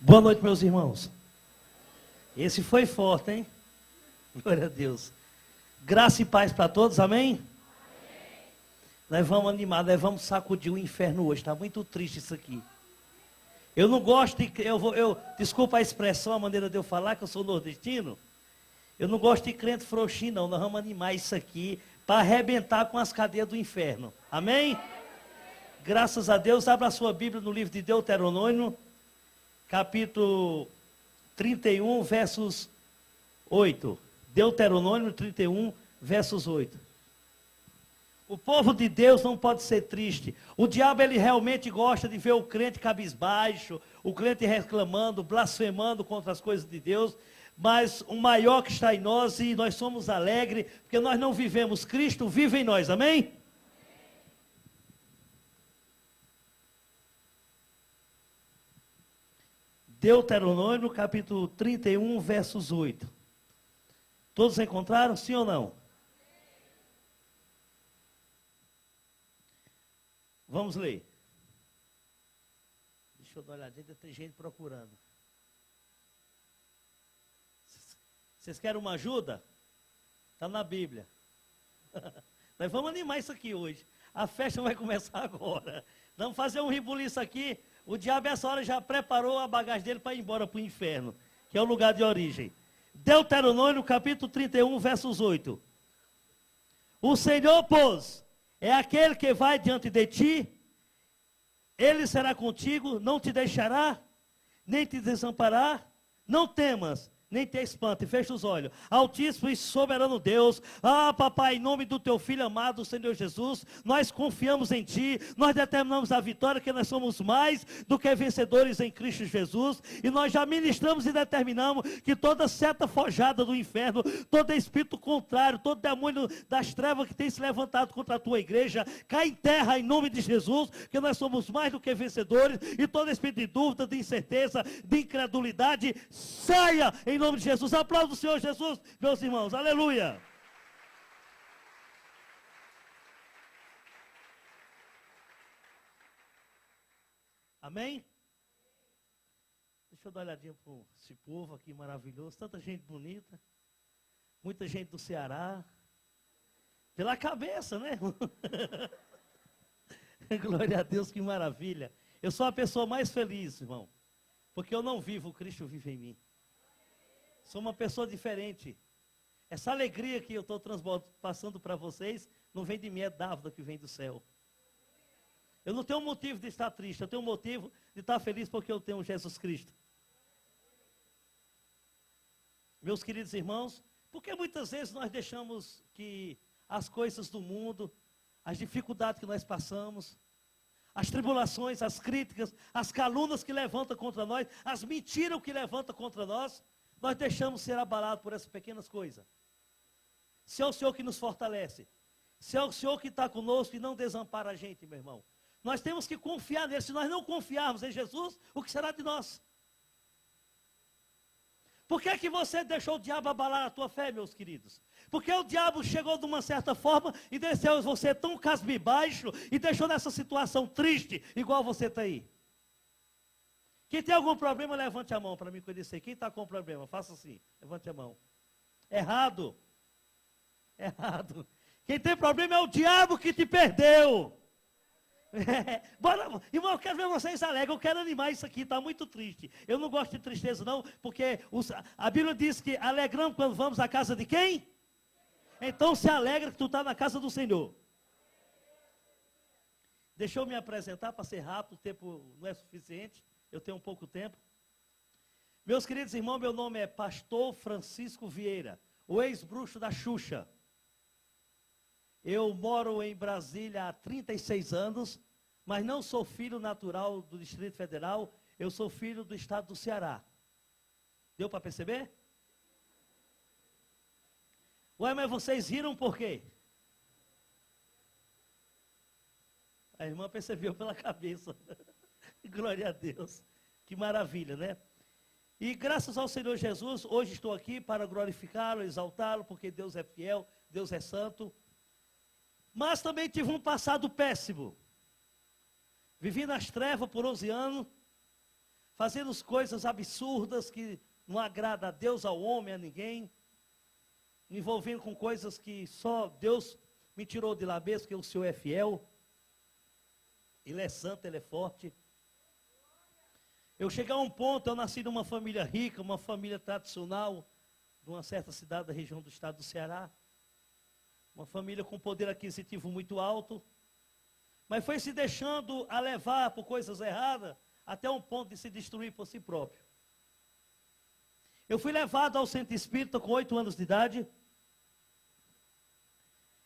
Boa noite, meus irmãos. Esse foi forte, hein? Glória a Deus. Graça e paz para todos, amém? Amém? Nós vamos animar, nós vamos sacudir o inferno hoje. Está muito triste isso aqui. Eu não gosto de... desculpa a expressão, a maneira de eu falar, que eu sou nordestino. Eu não gosto de crente frouxinho, não. Nós vamos animar isso aqui para arrebentar com as cadeias do inferno. Amém? Graças a Deus. Abra a sua Bíblia no livro de Deuteronômio, capítulo 31, versos 8. Deuteronômio 31, versos 8. O povo de Deus não pode ser triste. O diabo, ele realmente gosta de ver o crente cabisbaixo, o crente reclamando, blasfemando contra as coisas de Deus. Mas o maior que está em nós, e nós somos alegres, porque nós não vivemos, Cristo vive em nós, amém? Deuteronômio, capítulo 31, versos 8. Todos encontraram, sim ou não? Vamos ler. Deixa eu dar uma olhadinha, tem gente procurando. Vocês querem uma ajuda? Está na Bíblia. Nós vamos animar isso aqui hoje. A festa vai começar agora. Vamos fazer um rebuliço aqui. O diabo, essa hora, já preparou a bagagem dele para ir embora para o inferno, que é o lugar de origem. Deuteronômio, capítulo 31, versos 8. O Senhor, pois, é aquele que vai diante de ti, Ele será contigo, não te deixará, nem te desamparar, não temas, nem te espante, fecha os olhos. Altíssimo e soberano Deus, papai, em nome do teu filho amado, Senhor Jesus, nós confiamos em ti, nós determinamos a vitória, que nós somos mais do que vencedores em Cristo Jesus, e nós já ministramos e determinamos que toda seta forjada do inferno, todo espírito contrário, todo demônio das trevas que tem se levantado contra a tua igreja, cai em terra em nome de Jesus, que nós somos mais do que vencedores, e todo espírito de dúvida, de incerteza, de incredulidade, saia em nome de Jesus. Aplauda o Senhor Jesus, meus irmãos. Aleluia. Amém? Deixa eu dar uma olhadinha para esse povo aqui maravilhoso. Tanta gente bonita. Muita gente do Ceará. Pela cabeça, né? Glória a Deus, que maravilha. Eu sou a pessoa mais feliz, irmão. Porque eu não vivo, o Cristo vive em mim. Sou uma pessoa diferente. Essa alegria que eu estou passando para vocês, não vem de mim, é dávida que vem do céu. Eu não tenho motivo de estar triste, eu tenho motivo de estar feliz porque eu tenho Jesus Cristo. Meus queridos irmãos, porque muitas vezes nós deixamos que as coisas do mundo, as dificuldades que nós passamos, as tribulações, as críticas, as calúnias que levantam contra nós, as mentiras que levantam contra nós, nós deixamos ser abalados por essas pequenas coisas. Se é o Senhor que nos fortalece, se é o Senhor que está conosco e não desampara a gente, meu irmão. Nós temos que confiar nele. Se nós não confiarmos em Jesus, o que será de nós? Por que você deixou o diabo abalar a tua fé, meus queridos? Porque o diabo chegou de uma certa forma e desceu você tão casbibaixo e deixou nessa situação triste, igual você está aí. Quem tem algum problema, levante a mão para mim conhecer. Quem está com problema, faça assim, levante a mão. Errado. Errado. Quem tem problema é o diabo que te perdeu. Bora, irmão, eu quero ver vocês alegres, eu quero animar isso aqui, está muito triste. Eu não gosto de tristeza não, porque a Bíblia diz que alegramos quando vamos à casa de quem? Então se alegra que tu está na casa do Senhor. Deixa eu me apresentar para ser rápido, o tempo não é suficiente. Eu tenho pouco tempo. Meus queridos irmãos, meu nome é Pastor Francisco Vieira, o ex-bruxo da Xuxa. Eu moro em Brasília há 36 anos, mas não sou filho natural do Distrito Federal, eu sou filho do estado do Ceará. Deu para perceber? Ué, mas vocês riram por quê? A irmã percebeu pela cabeça. Glória a Deus. Que maravilha, né? E graças ao Senhor Jesus, hoje estou aqui para glorificá-lo, exaltá-lo, porque Deus é fiel, Deus é santo. Mas também tive um passado péssimo. Vivi nas trevas por 11 anos. fazendo coisas absurdas que não agrada a Deus, ao homem, a ninguém, me envolvendo com coisas que só Deus me tirou de lá mesmo, que o Senhor é fiel, Ele é santo, Ele é forte. Eu cheguei a um ponto, eu nasci numa família rica, uma família tradicional, de uma certa cidade da região do estado do Ceará, uma família com poder aquisitivo muito alto, mas foi se deixando a levar por coisas erradas, até um ponto de se destruir por si próprio. Eu fui levado ao centro espírita com 8 anos de idade,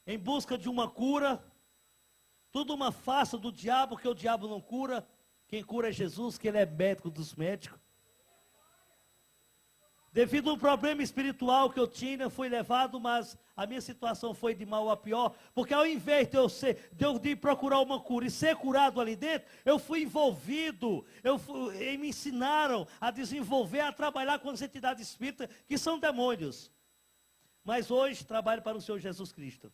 em busca de uma cura, tudo uma farsa do diabo, que o diabo não cura, quem cura é Jesus, que Ele é médico dos médicos. Devido a um problema espiritual que eu tinha, fui levado, mas a minha situação foi de mal a pior, porque ao invés de eu ir procurar uma cura e ser curado ali dentro, eu fui envolvido, e me ensinaram a desenvolver, a trabalhar com as entidades espíritas, que são demônios. Mas hoje trabalho para o Senhor Jesus Cristo.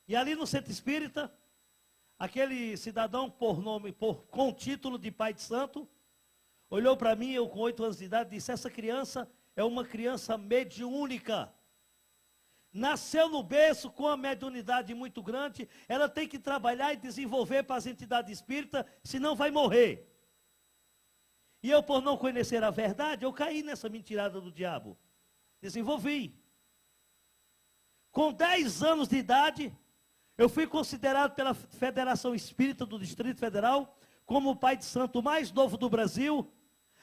E ali no centro espírita, aquele cidadão com o título de pai de santo, olhou para mim, eu com 8 anos de idade, e disse: essa criança é uma criança mediúnica. Nasceu no berço com uma mediunidade muito grande, ela tem que trabalhar e desenvolver para as entidades espíritas, senão vai morrer. E eu, por não conhecer a verdade, eu caí nessa mentirada do diabo. Desenvolvi. Com 10 anos de idade, eu fui considerado pela Federação Espírita do Distrito Federal como o pai de santo mais novo do Brasil,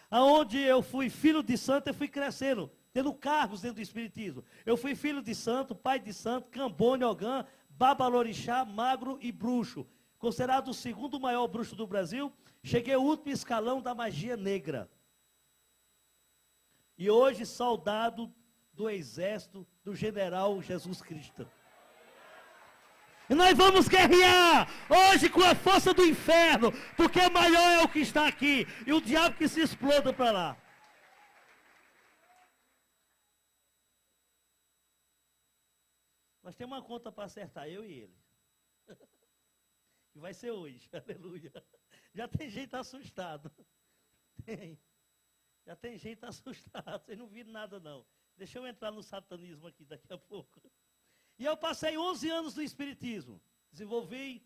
aonde eu fui filho de santo, eu fui crescendo, tendo cargos dentro do Espiritismo. Eu fui filho de santo, pai de santo, Cambone, Ogã, Babalorixá, Magro e Bruxo. Considerado o segundo maior bruxo do Brasil, cheguei ao último escalão da magia negra. E hoje soldado do exército do general Jesus Cristo. E nós vamos guerrear hoje com a força do inferno, porque maior é o que está aqui, e o diabo que se exploda para lá. Nós temos uma conta para acertar, eu e ele. E vai ser hoje, aleluia. Já tem gente assustado. Tem. Já tem gente assustado, vocês não viram nada não. Deixa eu entrar no satanismo aqui daqui a pouco. E eu passei 11 anos no Espiritismo, desenvolvi.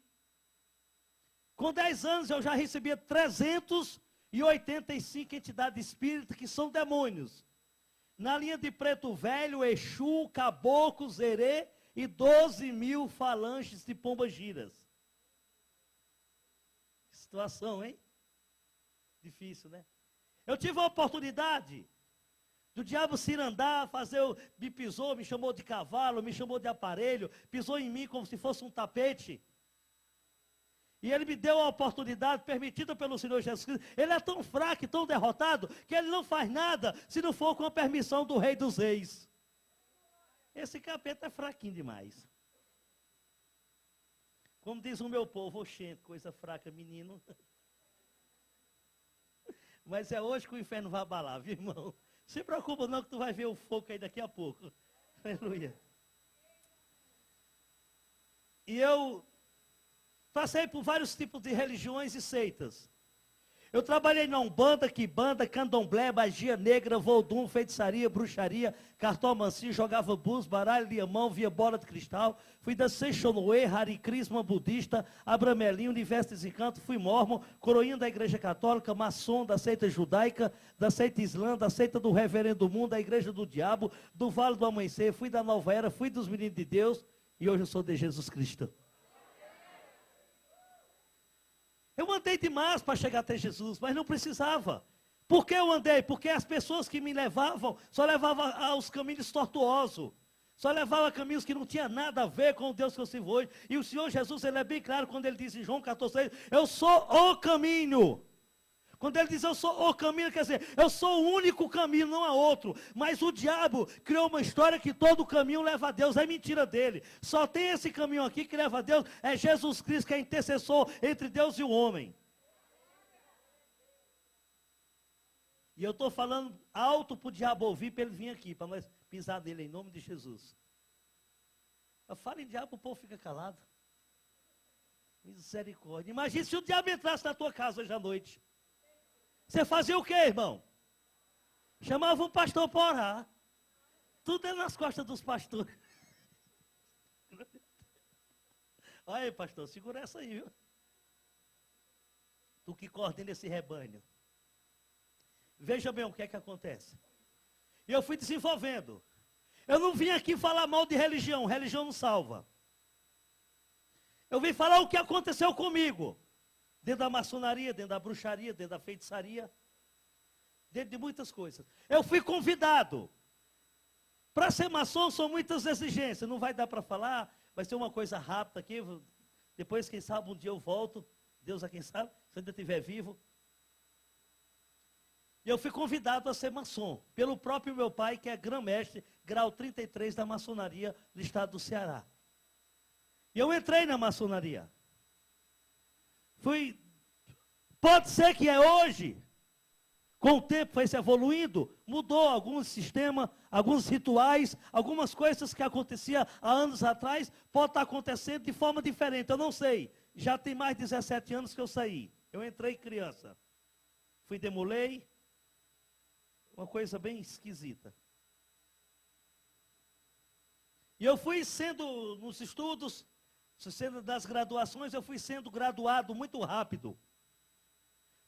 Com 10 anos eu já recebia 385 entidades espíritas que são demônios. Na linha de Preto Velho, Exu, Caboclo, Zerê e 12.000 falanges de pombagiras. Que situação, hein? Difícil, né? Eu tive a oportunidade do diabo cirandar, me pisou, me chamou de cavalo, me chamou de aparelho, pisou em mim como se fosse um tapete. E ele me deu a oportunidade permitida pelo Senhor Jesus Cristo. Ele é tão fraco e tão derrotado, que ele não faz nada se não for com a permissão do Rei dos Reis. Esse capeta é fraquinho demais. Como diz o meu povo, oxente, coisa fraca, menino. Mas é hoje que o inferno vai abalar, viu, irmão? Se preocupa não, que tu vai ver o fogo aí daqui a pouco. Aleluia. E eu passei por vários tipos de religiões e seitas. Eu trabalhei na Umbanda, Quimbanda, Candomblé, magia negra, voodum, feitiçaria, bruxaria, cartomancia, jogava búzios, baralho, liamão, via bola de cristal. Fui da Seixonoe, Hare Krishna budista, Abramelinho, Universo de Encanto, fui mormon, coroinha da Igreja Católica, maçom da seita judaica, da seita islã, da seita do Reverendo Mundo, da Igreja do Diabo, do Vale do Amanhecer, fui da Nova Era, fui dos Meninos de Deus e hoje eu sou de Jesus Cristo. Eu andei demais para chegar até Jesus, mas não precisava. Por que eu andei? Porque as pessoas que me levavam, só levavam aos caminhos tortuosos. Só levavam a caminhos que não tinha nada a ver com o Deus que eu sirvo hoje. E o Senhor Jesus, ele é bem claro quando ele diz em João 14, eu sou o caminho. Quando ele diz eu sou o caminho, quer dizer, eu sou o único caminho, não há outro. Mas o diabo criou uma história que todo caminho leva a Deus, é mentira dele. Só tem esse caminho aqui que leva a Deus, é Jesus Cristo que é intercessor entre Deus e o homem. E eu estou falando alto para o diabo ouvir, para ele vir aqui, para nós pisar nele em nome de Jesus. Eu falo em diabo, o povo fica calado. Misericórdia. Imagina se o diabo entrasse na tua casa hoje à noite. Você fazia o quê, irmão? Chamava o pastor para orar. Tudo é nas costas dos pastores. Olha aí, pastor, segura essa aí, viu? Tu que coordena esse rebanho. Veja bem o que é que acontece. E eu fui desenvolvendo. Eu não vim aqui falar mal de religião. Religião não salva. Eu vim falar o que aconteceu comigo. Dentro da maçonaria, dentro da bruxaria, dentro da feitiçaria. Dentro de muitas coisas. Eu fui convidado. Para ser maçom são muitas exigências. Não vai dar para falar. Vai ser uma coisa rápida aqui. Depois, quem sabe, um dia eu volto. Deus é quem sabe. Se ainda estiver vivo. E eu fui convidado a ser maçom. Pelo próprio meu pai, que é grão-mestre, grau 33 da maçonaria do estado do Ceará. E eu entrei na maçonaria. Pode ser que é hoje, com o tempo foi se evoluindo, mudou alguns sistemas, alguns rituais, algumas coisas que aconteciam há anos atrás, pode estar acontecendo de forma diferente, eu não sei. Já tem mais de 17 anos que eu saí. Eu entrei criança. Fui demolei, uma coisa bem esquisita. E eu fui sendo, nos estudos, sendo das graduações, eu fui sendo graduado muito rápido.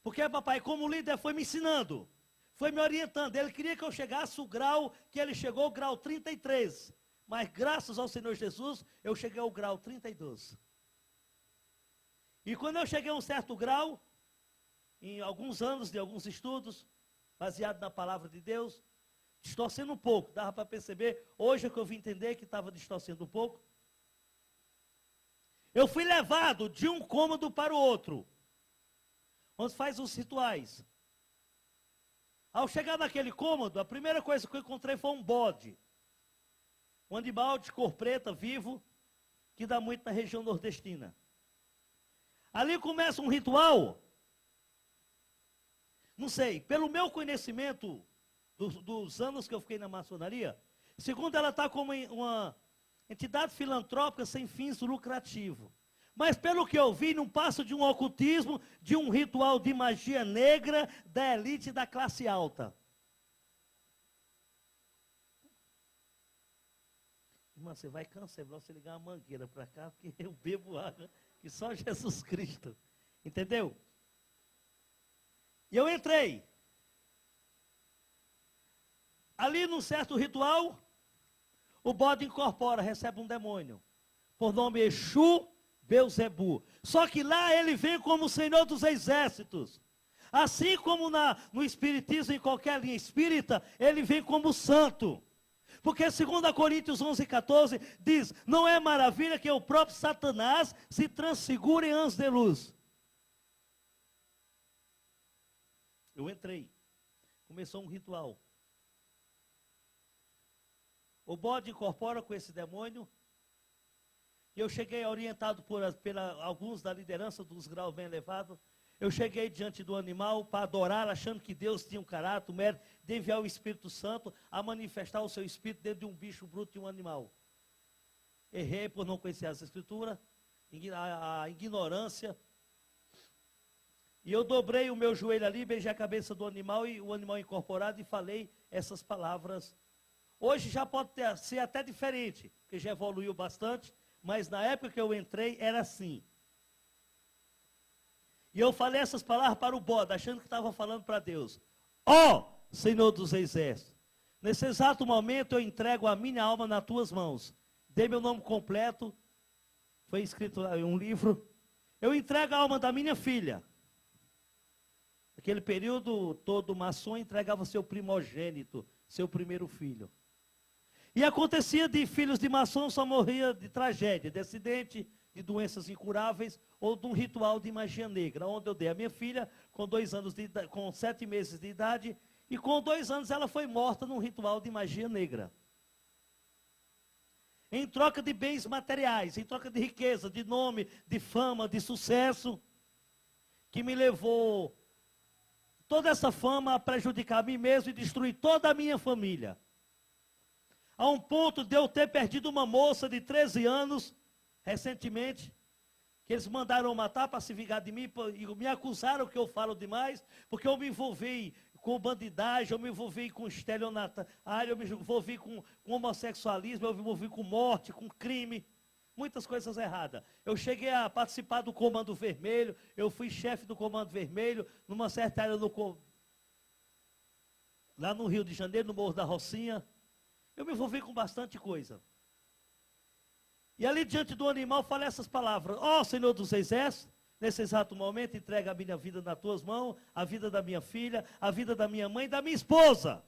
Porque papai, como líder, foi me ensinando, foi me orientando. Ele queria que eu chegasse o grau que ele chegou, o grau 33. Mas graças ao Senhor Jesus, eu cheguei ao grau 32. E quando eu cheguei a um certo grau, em alguns anos de alguns estudos, baseado na palavra de Deus, distorcendo um pouco, dava para perceber, hoje é que eu vim entender que estava distorcendo um pouco. Eu fui levado de um cômodo para o outro, onde faz os rituais. Ao chegar naquele cômodo, a primeira coisa que eu encontrei foi um bode. Um animal de cor preta, vivo, que dá muito na região nordestina. Ali começa um ritual. Não sei, pelo meu conhecimento dos anos que eu fiquei na maçonaria, segundo ela está como uma entidade filantrópica sem fins lucrativos. Mas pelo que eu vi, não passa de um ocultismo, de um ritual de magia negra da elite da classe alta. Irmã, você vai cancelar você ligar uma mangueira para cá, porque eu bebo água que só Jesus Cristo. Entendeu? E eu entrei. Ali num certo ritual, o bode incorpora, recebe um demônio. Por nome Exu Beuzebu. Só que lá ele vem como o Senhor dos Exércitos. Assim como no Espiritismo, em qualquer linha espírita, ele vem como santo. Porque 2 Coríntios 11:14 diz, não é maravilha que o próprio Satanás se transfigure em anjos de luz. Eu entrei. Começou um ritual. O bode incorpora com esse demônio. E eu cheguei orientado por alguns da liderança dos graus bem elevados. Eu cheguei diante do animal para adorar, achando que Deus tinha um caráter, o mérito de enviar o Espírito Santo a manifestar o seu espírito dentro de um bicho bruto e um animal. Errei por não conhecer as Escrituras, a ignorância. E eu dobrei o meu joelho ali, beijei a cabeça do animal e o animal incorporado e falei essas palavras. Hoje já pode ser até diferente, porque já evoluiu bastante. Mas na época que eu entrei, era assim. E eu falei essas palavras para o bode, achando que estava falando para Deus. Ó, Senhor dos Exércitos, nesse exato momento eu entrego a minha alma nas tuas mãos. Dei meu nome completo, foi escrito em um livro. Eu entrego a alma da minha filha. Naquele período, todo maçom entregava seu primogênito, seu primeiro filho. E acontecia de filhos de maçom só morria de tragédia, de acidente, de doenças incuráveis ou de um ritual de magia negra, onde eu dei a minha filha com 7 meses de idade e com 2 anos ela foi morta num ritual de magia negra. Em troca de bens materiais, em troca de riqueza, de nome, de fama, de sucesso, que me levou toda essa fama a prejudicar a mim mesmo e destruir toda a minha família. A um ponto de eu ter perdido uma moça de 13 anos, recentemente, que eles mandaram matar para se vingar de mim, e me acusaram que eu falo demais, porque eu me envolvi com bandidagem, eu me envolvi com estelionatário, eu me envolvi com homossexualismo, eu me envolvi com morte, com crime, muitas coisas erradas. Eu cheguei a participar do Comando Vermelho, eu fui chefe do Comando Vermelho, numa certa área lá no Rio de Janeiro, no Morro da Rocinha. Eu me envolvi com bastante coisa. E ali diante do animal falei essas palavras: ó Senhor dos Exércitos, nesse exato momento entrega a minha vida nas tuas mãos, a vida da minha filha, a vida da minha mãe e da minha esposa.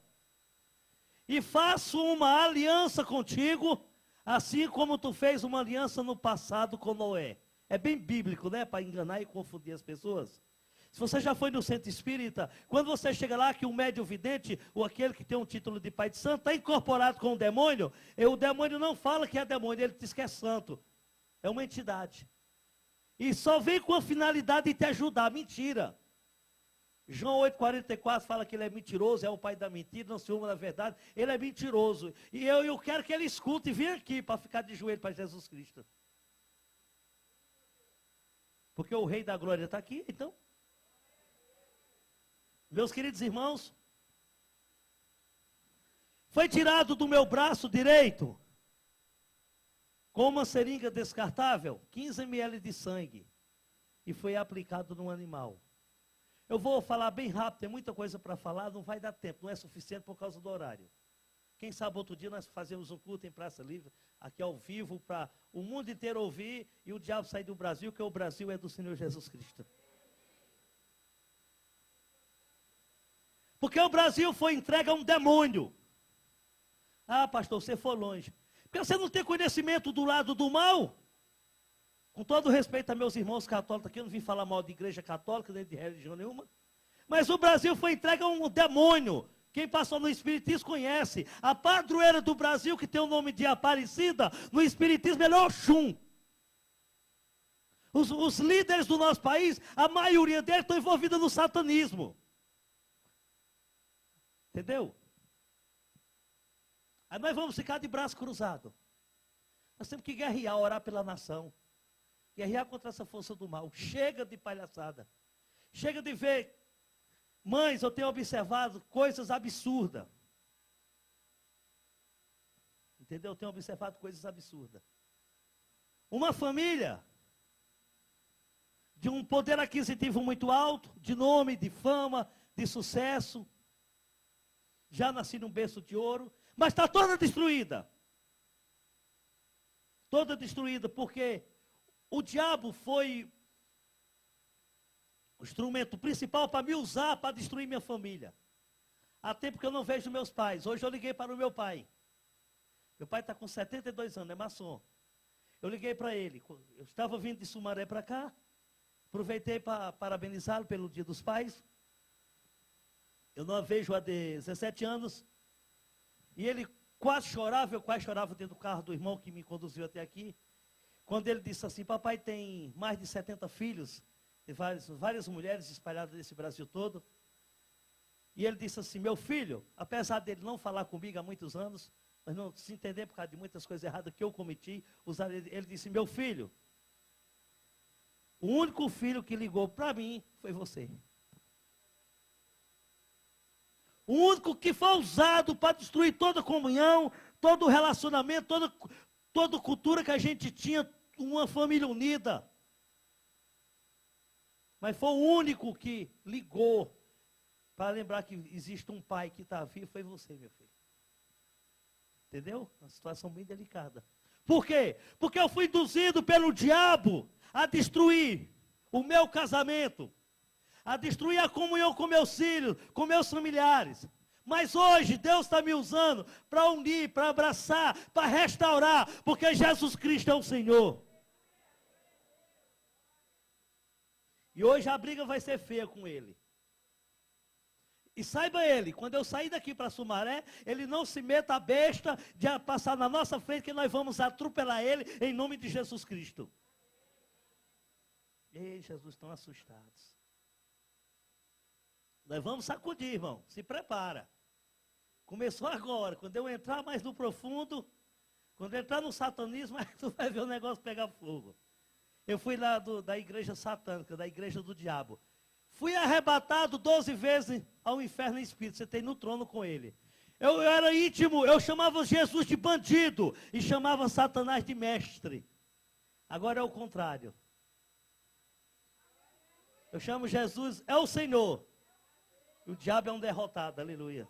E faço uma aliança contigo, assim como tu fez uma aliança no passado com Noé. É bem bíblico, né? Para enganar e confundir as pessoas. Se você já foi no centro espírita, quando você chega lá que o médium vidente, ou aquele que tem um título de pai de santo, está incorporado com o demônio, e o demônio não fala que é demônio, ele diz que é santo. É uma entidade. E só vem com a finalidade de te ajudar. Mentira. João 8,44 fala que ele é mentiroso, é o pai da mentira, não se uma da verdade. Ele é mentiroso. E eu quero que ele escute e venha aqui para ficar de joelho para Jesus Cristo. Porque o Rei da Glória está aqui, então. Meus queridos irmãos, foi tirado do meu braço direito, com uma seringa descartável, 15 ml de sangue, e foi aplicado no animal. Eu vou falar bem rápido, tem muita coisa para falar, não vai dar tempo, não é suficiente por causa do horário. Quem sabe outro dia nós fazemos um culto em Praça Livre, aqui ao vivo, para o mundo inteiro ouvir e o diabo sair do Brasil, que o Brasil é do Senhor Jesus Cristo. Porque o Brasil foi entregue a um demônio. Ah, pastor, você foi longe. Porque você não tem conhecimento do lado do mal. Com todo respeito a meus irmãos católicos aqui, eu não vim falar mal de igreja católica, nem de religião nenhuma. Mas o Brasil foi entregue a um demônio. Quem passou no Espiritismo conhece. A padroeira do Brasil, que tem o nome de Aparecida, no Espiritismo é Oxum. Os líderes do nosso país, a maioria deles estão envolvidos no satanismo. Entendeu? Aí nós vamos ficar de braço cruzado. Nós temos que guerrear, orar pela nação. Guerrear contra essa força do mal. Chega de palhaçada. Chega de ver. Mães, eu tenho observado coisas absurdas. Entendeu? Eu tenho observado coisas absurdas. Uma família de um poder aquisitivo muito alto, de nome, de fama, de sucesso. Já nasci num berço de ouro, mas está toda destruída. Toda destruída, porque o diabo foi o instrumento principal para me usar, para destruir minha família. Há tempo que eu não vejo meus pais. Hoje eu liguei para o meu pai. Meu pai está com 72 anos, é maçom. Eu liguei para ele. Eu estava vindo de Sumaré para cá. Aproveitei para parabenizá-lo pelo Dia dos Pais. Eu não a vejo há 17 anos. E ele quase chorava, eu quase chorava dentro do carro do irmão que me conduziu até aqui. Quando ele disse assim: papai tem mais de 70 filhos, tem várias mulheres espalhadas nesse Brasil todo. E ele disse assim: meu filho, apesar dele não falar comigo há muitos anos, mas não se entender por causa de muitas coisas erradas que eu cometi, ele disse: meu filho, o único filho que ligou para mim foi você. O único que foi usado para destruir toda a comunhão, todo o relacionamento, toda a cultura que a gente tinha, uma família unida. Mas foi o único que ligou para lembrar que existe um pai que está vivo, foi você, meu filho. Entendeu? Uma situação bem delicada. Por quê? Porque eu fui induzido pelo diabo a destruir o meu casamento, a destruir a comunhão com meus filhos, com meus familiares. Mas hoje Deus está me usando para unir, para abraçar, para restaurar, porque Jesus Cristo é o Senhor. E hoje a briga vai ser feia com ele. E saiba ele, quando eu sair daqui para Sumaré, ele não se meta a besta de passar na nossa frente, que nós vamos atropelar ele em nome de Jesus Cristo. Ei, Jesus, estão assustados. Nós vamos sacudir, irmão. Se prepara. Começou agora. Quando eu entrar mais no profundo, quando eu entrar no satanismo, aí tu vai ver o negócio pegar fogo. Eu fui lá da igreja satânica, da igreja do diabo. Fui arrebatado 12 vezes ao inferno em espírito. Você tem no trono com ele. Eu era íntimo, eu chamava Jesus de bandido e chamava Satanás de mestre. Agora é o contrário. Eu chamo Jesus, é o Senhor. E o diabo é um derrotado, aleluia.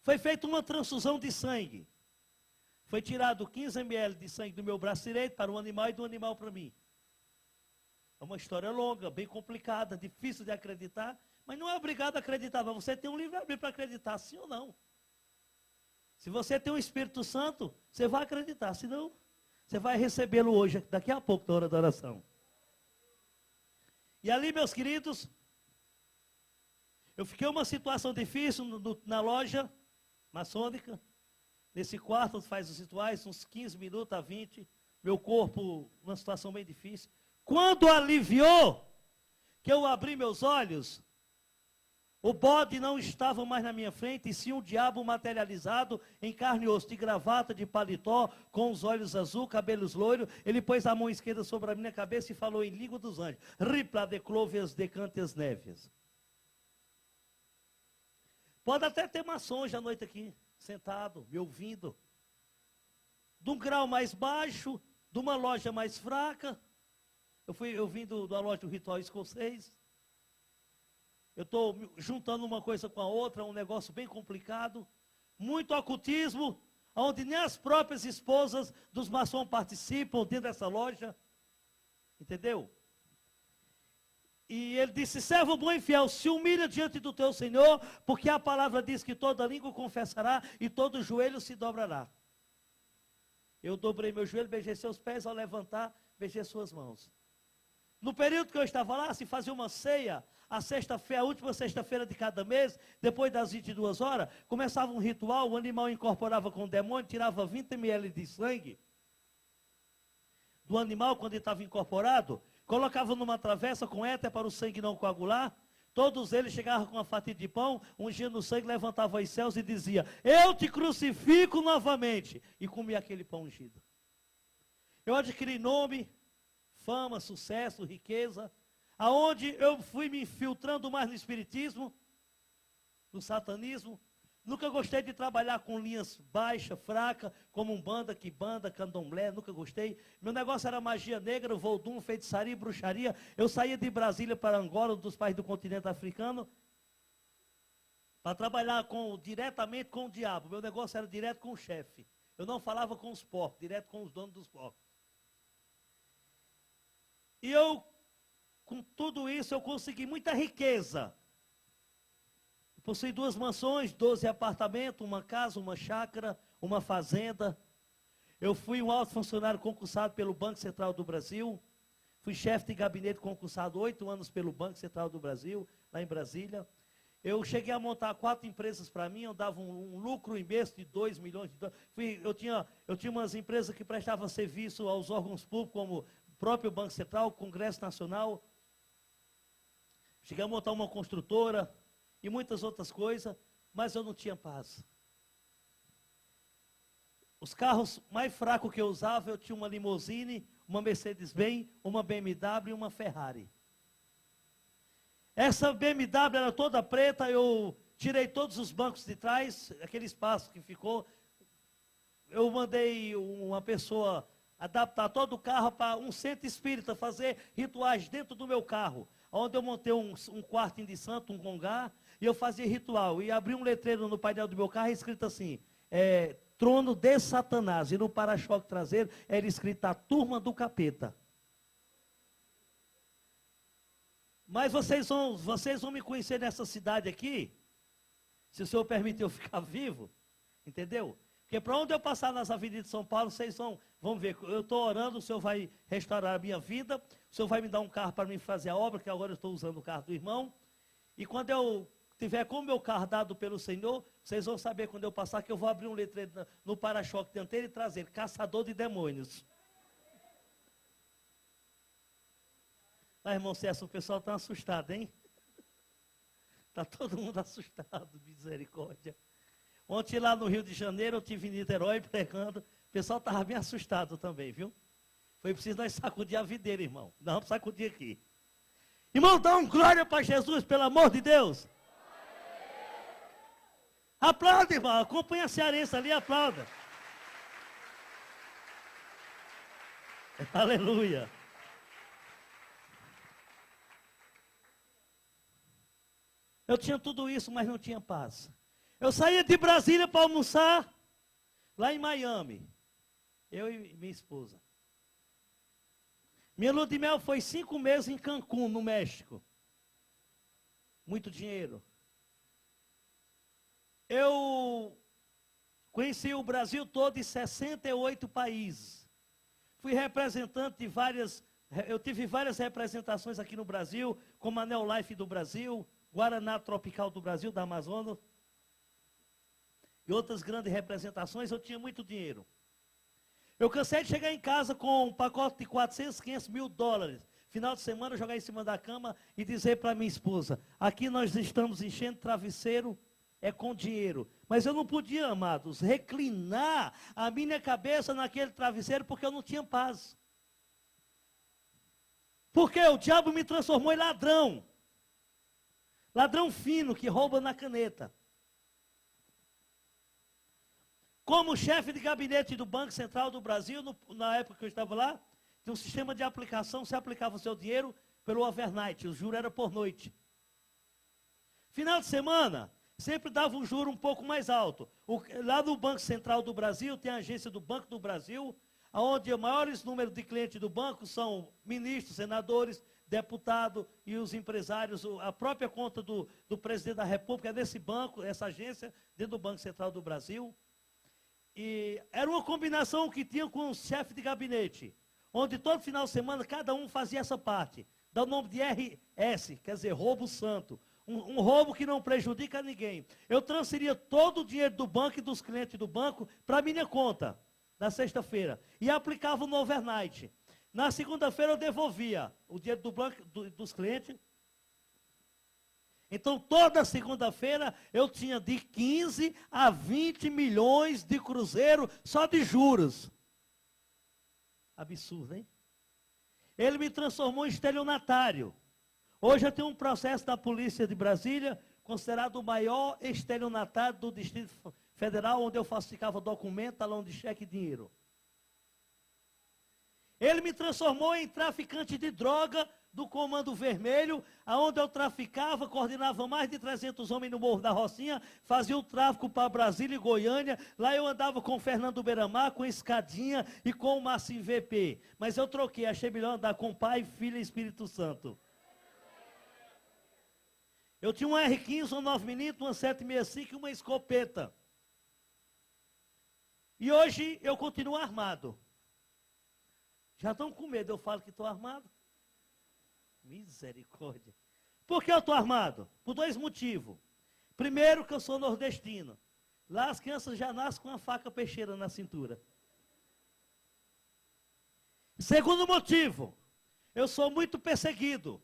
Foi feita uma transfusão de sangue. Foi tirado 15 ml de sangue do meu braço direito para um animal e do animal para mim. É uma história longa, bem complicada, difícil de acreditar, mas não é obrigado a acreditar, não. Você tem um livre-arbítrio para acreditar, sim ou não. Se você tem o Espírito Santo, você vai acreditar, senão você vai recebê-lo hoje, daqui a pouco, na hora da oração. E ali, meus queridos, eu fiquei uma situação difícil na loja maçônica. Nesse quarto faz os rituais, uns 15 minutos a 20. Meu corpo, uma situação bem difícil. Quando aliviou, que eu abri meus olhos, o bode não estava mais na minha frente, e sim um diabo materializado em carne e osso, de gravata, de paletó, com os olhos azul, cabelos loiros. Ele pôs a mão esquerda sobre a minha cabeça e falou em língua dos anjos: Ripla de cloves de cantes neves. Pode até ter maçons à noite aqui, sentado, me ouvindo. De um grau mais baixo, de uma loja mais fraca. Eu vim da loja do Ritual Escocês. Eu estou juntando uma coisa com a outra, um negócio bem complicado. Muito ocultismo, onde nem as próprias esposas dos maçons participam dentro dessa loja. Entendeu? E ele disse: servo bom e fiel, se humilha diante do teu Senhor, porque a palavra diz que toda língua confessará e todo joelho se dobrará. Eu dobrei meu joelho, beijei seus pés, ao levantar, beijei suas mãos. No período que eu estava lá, se fazia uma ceia, a última sexta-feira de cada mês, depois das 22 horas, começava um ritual, o animal incorporava com o demônio, tirava 20 ml de sangue do animal quando ele estava incorporado, colocava numa travessa com éter para o sangue não coagular. Todos eles chegavam com uma fatia de pão, ungia no sangue, levantava os céus e dizia: eu te crucifico novamente. E comia aquele pão ungido. Eu adquiri nome, fama, sucesso, riqueza, aonde eu fui me infiltrando mais no espiritismo, no satanismo. Nunca gostei de trabalhar com linhas baixas, fracas, como umbanda, quimbanda, candomblé, nunca gostei. Meu negócio era magia negra, voodoo, feitiçaria, bruxaria. Eu saía de Brasília para Angola, dos países do continente africano, para trabalhar diretamente com o diabo. Meu negócio era direto com o chefe. Eu não falava com os porcos, direto com os donos dos porcos. E eu, com tudo isso, eu consegui muita riqueza. Possuí 2 mansões, 12 apartamentos, uma casa, uma chácara, uma fazenda. Eu fui um alto funcionário concursado pelo Banco Central do Brasil. Fui chefe de gabinete concursado 8 anos pelo Banco Central do Brasil, lá em Brasília. Eu cheguei a montar 4 empresas para mim, eu dava um lucro imenso de 2 milhões de dólares. Eu tinha umas empresas que prestavam serviço aos órgãos públicos, como o próprio Banco Central, Congresso Nacional. Cheguei a montar uma construtora e muitas outras coisas, mas eu não tinha paz. Os carros mais fracos que eu usava, eu tinha uma limousine, uma Mercedes-Benz, uma BMW e uma Ferrari. Essa BMW era toda preta, eu tirei todos os bancos de trás, aquele espaço que ficou. Eu mandei uma pessoa adaptar todo o carro para um centro espírita, fazer rituais dentro do meu carro, onde eu montei um quartinho de santo, um congá, e eu fazia ritual, e abri um letreiro no painel do meu carro, escrito assim, trono de Satanás, e no para-choque traseiro era escrito a turma do capeta. Mas vocês vão me conhecer nessa cidade aqui, se o Senhor permitir eu ficar vivo, entendeu? Porque para onde eu passar nas avenidas de São Paulo, vocês vão ver, eu estou orando, o Senhor vai restaurar a minha vida, o Senhor vai me dar um carro para mim fazer a obra, que agora eu estou usando o carro do irmão, e quando eu tiver com o meu carro dado pelo Senhor, vocês vão saber quando eu passar que eu vou abrir um letreiro no para-choque dianteiro e trazer caçador de demônios. Ah, irmão César, o pessoal está assustado, hein? Está todo mundo assustado, misericórdia. Ontem lá no Rio de Janeiro, eu estive em Niterói pregando. O pessoal estava bem assustado também, viu? Foi preciso nós sacudir a videira, irmão. Nós vamos sacudir aqui. Irmão, dá um glória para Jesus, pelo amor de Deus. Aplauda, irmão. Acompanha a cearense ali, aplauda. Aleluia. Eu tinha tudo isso, mas não tinha paz. Eu saía de Brasília para almoçar lá em Miami. Eu e minha esposa. Minha lua de mel foi 5 meses em Cancún, no México. Muito dinheiro. Eu conheci o Brasil todo em 68 países. Fui representante de eu tive várias representações aqui no Brasil, como a Neolife do Brasil, Guaraná Tropical do Brasil, da Amazonas, e outras grandes representações. Eu tinha muito dinheiro. Eu cansei de chegar em casa com um pacote de 400, 500 mil dólares. Final de semana, jogar em cima da cama e dizer para minha esposa, aqui nós estamos enchendo travesseiro, é com dinheiro. Mas eu não podia, amados, reclinar a minha cabeça naquele travesseiro porque eu não tinha paz. Porque o diabo me transformou em ladrão. Ladrão fino que rouba na caneta. Como chefe de gabinete do Banco Central do Brasil, na época que eu estava lá, tinha um sistema de aplicação, você aplicava o seu dinheiro pelo overnight, o juro era por noite. Final de semana, sempre dava um juro um pouco mais alto. Lá no Banco Central do Brasil, tem a agência do Banco do Brasil, onde o maior número de clientes do banco são ministros, senadores, deputados e os empresários. A própria conta do presidente da República é desse banco, essa agência, dentro do Banco Central do Brasil. E era uma combinação que tinha com o chefe de gabinete, onde todo final de semana cada um fazia essa parte. Dá o nome de RS, quer dizer, roubo santo. Um roubo que não prejudica ninguém. Eu transferia todo o dinheiro do banco e dos clientes do banco para a minha conta, na sexta-feira, e aplicava no overnight. Na segunda-feira eu devolvia o dinheiro do banco, dos clientes. Então, toda segunda-feira eu tinha de 15 a 20 milhões de cruzeiro só de juros. Absurdo, hein? Ele me transformou em estelionatário. Hoje eu tenho um processo da Polícia de Brasília, considerado o maior estelionatário do Distrito Federal, onde eu falsificava documento, talão de cheque e dinheiro. Ele me transformou em traficante de droga do Comando Vermelho, aonde eu traficava, coordenava mais de 300 homens no Morro da Rocinha, fazia o tráfico para Brasília e Goiânia. Lá eu andava com o Fernando Beiramar, com Escadinha e com o Massim VP. Mas eu troquei, achei melhor andar com Pai, Filho e Espírito Santo. Eu tinha um R15, um 9mm, uma 765 e uma escopeta. E hoje eu continuo armado. Já estão com medo, eu falo que estou armado? Misericórdia. Por que eu estou armado? Por 2 motivos. Primeiro, que eu sou nordestino. Lá as crianças já nascem com uma faca peixeira na cintura. Segundo motivo, eu sou muito perseguido.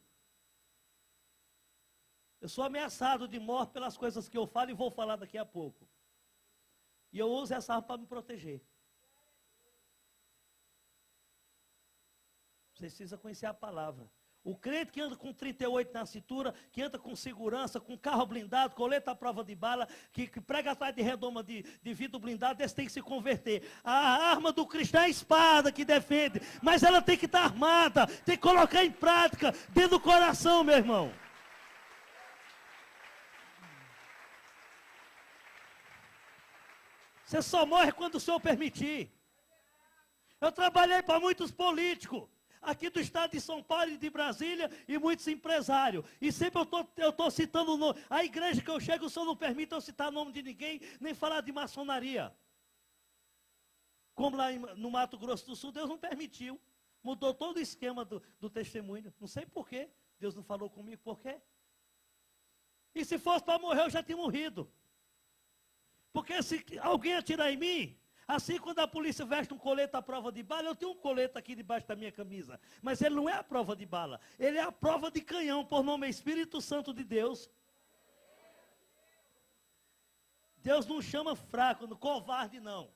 Eu sou ameaçado de morte pelas coisas que eu falo e vou falar daqui a pouco. E eu uso essa arma para me proteger. Você precisa conhecer a palavra. O crente que anda com 38 na cintura, que anda com segurança, com carro blindado, coleta à prova de bala, que prega atrás de redoma de vidro blindado, esse tem que se converter. A arma do cristão é a espada que defende, mas ela tem que estar armada, tem que colocar em prática, dentro do coração, meu irmão. Você só morre quando o Senhor permitir. Eu trabalhei para muitos políticos, aqui do estado de São Paulo e de Brasília, e muitos empresários. E sempre eu estou citando o nome. A igreja que eu chego, o Senhor não permite eu citar o nome de ninguém, nem falar de maçonaria. Como lá no Mato Grosso do Sul, Deus não permitiu. Mudou todo o esquema do testemunho. Não sei por quê. Deus não falou comigo por quê. E se fosse para morrer, eu já tinha morrido. Porque se alguém atirar em mim, assim quando a polícia veste um colete à prova de bala, eu tenho um colete aqui debaixo da minha camisa. Mas ele não é a prova de bala, ele é a prova de canhão, por nome Espírito Santo de Deus. Deus não chama fraco, covarde não.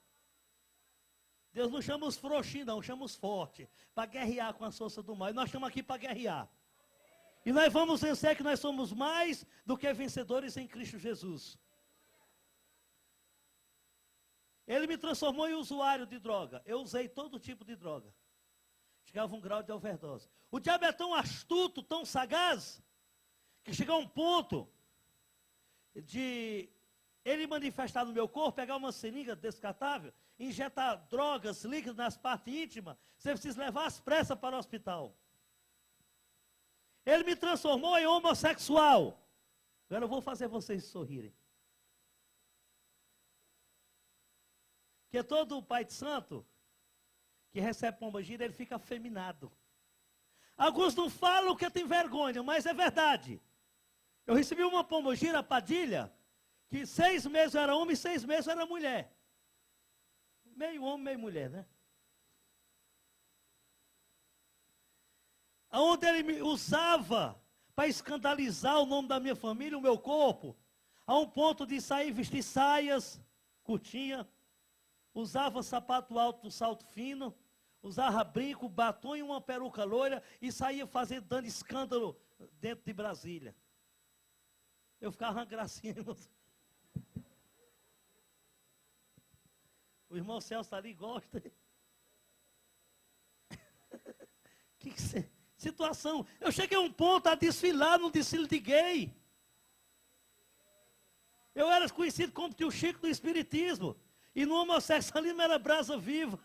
Deus não chama os frouxinhos não, chama os fortes, para guerrear com a força do mal. E nós estamos aqui para guerrear. E nós vamos vencer, que nós somos mais do que vencedores em Cristo Jesus. Ele me transformou em usuário de droga. Eu usei todo tipo de droga. Chegava a um grau de overdose. O diabo é tão astuto, tão sagaz, que chegou a um ponto de ele manifestar no meu corpo, pegar uma seringa descartável, injetar drogas líquidas nas partes íntimas, você precisa levar às pressas para o hospital. Ele me transformou em homossexual. Agora eu vou fazer vocês sorrirem. Porque todo pai de santo que recebe pombagira, ele fica afeminado. Alguns não falam que tem vergonha, mas é verdade. Eu recebi uma pombagira, Padilha, que 6 meses era homem e 6 meses era mulher. Meio homem, meio mulher, né? Onde ele me usava para escandalizar o nome da minha família, o meu corpo, a um ponto de sair vestir saias, curtinha, usava sapato alto, salto fino, usava brinco, batom e uma peruca loira e saía dando escândalo dentro de Brasília. Eu ficava uma gracinha. O irmão Celso ali gosta. Que situação. Eu cheguei a um ponto a desfilar num desfile de gay. Eu era conhecido como tio Chico do Espiritismo. E no homossexualismo era brasa viva.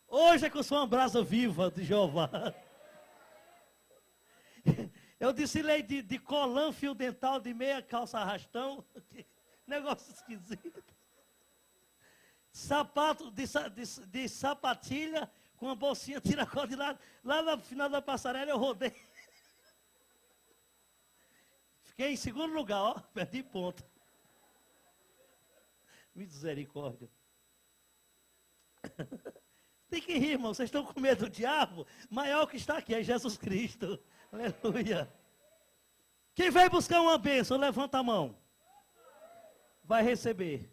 Hoje é que eu sou uma brasa viva de Jeová. Eu desfilei de colã, fio dental, de meia, calça arrastão. Negócio esquisito. Sapato de sapatilha, com uma bolsinha tiracol de lado. Lá no final da passarela eu rodei. Fiquei em segundo lugar, ó, perdi ponto. Misericórdia. Tem que rir, irmão. Vocês estão com medo do diabo? Maior que está aqui é Jesus Cristo. Aleluia. Quem vai buscar uma bênção, levanta a mão. Vai receber.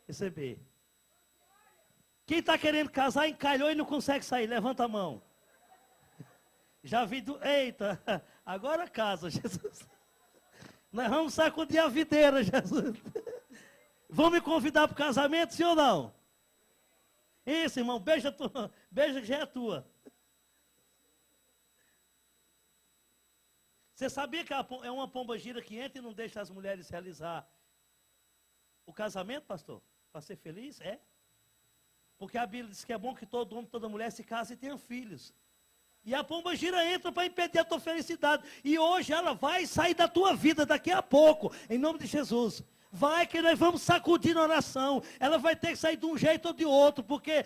Receber. Quem está querendo casar, encalhou e não consegue sair, levanta a mão. Já vi Eita, agora casa, Jesus. Nós vamos sacudir a videira, Jesus. Vão me convidar para o casamento, sim ou não? Isso, irmão, beija que já é tua. Você sabia que é uma pombagira que entra e não deixa as mulheres realizar o casamento, pastor? Para ser feliz? É. Porque a Bíblia diz que é bom que todo homem, toda mulher se case e tenha filhos. E a pombagira entra para impedir a tua felicidade. E hoje ela vai sair da tua vida daqui a pouco, em nome de Jesus. Vai que nós vamos sacudir na oração. Ela vai ter que sair de um jeito ou de outro, porque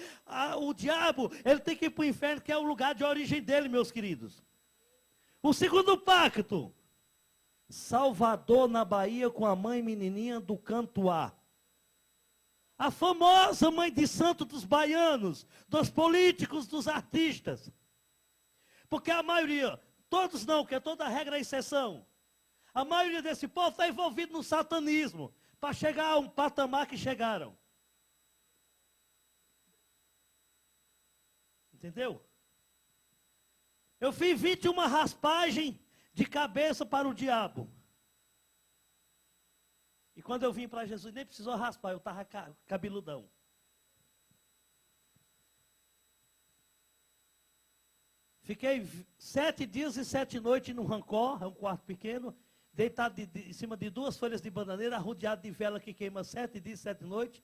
o diabo, ele tem que ir para o inferno, que é o lugar de origem dele, meus queridos. O segundo pacto. Salvador na Bahia com a mãe menininha do Cantuá. A famosa mãe de santo dos baianos, dos políticos, dos artistas. Porque a maioria, todos não, que é toda regra é exceção. A maioria desse povo está envolvido no satanismo, para chegar a um patamar que chegaram. Entendeu? Eu fiz 21 raspagens de cabeça para o diabo. E quando eu vim para Jesus, nem precisou raspar, eu estava cabeludão. Fiquei 7 dias e 7 noites no rancor, é um quarto pequeno, deitado em cima de 2 folhas de bananeira, rodeado de vela que queima 7 dias e 7 noites,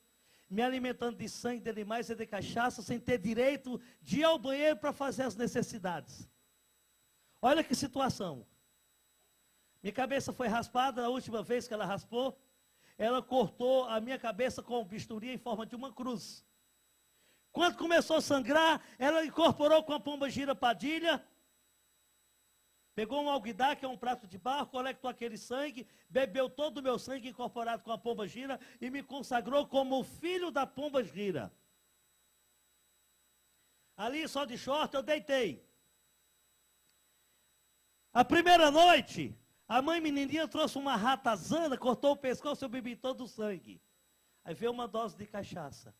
me alimentando de sangue de animais e de cachaça, sem ter direito de ir ao banheiro para fazer as necessidades. Olha que situação. Minha cabeça foi raspada, a última vez que ela raspou, ela cortou a minha cabeça com um bisturi em forma de uma cruz. Quando começou a sangrar, ela incorporou com a pombagira Padilha, pegou um alguidar, que é um prato de barro, colectou aquele sangue, bebeu todo o meu sangue incorporado com a pombagira e me consagrou como filho da pombagira. Ali, só de short, eu deitei. A primeira noite, A mãe menininha trouxe uma ratazana, cortou o pescoço, eu bebi todo o sangue. Aí veio uma dose de cachaça.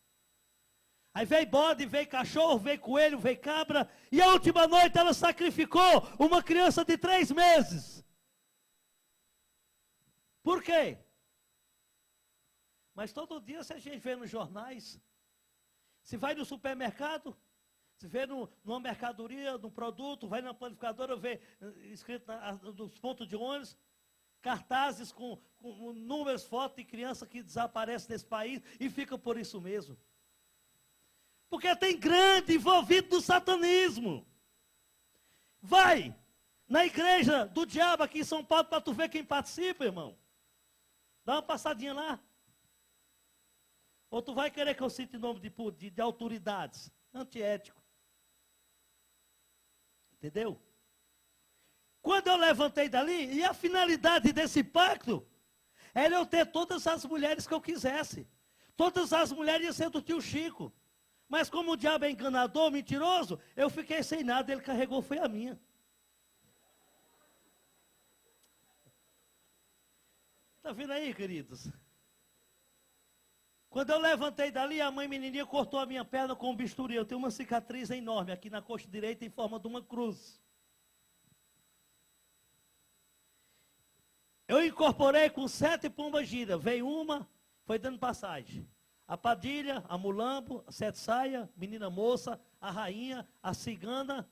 Aí veio bode, veio cachorro, veio coelho, veio cabra. E a última noite ela sacrificou uma criança de 3 meses. Por quê? Mas todo dia, se a gente vê nos jornais, se vai no supermercado, se vê numa mercadoria, num produto, vai na panificadora, vê escrito nos pontos de ônibus, cartazes com números, fotos de criança que desaparece desse país e fica por isso mesmo. Porque tem grande envolvido no satanismo. Vai na igreja do diabo aqui em São Paulo para tu ver quem participa, irmão. Dá uma passadinha lá. Ou tu vai querer que eu cite nome de autoridades? Antiético. Entendeu? Quando eu levantei dali, e a finalidade desse pacto era eu ter todas as mulheres que eu quisesse. Todas as mulheres iam ser do tio Chico. Mas como o diabo é enganador, mentiroso, eu fiquei sem nada, ele carregou, foi a minha. Está vendo aí, queridos? Quando eu levantei dali, a mãe menininha cortou a minha perna com um bisturi. Eu tenho uma cicatriz enorme aqui na coxa direita em forma de uma cruz. Eu incorporei com 7 pombagiras. Veio uma, foi dando passagem. A Padilha, a Mulambo, a Sete Saia, menina moça, a rainha, a cigana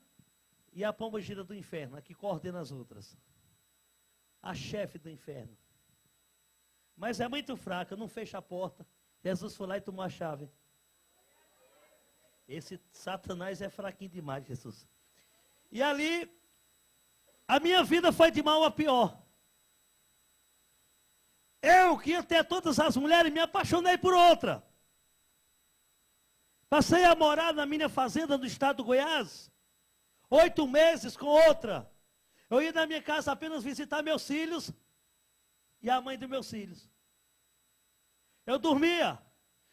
e a pombagira do inferno, a que coordena as outras. A chefe do inferno. Mas é muito fraca, não fecha a porta. Jesus foi lá e tomou a chave. Esse Satanás é fraquinho demais, Jesus. E ali, a minha vida foi de mal a pior. Eu que ia ter todas as mulheres, me apaixonei por outra. Passei a morar na minha fazenda no estado do Goiás. 8 meses com outra. Eu ia na minha casa apenas visitar meus filhos e a mãe dos meus filhos. Eu dormia,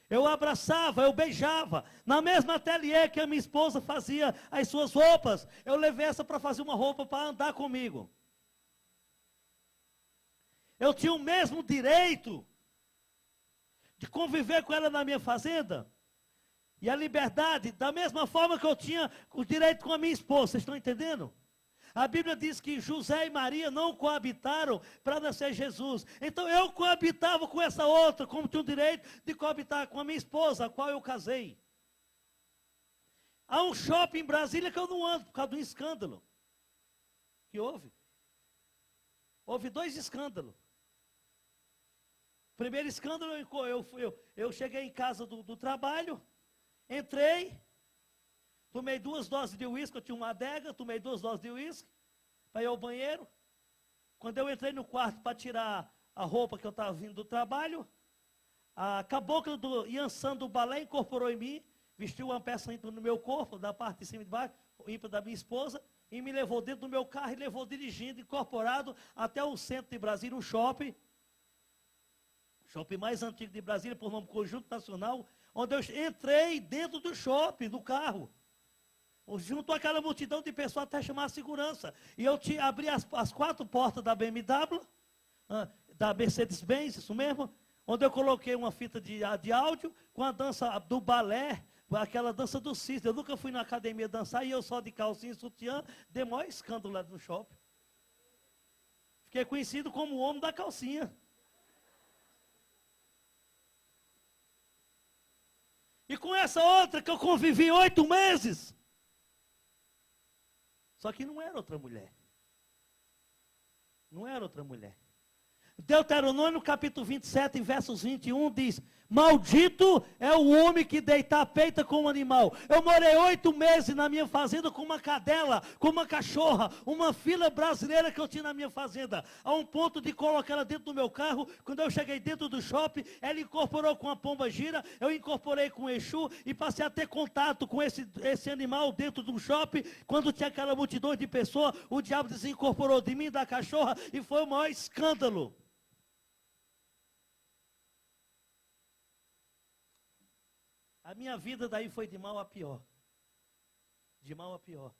eu abraçava, eu beijava. Na mesma ateliê que a minha esposa fazia as suas roupas, eu levei essa para fazer uma roupa para andar comigo. Eu tinha o mesmo direito de conviver com ela na minha fazenda. E a liberdade, da mesma forma que eu tinha o direito com a minha esposa. Vocês estão entendendo? A Bíblia diz que José e Maria não coabitaram para nascer Jesus. Então eu coabitava com essa outra, como tinha o direito de coabitar com a minha esposa, a qual eu casei. Há um shopping em Brasília que eu não ando por causa de um escândalo. Que houve? Houve 2 escândalos. Primeiro escândalo, eu cheguei em casa do trabalho, entrei, tomei 2 doses de uísque, eu tinha uma adega, tomei 2 doses de uísque, para ir ao banheiro. Quando eu entrei no quarto para tirar a roupa que eu estava vindo do trabalho, a cabocla do Yansan do balé incorporou em mim, vestiu uma peça ímpar no meu corpo, da parte de cima e de baixo, ímpar da minha esposa, e me levou dentro do meu carro e levou dirigindo, incorporado, até o centro de Brasília, um shopping mais antigo de Brasília, por nome Conjunto Nacional, onde eu entrei dentro do shopping, do carro, junto àquela multidão de pessoas até chamar a segurança. E eu abri as 4 portas da BMW, da Mercedes-Benz, isso mesmo, onde eu coloquei uma fita de áudio com a dança do balé, aquela dança do cisne. Eu nunca fui na academia dançar e eu só de calcinha e sutiã, dei maior escândalo lá no shopping. Fiquei conhecido como o homem da calcinha. E com essa outra que eu convivi 8 meses. Só que não era outra mulher. Não era outra mulher. Deuteronômio capítulo 27, versos 21 diz: maldito é o homem que deita a peita com um animal. Eu morei 8 meses na minha fazenda com uma cadela, com uma cachorra, uma fila brasileira que eu tinha na minha fazenda. A um ponto de colocar ela dentro do meu carro. Quando eu cheguei dentro do shopping, ela incorporou com a pomba gira, eu incorporei com o Exu e passei a ter contato com esse animal dentro do shopping. Quando tinha aquela multidão de pessoas, o diabo desincorporou de mim, da cachorra, e foi o maior escândalo. A minha vida daí foi de mal a pior. De mal a pior.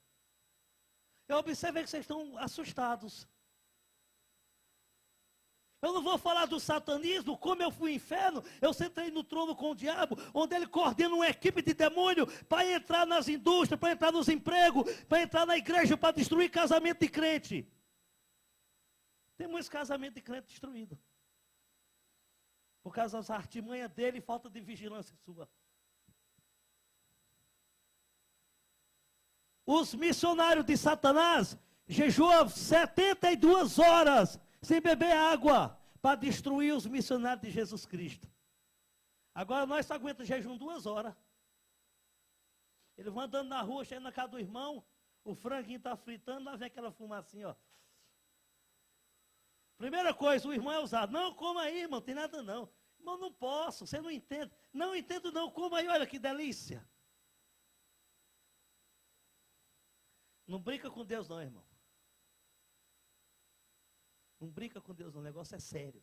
Eu observei que vocês estão assustados. Eu não vou falar do satanismo, como eu fui ao inferno, eu sentei no trono com o diabo, onde ele coordena uma equipe de demônio para entrar nas indústrias, para entrar nos empregos, para entrar na igreja, para destruir casamento de crente. Tem muitos casamentos de crente destruídos. Por causa das artimanhas dele e falta de vigilância sua. Os missionários de Satanás jejuam 72 horas sem beber água para destruir os missionários de Jesus Cristo. Agora nós só aguentamos jejum 2 horas. Eles vão andando na rua, chegando na casa do irmão, o franguinho está fritando, lá vem aquela fumacinha, ó. Primeira coisa, o irmão é usado. Não, coma aí, irmão, tem nada não. Irmão, não posso, você não entende. Não entendo não, coma aí, olha que delícia. Não brinca com Deus não, irmão. Não brinca com Deus não, o negócio é sério.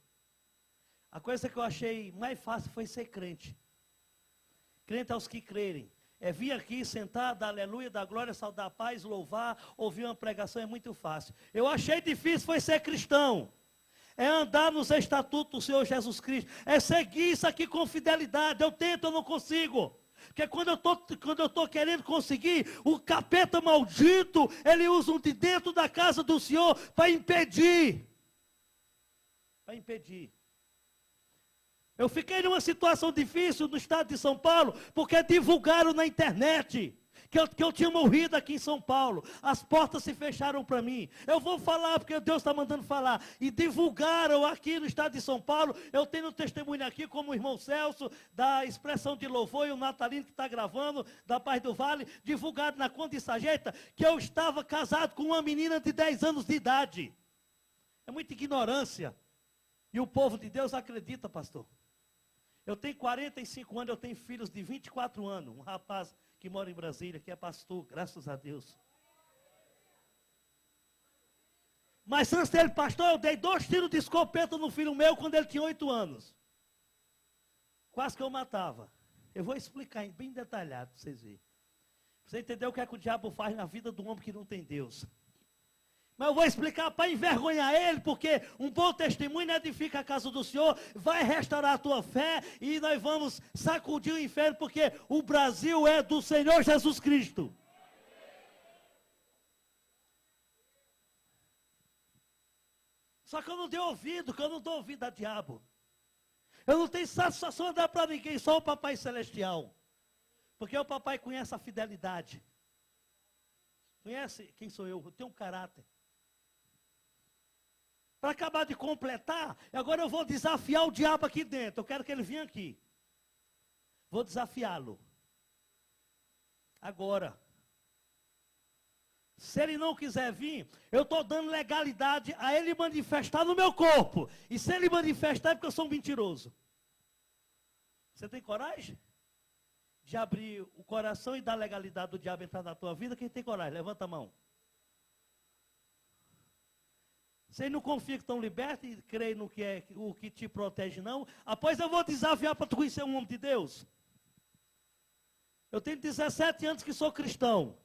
A coisa que eu achei mais fácil foi ser crente. Crente aos que crerem. É vir aqui, sentar, dar aleluia, dar glória, saudar a paz, louvar, ouvir uma pregação é muito fácil. Eu achei difícil foi ser cristão. É andar nos estatutos do Senhor Jesus Cristo. É seguir isso aqui com fidelidade. Eu tento, eu não consigo. Porque quando eu estou querendo conseguir, o capeta maldito, ele usa um de dentro da casa do Senhor para impedir. Para impedir. Eu fiquei numa situação difícil no estado de São Paulo, porque divulgaram na internet que eu tinha morrido aqui em São Paulo. As portas se fecharam para mim. Eu vou falar, porque Deus está mandando falar. E divulgaram aqui no estado de São Paulo. Eu tenho um testemunho aqui, como o irmão Celso, da Expressão de Louvor, e o Natalino que está gravando, da Paz do Vale, divulgado na Conta de Sarjeta, que eu estava casado com uma menina de 10 anos de idade. É muita ignorância. E o povo de Deus acredita, pastor. Eu tenho 45 anos, eu tenho filhos de 24 anos. Um rapaz que mora em Brasília, que é pastor, graças a Deus. Mas antes dele, pastor, eu dei 2 tiros de escopeta no filho meu quando ele tinha 8 anos. Quase que eu matava. Eu vou explicar bem detalhado para vocês verem. Para você entender o que é que o diabo faz na vida do homem que não tem Deus. Mas eu vou explicar para envergonhar ele, porque um bom testemunho edifica a casa do Senhor, vai restaurar a tua fé e nós vamos sacudir o inferno, porque o Brasil é do Senhor Jesus Cristo. Só que eu não dei ouvido, que eu não dou ouvido a diabo. Eu não tenho satisfação de dar para ninguém, só o Papai Celestial. Porque o Papai conhece a fidelidade. Conhece quem sou eu tenho um caráter. Para acabar de completar, agora eu vou desafiar o diabo aqui dentro. Eu quero que ele venha aqui. Vou desafiá-lo. Agora. Se ele não quiser vir, eu estou dando legalidade a ele manifestar no meu corpo. E se ele manifestar é porque eu sou um mentiroso. Você tem coragem de abrir o coração e dar legalidade do diabo entrar na tua vida? Quem tem coragem? Levanta a mão. Vocês não confiam que estão libertos e creem no que é o que te protege, não? Após eu vou desafiar para tu conhecer um homem de Deus. Eu tenho 17 anos que sou cristão.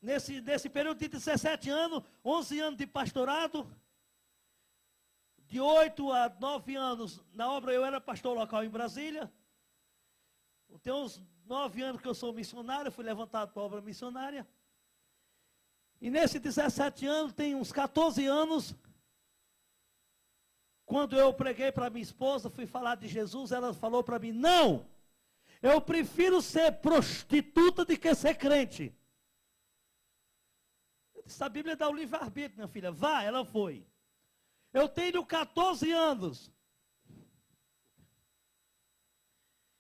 Nesse período de 17 anos, 11 anos de pastorado, de 8 a 9 anos na obra, eu era pastor local em Brasília. Tem uns 9 anos que eu sou missionário, fui levantado para a obra missionária. E nesses 17 anos, tem uns 14 anos, quando eu preguei para minha esposa, fui falar de Jesus, ela falou para mim, não, eu prefiro ser prostituta do que ser crente. Eu disse, a Bíblia dá o livre-arbítrio, minha filha, vá, ela foi. Eu tenho 14 anos,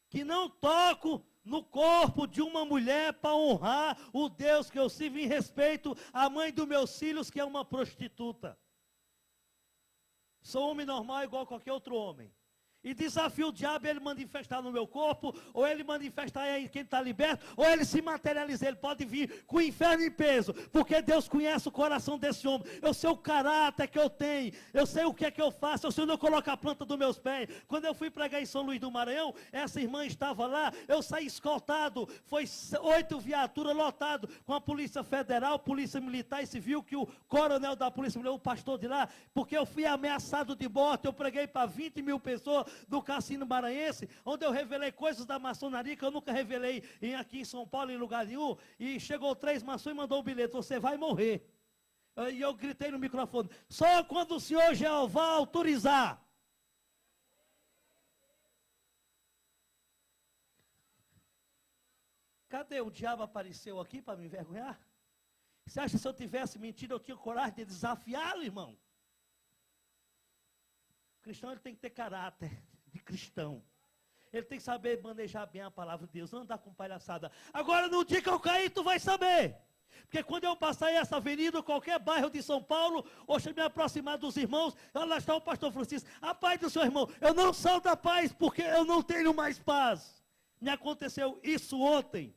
que não toco no corpo de uma mulher para honrar o Deus que eu sirvo, em respeito à mãe dos meus filhos, que é uma prostituta. Sou homem normal igual qualquer outro homem. e desafio o diabo a ele manifestar no meu corpo, ou ele manifestar aí quem está liberto, ou ele se materializar, ele pode vir com o inferno em peso, porque Deus conhece o coração desse homem, eu sei o caráter que eu tenho, eu sei o que é que eu faço, eu sei onde eu coloco a planta dos meus pés. Quando eu fui pregar em São Luís do Maranhão, essa irmã estava lá, eu saí escoltado, foi 8 viaturas lotadas, com a Polícia Federal, Polícia Militar e Civil, que o coronel da Polícia Militar, o pastor de lá, porque eu fui ameaçado de morte, eu preguei para 20 mil pessoas, do Cassino Maranhense, onde eu revelei coisas da maçonaria que eu nunca revelei aqui em São Paulo, em lugar nenhum, e chegou 3 maçons e mandou um bilhete, você vai morrer. E eu gritei no microfone, só quando o Senhor Jeová autorizar. Cadê? O diabo apareceu aqui para me envergonhar? Você acha que se eu tivesse mentido, eu tinha coragem de desafiá-lo, irmão? O cristão, ele tem que ter caráter de cristão. Ele tem que saber manejar bem a palavra de Deus, não andar com palhaçada. Agora, no dia que eu cair, tu vai saber. Porque quando eu passar essa avenida, qualquer bairro de São Paulo, ou se me aproximar dos irmãos, lá está o pastor Francisco. A paz do seu irmão, eu não saio da paz, porque eu não tenho mais paz. Me aconteceu isso ontem.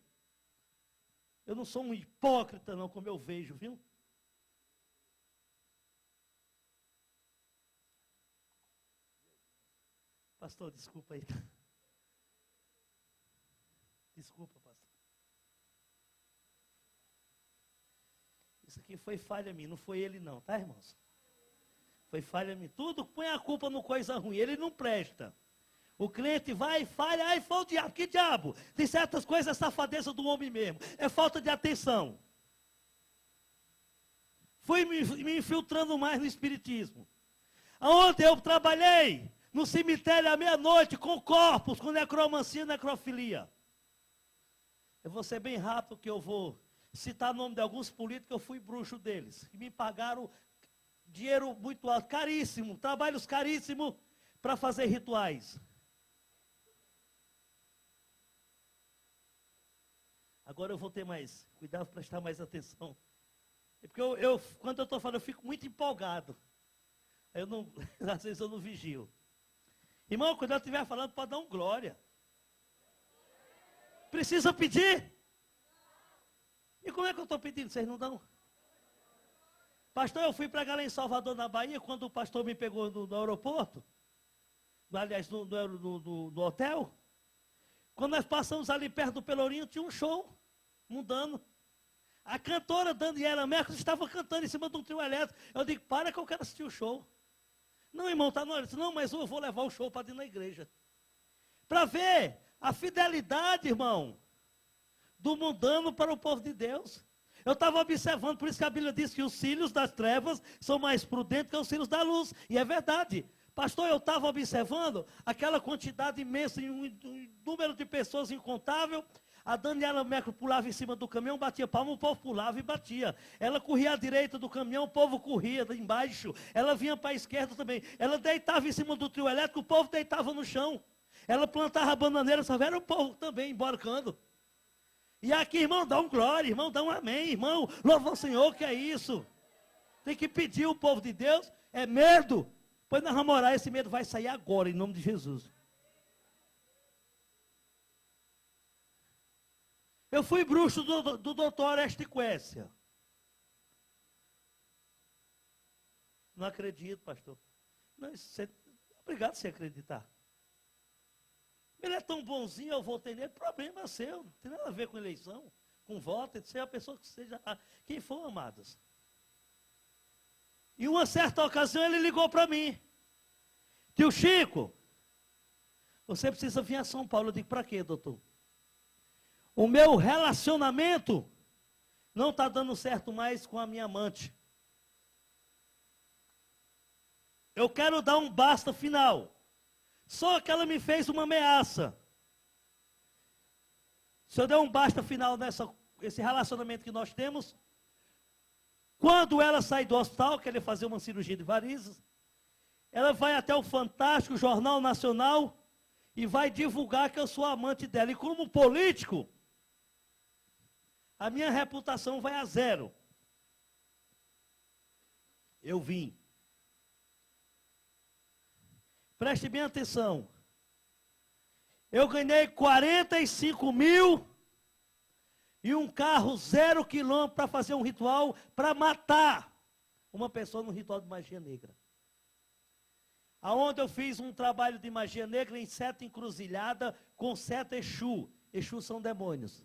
Eu não sou um hipócrita, não, como eu vejo, viu? Pastor, desculpa aí. Desculpa, pastor. Isso aqui foi falha minha, não foi ele não, tá, irmãos? Foi falha minha. Tudo põe a culpa no coisa ruim, ele não presta. O cliente vai e falha, ai, foi o diabo, que diabo? Tem certas coisas, é safadeza do homem mesmo, é falta de atenção. Fui me infiltrando mais no espiritismo. Aonde eu trabalhei, no cemitério à meia-noite, com corpos, com necromancia e necrofilia. Eu vou ser bem rápido, que eu vou citar o nome de alguns políticos, eu fui bruxo deles, que me pagaram dinheiro muito alto, caríssimo, trabalhos caríssimos, para fazer rituais. Agora eu vou ter mais cuidado, prestar mais atenção. É porque quando eu estou falando, eu fico muito empolgado. Eu não, às vezes eu não vigio. Irmão, quando eu estiver falando, pode dar um glória. Precisa pedir? E como é que eu estou pedindo? Vocês não dão? Pastor, eu fui pregar lá em Salvador, na Bahia, quando o pastor me pegou no aeroporto, aliás, no hotel. Quando nós passamos ali perto do Pelourinho, tinha um show mudando. A cantora Daniela Mercury estava cantando em cima de um trio elétrico. Eu digo, para que eu quero assistir o show. Não, irmão, está na hora. Não, mas eu vou levar o show para dentro da igreja. Para ver a fidelidade, irmão, do mundano para o povo de Deus. Eu estava observando, por isso que a Bíblia diz que os filhos das trevas são mais prudentes que os filhos da luz. E é verdade. Pastor, eu estava observando aquela quantidade imensa, um número de pessoas incontável. A Daniela Mercury pulava em cima do caminhão, batia palma, o povo pulava e batia. Ela corria à direita do caminhão, o povo corria embaixo. Ela vinha para a esquerda também. Ela deitava em cima do trio elétrico, o povo deitava no chão. Ela plantava a bananeira, só era o povo também embarcando. E aqui, irmão, dá um glória, irmão, dá um amém, irmão. Louva o Senhor, que é isso. Tem que pedir o povo de Deus, é medo. Pois nós vamos orar, esse medo vai sair agora, em nome de Jesus. Eu fui bruxo do doutor Estiquécia. Não acredito, pastor. Não, obrigado por você acreditar. Ele é tão bonzinho, eu votei nele, problema seu, não tem nada a ver com eleição, com voto, ele seja a pessoa que seja, quem for, amados. Em uma certa ocasião ele ligou para mim. Tio Chico, você precisa vir a São Paulo. Eu digo, para quê, doutor? O meu relacionamento não está dando certo mais com a minha amante. Eu quero dar um basta final. Só que ela me fez uma ameaça. Se eu der um basta final nesse relacionamento que nós temos, quando ela sai do hospital, quer fazer uma cirurgia de varizes, ela vai até o fantástico Jornal Nacional e vai divulgar que eu sou amante dela. E como político, a minha reputação vai a zero. Eu vim. Preste bem atenção. Eu ganhei 45 mil e um carro 0 quilômetro para fazer um ritual para matar uma pessoa no ritual de magia negra. Aonde eu fiz um trabalho de magia negra em 7 encruzilhadas com 7 Exu. Exu são demônios.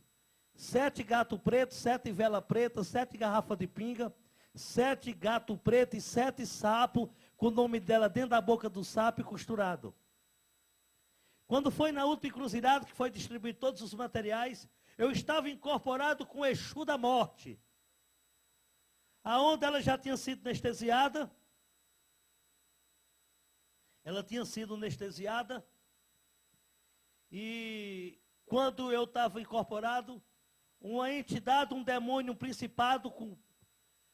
7 gato preto, 7 vela preta, 7 garrafa de pinga, 7 gato preto e 7 sapo, com o nome dela dentro da boca do sapo e costurado. Quando foi na última encruzilhada, que foi distribuir todos os materiais, eu estava incorporado com o Exu da morte. Aonde ela já tinha sido anestesiada. Ela tinha sido anestesiada. E quando eu estava incorporado, uma entidade, um demônio, um principado,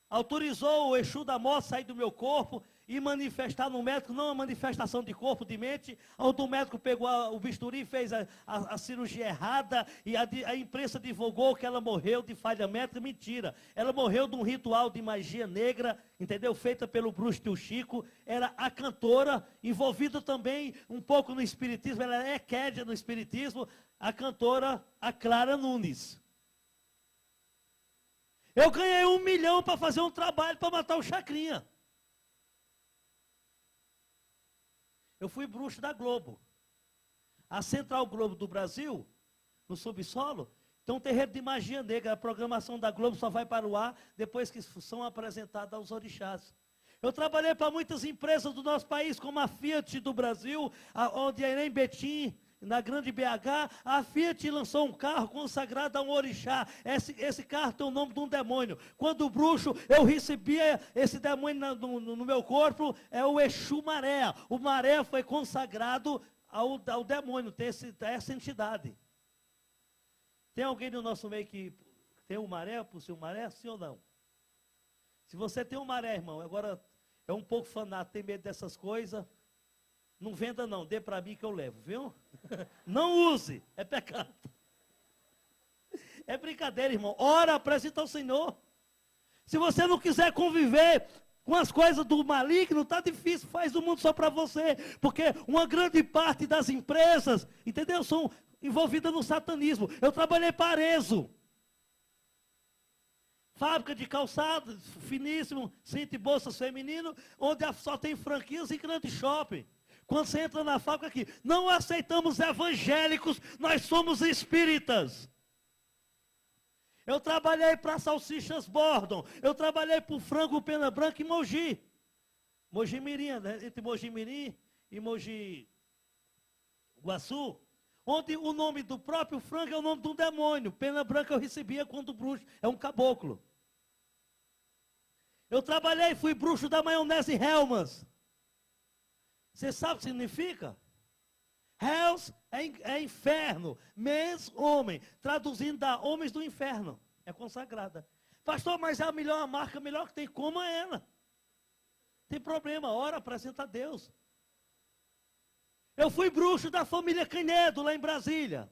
autorizou o Exu da morte sair do meu corpo e manifestar no médico, não uma manifestação de corpo, de mente, onde o médico pegou o bisturi e fez a cirurgia errada, e a imprensa divulgou que ela morreu de falha médica. Mentira. Ela morreu de um ritual de magia negra, entendeu? Feita pelo bruxo Tio Chico. Era a cantora, envolvida também um pouco no espiritismo, ela é quédia no espiritismo, a cantora, a Clara Nunes. Eu ganhei 1 milhão para fazer um trabalho para matar o Chacrinha. Eu fui bruxo da Globo. A Central Globo do Brasil, no subsolo, tem um terreiro de magia negra. A programação da Globo só vai para o ar depois que são apresentadas aos orixás. Eu trabalhei para muitas empresas do nosso país, como a Fiat do Brasil, onde é em Betim, na grande BH, a Fiat lançou um carro consagrado a um orixá. Esse carro tem o nome de um demônio. Quando bruxo, eu recebia esse demônio no meu corpo, é o Exu Maré. O Maré foi consagrado ao demônio, tem essa entidade. Tem alguém no nosso meio que tem um maré, possui um maré, sim ou não? Se você tem um maré, irmão, agora é um pouco fanático, tem medo dessas coisas, não venda não, dê para mim que eu levo, viu? Não use, é pecado. É brincadeira, irmão. Ora, apresenta ao Senhor. Se você não quiser conviver com as coisas do maligno, está difícil, faz o mundo só para você. Porque uma grande parte das empresas, entendeu? São envolvidas no satanismo. Eu trabalhei para Arezzo. Fábrica de calçado, finíssimo, cinto e bolsas feminino, onde só tem franquias e grande shopping. Quando você entra na fábrica aqui, não aceitamos evangélicos, nós somos espíritas. Eu trabalhei para Salsichas Bordon, eu trabalhei para o Frango Pena Branca em Mogi. Mogi Mirim, né? Entre Mogi Mirim e Mogi Guaçu, onde o nome do próprio frango é o nome de um demônio. Pena Branca eu recebia quando bruxo, é um caboclo. Eu trabalhei, fui bruxo da maionese Hellmann's. Você sabe o que significa? Hells é inferno, mens, homem, traduzindo da homens do inferno, é consagrada. Pastor, mas é a melhor marca, a melhor que tem, coma ela. Tem problema, ora, apresenta a Deus. Eu fui bruxo da família Canedo, lá em Brasília.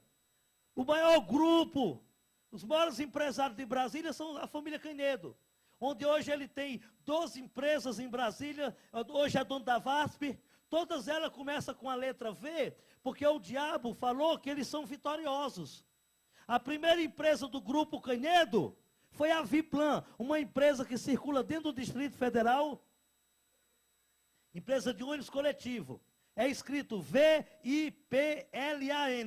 O maior grupo, os maiores empresários de Brasília são a família Canedo. Onde hoje ele tem 12 empresas em Brasília, hoje é dono da VASP. Todas elas começam com a letra V, porque o diabo falou que eles são vitoriosos. A primeira empresa do grupo Canedo foi a Viplan, uma empresa que circula dentro do Distrito Federal, empresa de ônibus coletivo. É escrito V-I-P-L-A-N,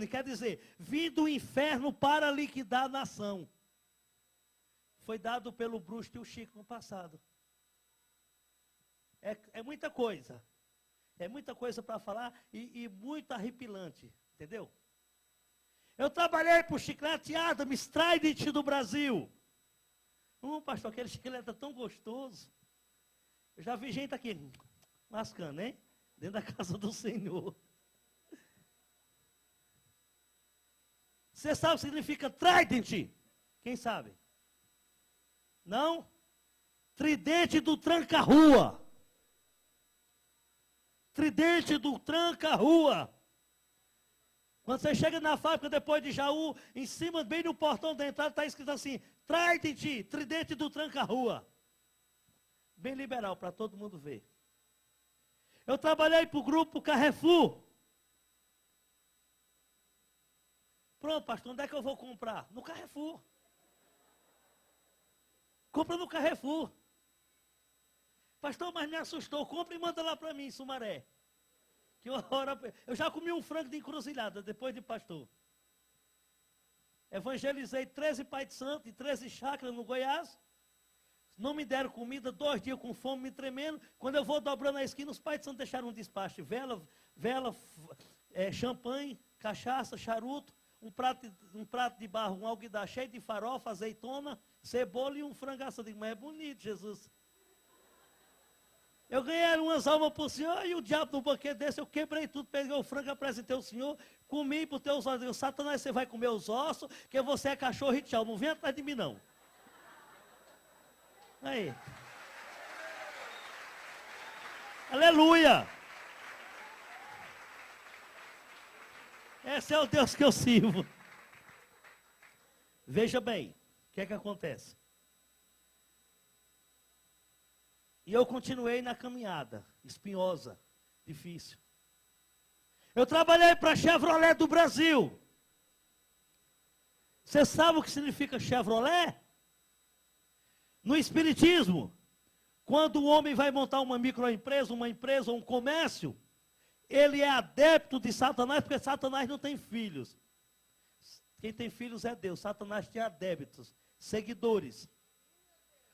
quer dizer, vim do inferno para liquidar a nação. Foi dado pelo bruxo Tio Chico no passado. É muita coisa. É muita coisa para falar e muito arrepilante, entendeu? Eu trabalhei para o Chiclete Adams, Trident do Brasil. Pastor, aquele chiclete é tão gostoso. Eu já vi gente aqui, mascando, hein? Dentro da casa do Senhor. Você sabe o que significa Trident? Quem sabe? Não? Tridente do tranca-rua. Tridente do tranca-rua. Quando você chega na fábrica depois de Jaú, em cima, bem no portão da entrada, está escrito assim, Trident, tridente do tranca-rua. Bem liberal, para todo mundo ver. Eu trabalhei para o grupo Carrefour. Pronto, pastor, onde é que eu vou comprar? No Carrefour. Compra no Carrefour. Pastor, mas me assustou. Compra e manda lá para mim, em Sumaré. Que eu já comi um frango de encruzilhada depois de pastor. Evangelizei 13 pais de santo e 13 chácaras no Goiás. Não me deram comida, 2 dias com fome, me tremendo. Quando eu vou dobrando a esquina, os pais de santo deixaram um despacho. Vela, champanhe, cachaça, charuto, um prato de barro, um alguidar cheio de farofa, azeitona, cebola e um frango assado. Mas é bonito, Jesus. Eu ganhei umas almas para o Senhor e o diabo no banquete desse, eu quebrei tudo, peguei o frango, apresentei ao Senhor, comi para os teus olhos. Eu, Satanás, você vai comer os ossos, que você é cachorro e tchau. Não vem atrás de mim, não. Aí. Aleluia. Esse é o Deus que eu sirvo. Veja bem, o que é que acontece? E eu continuei na caminhada, espinhosa, difícil. Eu trabalhei para a Chevrolet do Brasil. Você sabe o que significa Chevrolet? No Espiritismo, quando o homem vai montar uma microempresa, uma empresa, um comércio, ele é adepto de Satanás, porque Satanás não tem filhos. Quem tem filhos é Deus. Satanás tem adébitos, seguidores.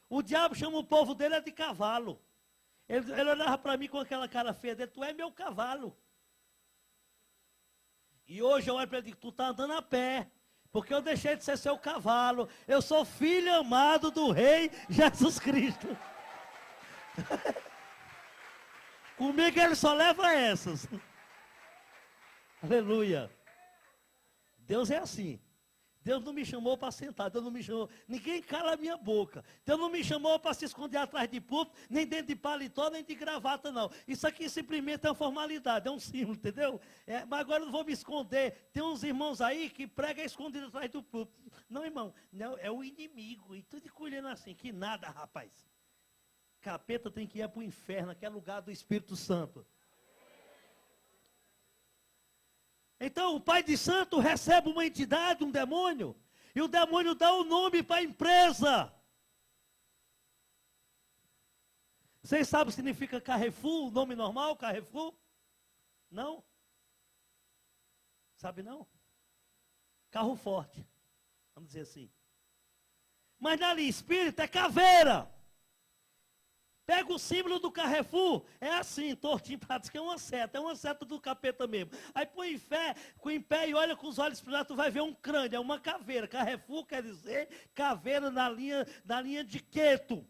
O diabo chama o povo dele de cavalo. Ele olhava para mim com aquela cara feia dele, tu é meu cavalo. E hoje eu olho para ele e digo, tu está andando a pé, porque eu deixei de ser seu cavalo. Eu sou filho amado do Rei Jesus Cristo. Comigo ele só leva essas. Aleluia. Deus é assim. Deus não me chamou para sentar, Deus não me chamou, ninguém cala a minha boca. Deus não me chamou para se esconder atrás de púlpito, nem dentro de paletó, nem de gravata, não. Isso aqui simplesmente é uma formalidade, é um símbolo, entendeu? Mas agora eu não vou me esconder. Tem uns irmãos aí que pregam escondido atrás do púlpito. Não, irmão, não, é o inimigo, e tudo colhendo assim, que nada, rapaz. Capeta tem que ir para o inferno, que é lugar do Espírito Santo. Então o pai de santo recebe uma entidade, um demônio, e o demônio dá o nome para a empresa. Vocês sabem o que significa Carrefour, o nome normal, Carrefour? Não? Sabe não? Carro forte, vamos dizer assim. Mas na linha espírita é caveira. Pega o símbolo do Carrefour, é assim, tortinho, que é uma seta do capeta mesmo. Aí põe em pé e olha com os olhos para lá, tu vai ver um crânio, é uma caveira. Carrefour quer dizer caveira na linha de Queto.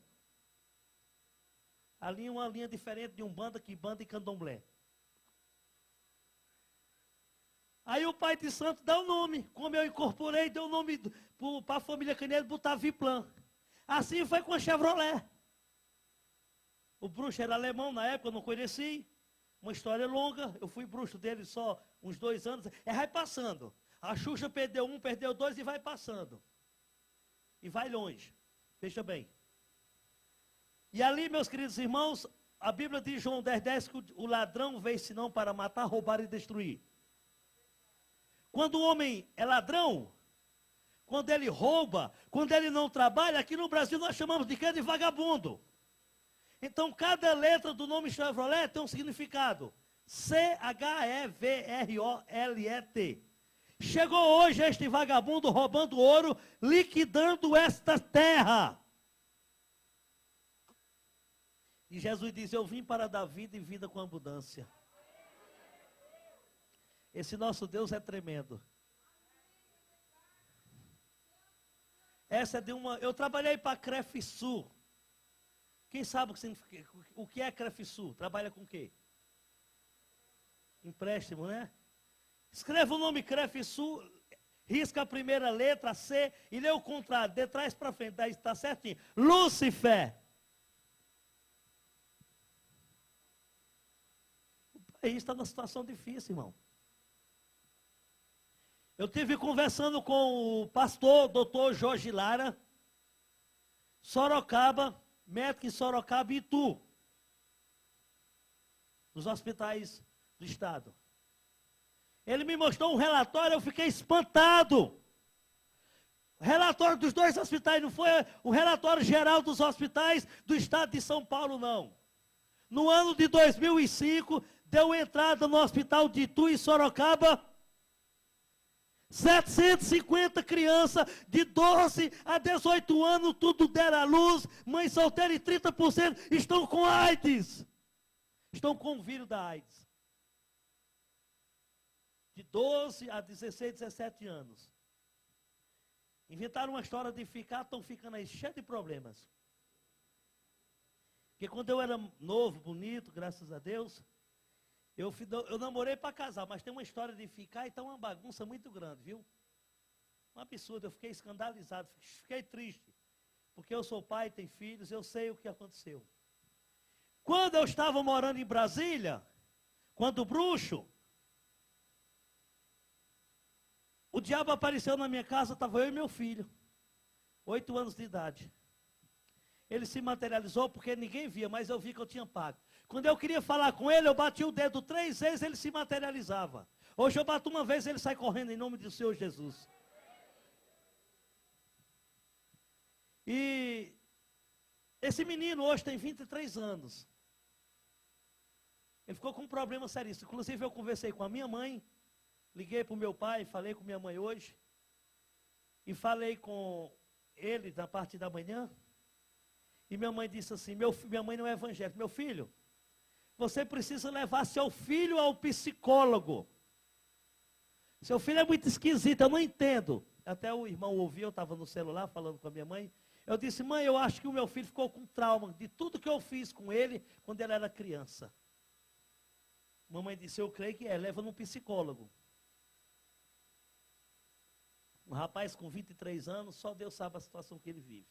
A linha é uma linha diferente de Umbanda, Quimbanda e Candomblé. Aí o pai de santo dá o nome, como eu incorporei, deu o nome para a família Canedo, botar Viplan. Assim foi com a Chevrolet. O bruxo era alemão, na época eu não conheci. Uma história longa, eu fui bruxo dele só uns 2 anos. Vai passando. A Xuxa perdeu 1, perdeu 2 e vai passando. E vai longe. Veja bem. E ali, meus queridos irmãos, a Bíblia diz, João 10,10, que o ladrão veio senão para matar, roubar e destruir. Quando o homem é ladrão, quando ele rouba, quando ele não trabalha, aqui no Brasil nós chamamos de quê? De vagabundo. Então, cada letra do nome Chevrolet tem um significado. C-H-E-V-R-O-L-E-T. Chegou hoje este vagabundo roubando ouro, liquidando esta terra. E Jesus diz, eu vim para dar vida e vida com abundância. Esse nosso Deus é tremendo. Essa é de uma... Eu trabalhei para a Crefisul. Quem sabe o que é Crefisul? Trabalha com o quê? Empréstimo, né? Escreva o nome Crefisul, risca a primeira letra, C, e lê o contrário, de trás para frente, daí está certinho. Lúcifer. O país está numa situação difícil, irmão. Eu estive conversando com o pastor, doutor Jorge Lara, Sorocaba, médico em Sorocaba e Itu, nos hospitais do estado. Ele me mostrou um relatório, eu fiquei espantado. O relatório dos 2 hospitais, não foi o relatório geral dos hospitais do estado de São Paulo, não. No ano de 2005, deu entrada no hospital de Itu e Sorocaba 750 crianças de 12 a 18 anos, tudo deram à luz, mãe solteira e 30% estão com AIDS. Estão com o vírus da AIDS. De 12 a 16, 17 anos. Inventaram uma história de ficar, estão ficando aí cheio de problemas. Porque quando eu era novo, bonito, graças a Deus, eu namorei para casar, mas tem uma história de ficar e está uma bagunça muito grande, viu? Um absurdo, eu fiquei escandalizado, fiquei triste. Porque eu sou pai, tenho filhos, eu sei o que aconteceu. Quando eu estava morando em Brasília, quando o bruxo, o diabo apareceu na minha casa, estava eu e meu filho, 8 anos de idade. Ele se materializou porque ninguém via, mas eu vi que eu tinha pago. Quando eu queria falar com ele, eu bati o dedo 3 vezes, ele se materializava. Hoje eu bato uma vez, ele sai correndo em nome do Senhor Jesus. E esse menino hoje tem 23 anos. Ele ficou com um problema seríssimo. Inclusive eu conversei com a minha mãe, liguei para o meu pai, falei com minha mãe hoje. E falei com ele na parte da manhã. E minha mãe disse assim, minha mãe não é evangélica, meu filho, você precisa levar seu filho ao psicólogo. Seu filho é muito esquisito, eu não entendo. Até o irmão ouviu, eu estava no celular falando com a minha mãe. Eu disse, mãe, eu acho que o meu filho ficou com trauma de tudo que eu fiz com ele quando ele era criança. Mamãe disse, eu creio que leva num psicólogo. Um rapaz com 23 anos, só Deus sabe a situação que ele vive.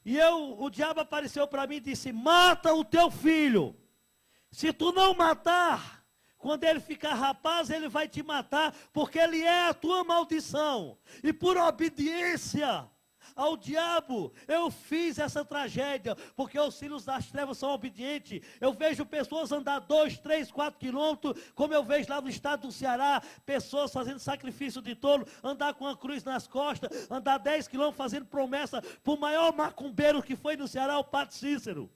E o diabo apareceu para mim e disse, mata o teu filho. Se tu não matar, quando ele ficar rapaz, ele vai te matar, porque ele é a tua maldição. E por obediência ao diabo, eu fiz essa tragédia, porque os filhos das trevas são obedientes. Eu vejo pessoas andar 2, 3, 4 quilômetros, como eu vejo lá no estado do Ceará, pessoas fazendo sacrifício de tolo, andar com a cruz nas costas, andar 10 quilômetros fazendo promessa para o maior macumbeiro que foi no Ceará, o Padre Cícero.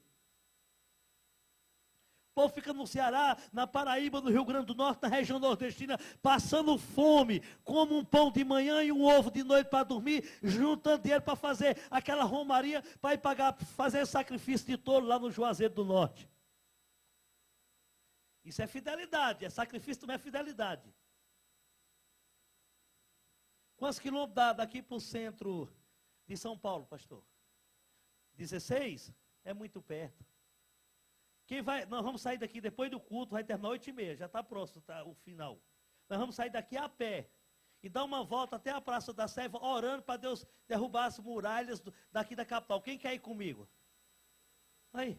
O povo fica no Ceará, na Paraíba, no Rio Grande do Norte, na região nordestina, passando fome, come um pão de manhã e um ovo de noite para dormir, juntando dinheiro para fazer aquela romaria, para ir fazer sacrifício de touro lá no Juazeiro do Norte. Isso é fidelidade, sacrifício também é fidelidade. Quantos quilômetros dá daqui para o centro de São Paulo, pastor? 16? É muito perto. Nós vamos sair daqui depois do culto, vai terminar 8h30, já está próximo o final. Nós vamos sair daqui a pé e dar uma volta até a Praça da Sé, orando para Deus derrubar as muralhas daqui da capital. Quem quer ir comigo? Aí.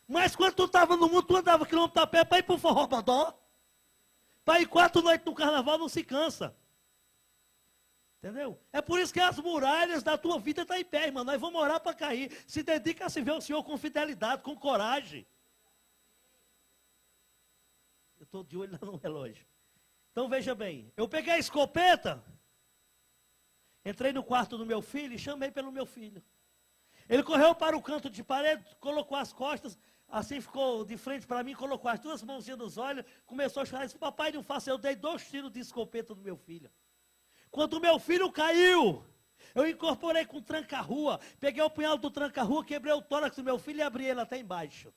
Mas quando tu estava no mundo, tu andava quilômetro a pé para ir para o Forró-Bodó. Para ir 4 noites no carnaval, não se cansa. Entendeu? É por isso que as muralhas da tua vida estão em pé, irmão. Nós vamos orar para cair. Se dedica a servir ao Senhor com fidelidade, com coragem. Eu estou de olho no relógio. Então veja bem, eu peguei a escopeta, entrei no quarto do meu filho e chamei pelo meu filho. Ele correu para o canto de parede, colocou as costas, assim ficou de frente para mim, colocou as 2 mãozinhas nos olhos, começou a chorar e disse, papai, não faça, eu dei 2 tiros de escopeta no meu filho. Quando o meu filho caiu, eu incorporei com tranca-rua, peguei o punhal do tranca-rua, quebrei o tórax do meu filho e abri ele até embaixo.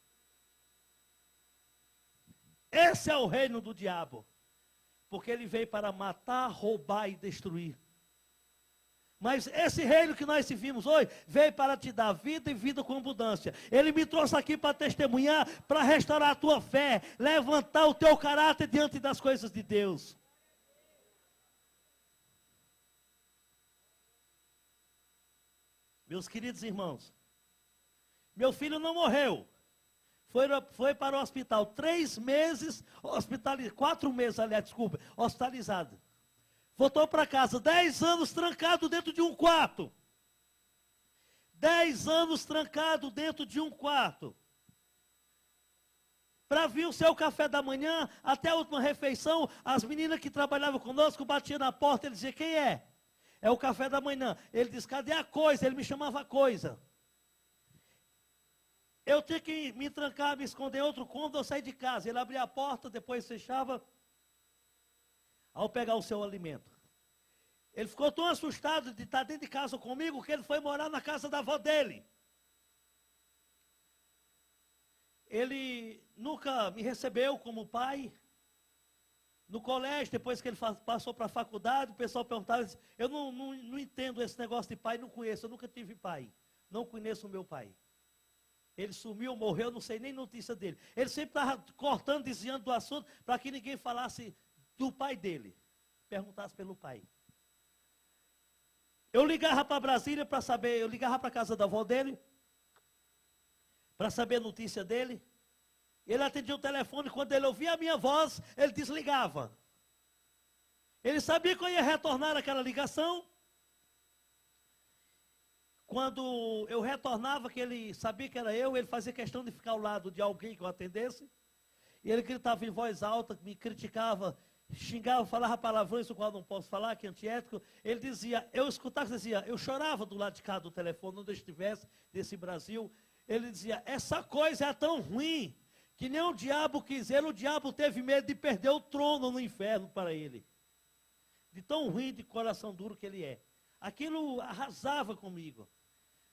Esse é o reino do diabo, porque ele veio para matar, roubar e destruir. Mas esse reino que nós vimos hoje, veio para te dar vida e vida com abundância. Ele me trouxe aqui para testemunhar, para restaurar a tua fé, levantar o teu caráter diante das coisas de Deus. Meus queridos irmãos, meu filho não morreu, foi para o hospital 3 meses, 4 meses, aliás, desculpa, hospitalizado. Voltou para casa, 10 anos trancado dentro de um quarto. 10 anos trancado dentro de um quarto. para vir o seu café da manhã, até a última refeição, as meninas que trabalhavam conosco batiam na porta, ele dizia, quem é? É o café da manhã. Ele disse, cadê a coisa? Ele me chamava coisa. Eu tinha que me trancar, me esconder em outro cômodo, eu saí de casa. Ele abria a porta, depois fechava, ao pegar o seu alimento. Ele ficou tão assustado de estar dentro de casa comigo, que ele foi morar na casa da avó dele. Ele nunca me recebeu como pai. No colégio, depois que ele passou para a faculdade, o pessoal perguntava, eu não entendo esse negócio de pai, não conheço, eu nunca tive pai. Não conheço o meu pai. Ele sumiu, morreu, não sei nem notícia dele. Ele sempre estava cortando, desviando do assunto, para que ninguém falasse do pai dele. Perguntasse pelo pai. Eu ligava para Brasília para saber, eu ligava para a casa da avó dele, para saber a notícia dele. Ele atendia o telefone, quando ele ouvia a minha voz, ele desligava. Ele sabia que eu ia retornar aquela ligação. Quando eu retornava, que ele sabia que era eu, ele fazia questão de ficar ao lado de alguém que eu atendesse. E ele gritava em voz alta, me criticava, xingava, falava palavrões, o qual não posso falar, que é antiético. Ele dizia, eu escutava, dizia, eu chorava do lado de cá do telefone, onde eu estivesse, desse Brasil. Ele dizia, essa coisa é tão ruim, que nem o diabo quis ele, o diabo teve medo de perder o trono no inferno para ele. De tão ruim, de coração duro que ele é. Aquilo arrasava comigo.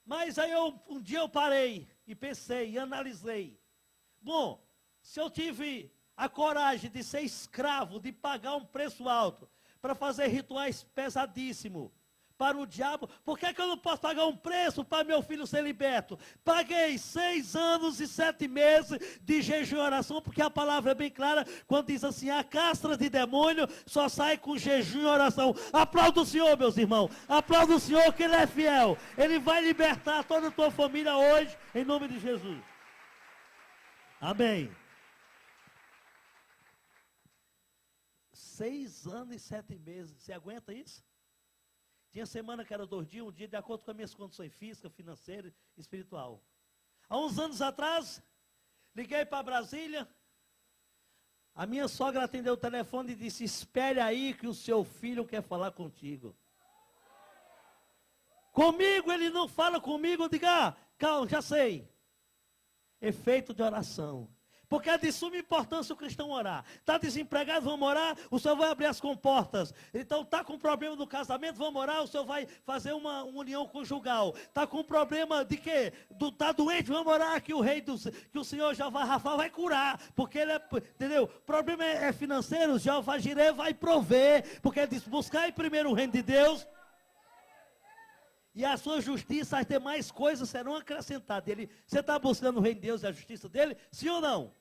Mas aí um dia eu parei e pensei, e analisei. Bom, se eu tive a coragem de ser escravo, de pagar um preço alto, para fazer rituais pesadíssimos para o diabo, por que eu não posso pagar um preço para meu filho ser liberto? Paguei 6 anos e 7 meses de jejum e oração, porque a palavra é bem clara, quando diz assim, a castra de demônio só sai com jejum e oração. Aplauda o Senhor, meus irmãos, aplauda o Senhor que Ele é fiel, Ele vai libertar toda a tua família hoje, em nome de Jesus. Amém. 6 anos e 7 meses, você aguenta isso? Tinha semana que era 2 dias, um dia, de acordo com as minhas condições físicas, financeiras e espiritual. Há uns anos atrás, liguei para Brasília, a minha sogra atendeu o telefone e disse, espere aí que o seu filho quer falar contigo. Comigo, ele não fala comigo, eu digo, calma, já sei. Efeito de oração. Porque é de suma importância o cristão orar. Está desempregado, vamos orar, o Senhor vai abrir as comportas. Então está com problema no casamento, vamos orar, o Senhor vai fazer uma união conjugal. Está com problema de quê? Está doente, vamos orar que que o Senhor Jeová Rafa vai curar. Porque ele é, entendeu? O problema é financeiro, o Jeová Jireh vai prover. Porque ele diz, buscar em primeiro o reino de Deus. E a sua justiça, as demais coisas serão acrescentadas. Você está buscando o reino de Deus e a justiça dele? Sim ou não?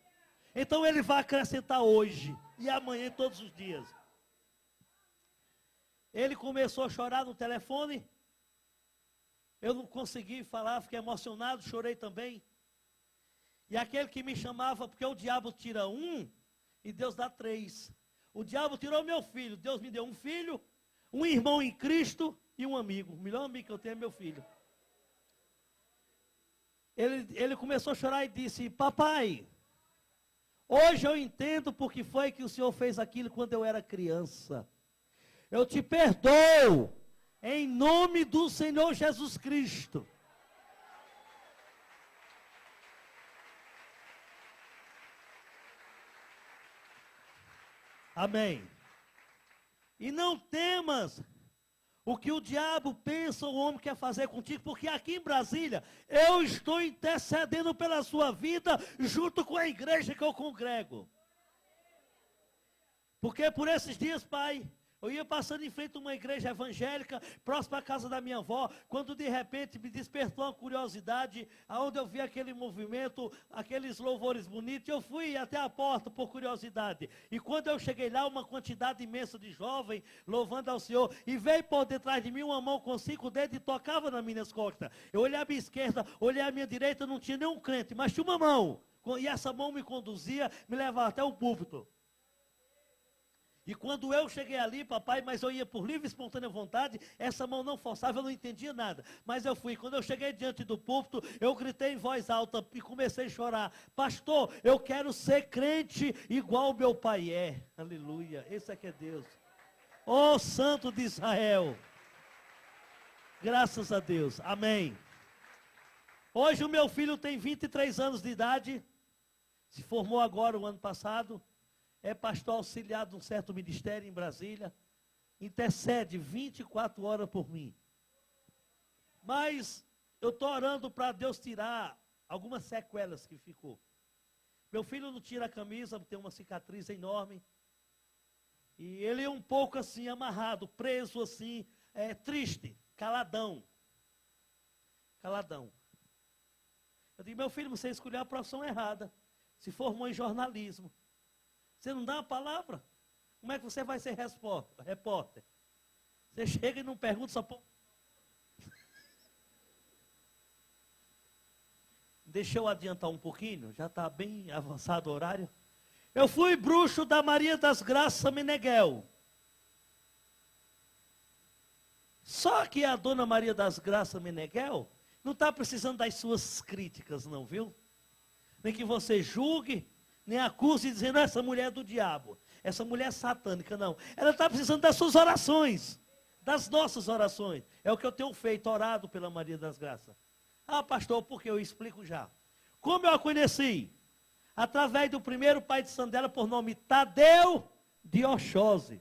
Então ele vai acrescentar hoje e amanhã, todos os dias. Ele começou a chorar no telefone. Eu não consegui falar, fiquei emocionado, chorei também. E aquele que me chamava, porque o diabo tira 1 e Deus dá 3. O diabo tirou meu filho, Deus me deu um filho, um irmão em Cristo e um amigo. O melhor amigo que eu tenho é meu filho. Ele começou a chorar e disse, papai, hoje eu entendo porque foi que o Senhor fez aquilo quando eu era criança. Eu te perdoo, em nome do Senhor Jesus Cristo. Amém. E não temas o que o diabo pensa, o homem quer fazer contigo, porque aqui em Brasília, eu estou intercedendo pela sua vida, junto com a igreja que eu congrego. Porque por esses dias, pai, eu ia passando em frente a uma igreja evangélica, próxima à casa da minha avó, quando de repente me despertou uma curiosidade, aonde eu vi aquele movimento, aqueles louvores bonitos, eu fui até a porta por curiosidade, e quando eu cheguei lá, uma quantidade imensa de jovens, louvando ao Senhor, e veio por detrás de mim uma mão com 5 dedos e tocava nas minhas costas. Eu olhei à minha esquerda, olhei à minha direita, não tinha nenhum crente, mas tinha uma mão, e essa mão me conduzia, me levava até o púlpito. E quando eu cheguei ali, papai, mas eu ia por livre e espontânea vontade, essa mão não forçava, eu não entendia nada. Mas eu fui. Quando eu cheguei diante do púlpito, eu gritei em voz alta e comecei a chorar. Pastor, eu quero ser crente igual meu pai é. Aleluia. Esse é que é Deus. Ó Santo de Israel. Graças a Deus. Amém. Hoje o meu filho tem 23 anos de idade. Se formou agora o ano passado. É pastor auxiliar de um certo ministério em Brasília, intercede 24 horas por mim. Mas eu estou orando para Deus tirar algumas sequelas que ficou. Meu filho não tira a camisa, tem uma cicatriz enorme. E ele é um pouco assim, amarrado, preso assim, triste, caladão. Caladão. Eu digo, meu filho, você escolheu a profissão errada. Se formou em jornalismo. Você não dá uma palavra? Como é que você vai ser repórter? Você chega e não pergunta, só... Deixa eu adiantar um pouquinho, já está bem avançado o horário. Eu fui bruxo da Maria das Graças Meneghel. Só que a dona Maria das Graças Meneghel não está precisando das suas críticas, não, viu? Nem que você julgue, nem acuse dizendo, essa mulher é do diabo, essa mulher é satânica, não. Ela está precisando das suas orações, das nossas orações. É o que eu tenho feito, orado pela Maria das Graças. Ah, pastor, por que? Eu explico já. Como eu a conheci? Através do primeiro pai de santo dela, por nome Tadeu de Oxóssi.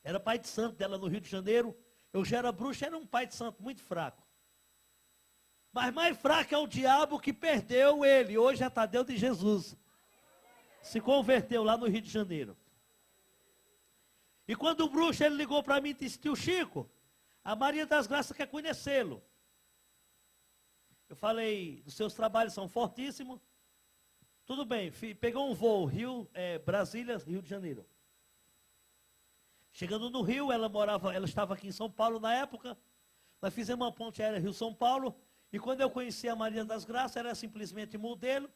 Era pai de santo dela no Rio de Janeiro. Eu já era bruxo, era um pai de santo muito fraco. Mas mais fraco é o diabo que perdeu ele. Hoje é Tadeu de Jesus. Se converteu lá no Rio de Janeiro. E quando o bruxo ele ligou para mim e disse, tio Chico, a Maria das Graças quer conhecê-lo. Eu falei, os seus trabalhos são fortíssimos. Tudo bem, pegou um voo, Brasília, Rio de Janeiro. Chegando no Rio, ela estava aqui em São Paulo na época. Nós fizemos uma ponte aérea Rio-São Paulo. E quando eu conheci a Maria das Graças, era simplesmente modelo.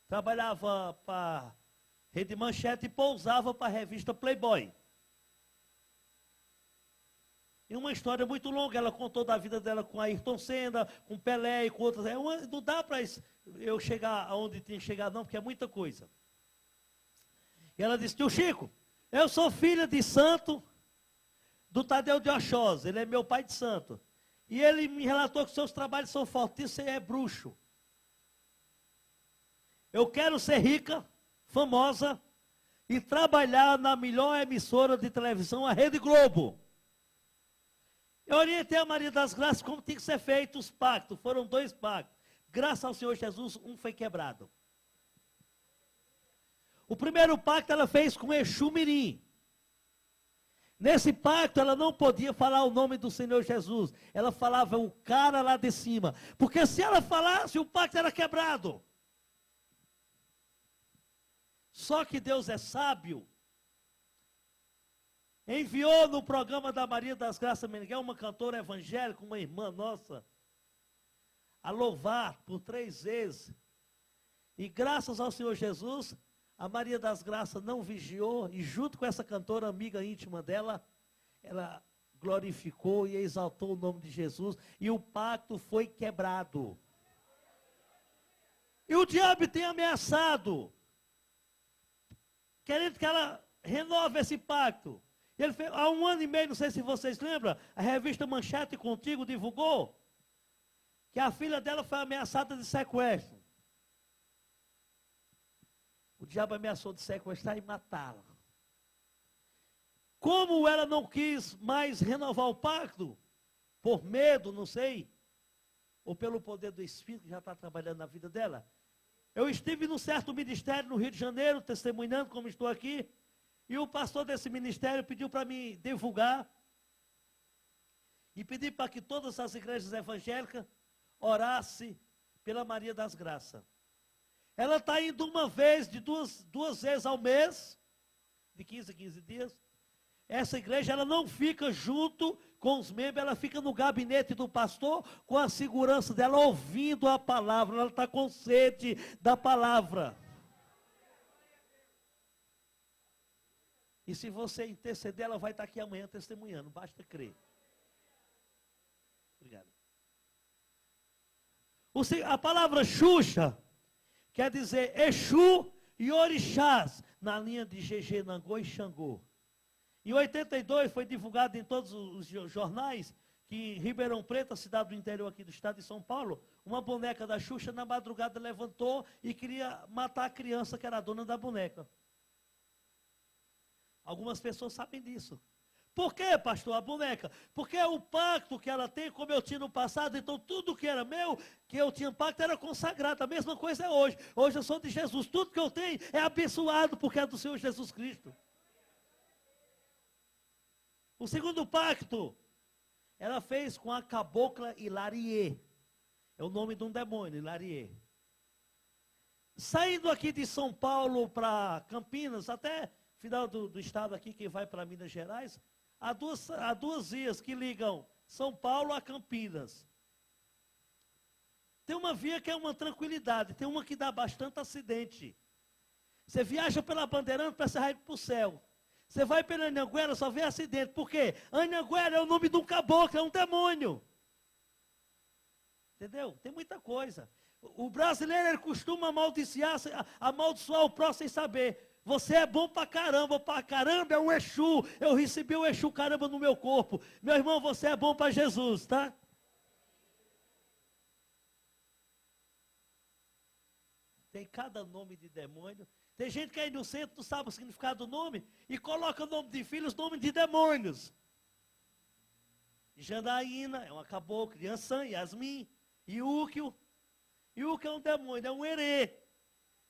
Trabalhava para Rede Manchete e pousava para a revista Playboy. E uma história muito longa, ela contou da vida dela com Ayrton Senna, com Pelé e com outras. Não dá para eu chegar aonde tinha que chegar, não, porque é muita coisa. E ela disse, tio Chico, eu sou filha de santo do Tadeu de Oxóssi, ele é meu pai de santo. E ele me relatou que seus trabalhos são fortíssimos, você é bruxo. Eu quero ser rica, famosa, e trabalhar na melhor emissora de televisão, a Rede Globo. Eu orientei a Maria das Graças como tem que ser feito os pactos. Foram 2 pactos. Graças ao Senhor Jesus, um foi quebrado. O primeiro pacto ela fez com Exu Mirim. Nesse pacto ela não podia falar o nome do Senhor Jesus. Ela falava o cara lá de cima. Porque se ela falasse, o pacto era quebrado. Só que Deus é sábio. Enviou no programa da Maria das Graças Meneghel uma cantora evangélica, uma irmã nossa, a louvar por 3 vezes. E graças ao Senhor Jesus, a Maria das Graças não vigiou, e junto com essa cantora amiga íntima dela, ela glorificou e exaltou o nome de Jesus, e o pacto foi quebrado. E o diabo tem ameaçado, querendo que ela renove esse pacto. Ele fez, há 1 ano e meio, não sei se vocês lembram, a revista Manchete Contigo divulgou que a filha dela foi ameaçada de sequestro. O diabo ameaçou de sequestrar e matá-la. Como ela não quis mais renovar o pacto, por medo, não sei, ou pelo poder do Espírito que já está trabalhando na vida dela, eu estive num certo ministério no Rio de Janeiro, testemunhando como estou aqui, e o pastor desse ministério pediu para mim divulgar e pedir para que todas as igrejas evangélicas orassem pela Maria das Graças. Ela está indo uma vez, de duas vezes ao mês, de 15 em 15 dias. Essa igreja ela não fica junto com os membros, ela fica no gabinete do pastor, com a segurança dela, ouvindo a palavra. Ela está com sede da palavra. E se você interceder, ela vai estar aqui amanhã testemunhando, basta crer. Obrigado. A palavra Xuxa quer dizer Exu e Orixás, na linha de GG, Nangô e Xangô. Em 82 foi divulgado em todos os jornais que em Ribeirão Preto, a cidade do interior aqui do estado de São Paulo, uma boneca da Xuxa na madrugada levantou e queria matar a criança que era a dona da boneca. Algumas pessoas sabem disso. Por quê, pastor, a boneca? Porque é o pacto que ela tem, como eu tinha no passado, então tudo que era meu, que eu tinha pacto, era consagrado. A mesma coisa é hoje. Hoje eu sou de Jesus. Tudo que eu tenho é abençoado porque é do Senhor Jesus Cristo. O segundo pacto, ela fez com a cabocla Hilarie. É o nome de um demônio, Hilarie. Saindo aqui de São Paulo para Campinas, até final do estado aqui, quem vai para Minas Gerais, há duas vias que ligam São Paulo a Campinas. Tem uma via que é uma tranquilidade, tem uma que dá bastante acidente. Você viaja pela Bandeirante para sair para o céu. Você vai pela Anhanguera, só vê acidente. Por quê? Anhanguera é o nome de um caboclo, é um demônio. Entendeu? Tem muita coisa. O brasileiro ele costuma amaldiçoar o próximo sem saber. Você é bom pra caramba é um Exu. Eu recebi o Exu caramba no meu corpo. Meu irmão, você é bom para Jesus, tá? Tem cada nome de demônio. Tem gente que é inocente, não sabe o significado do nome, e coloca o nome de filhos, nome de demônios. Janaína é uma cabocla, Yansan, Yasmin, Iúquio. Iúquio é um demônio, é um herê,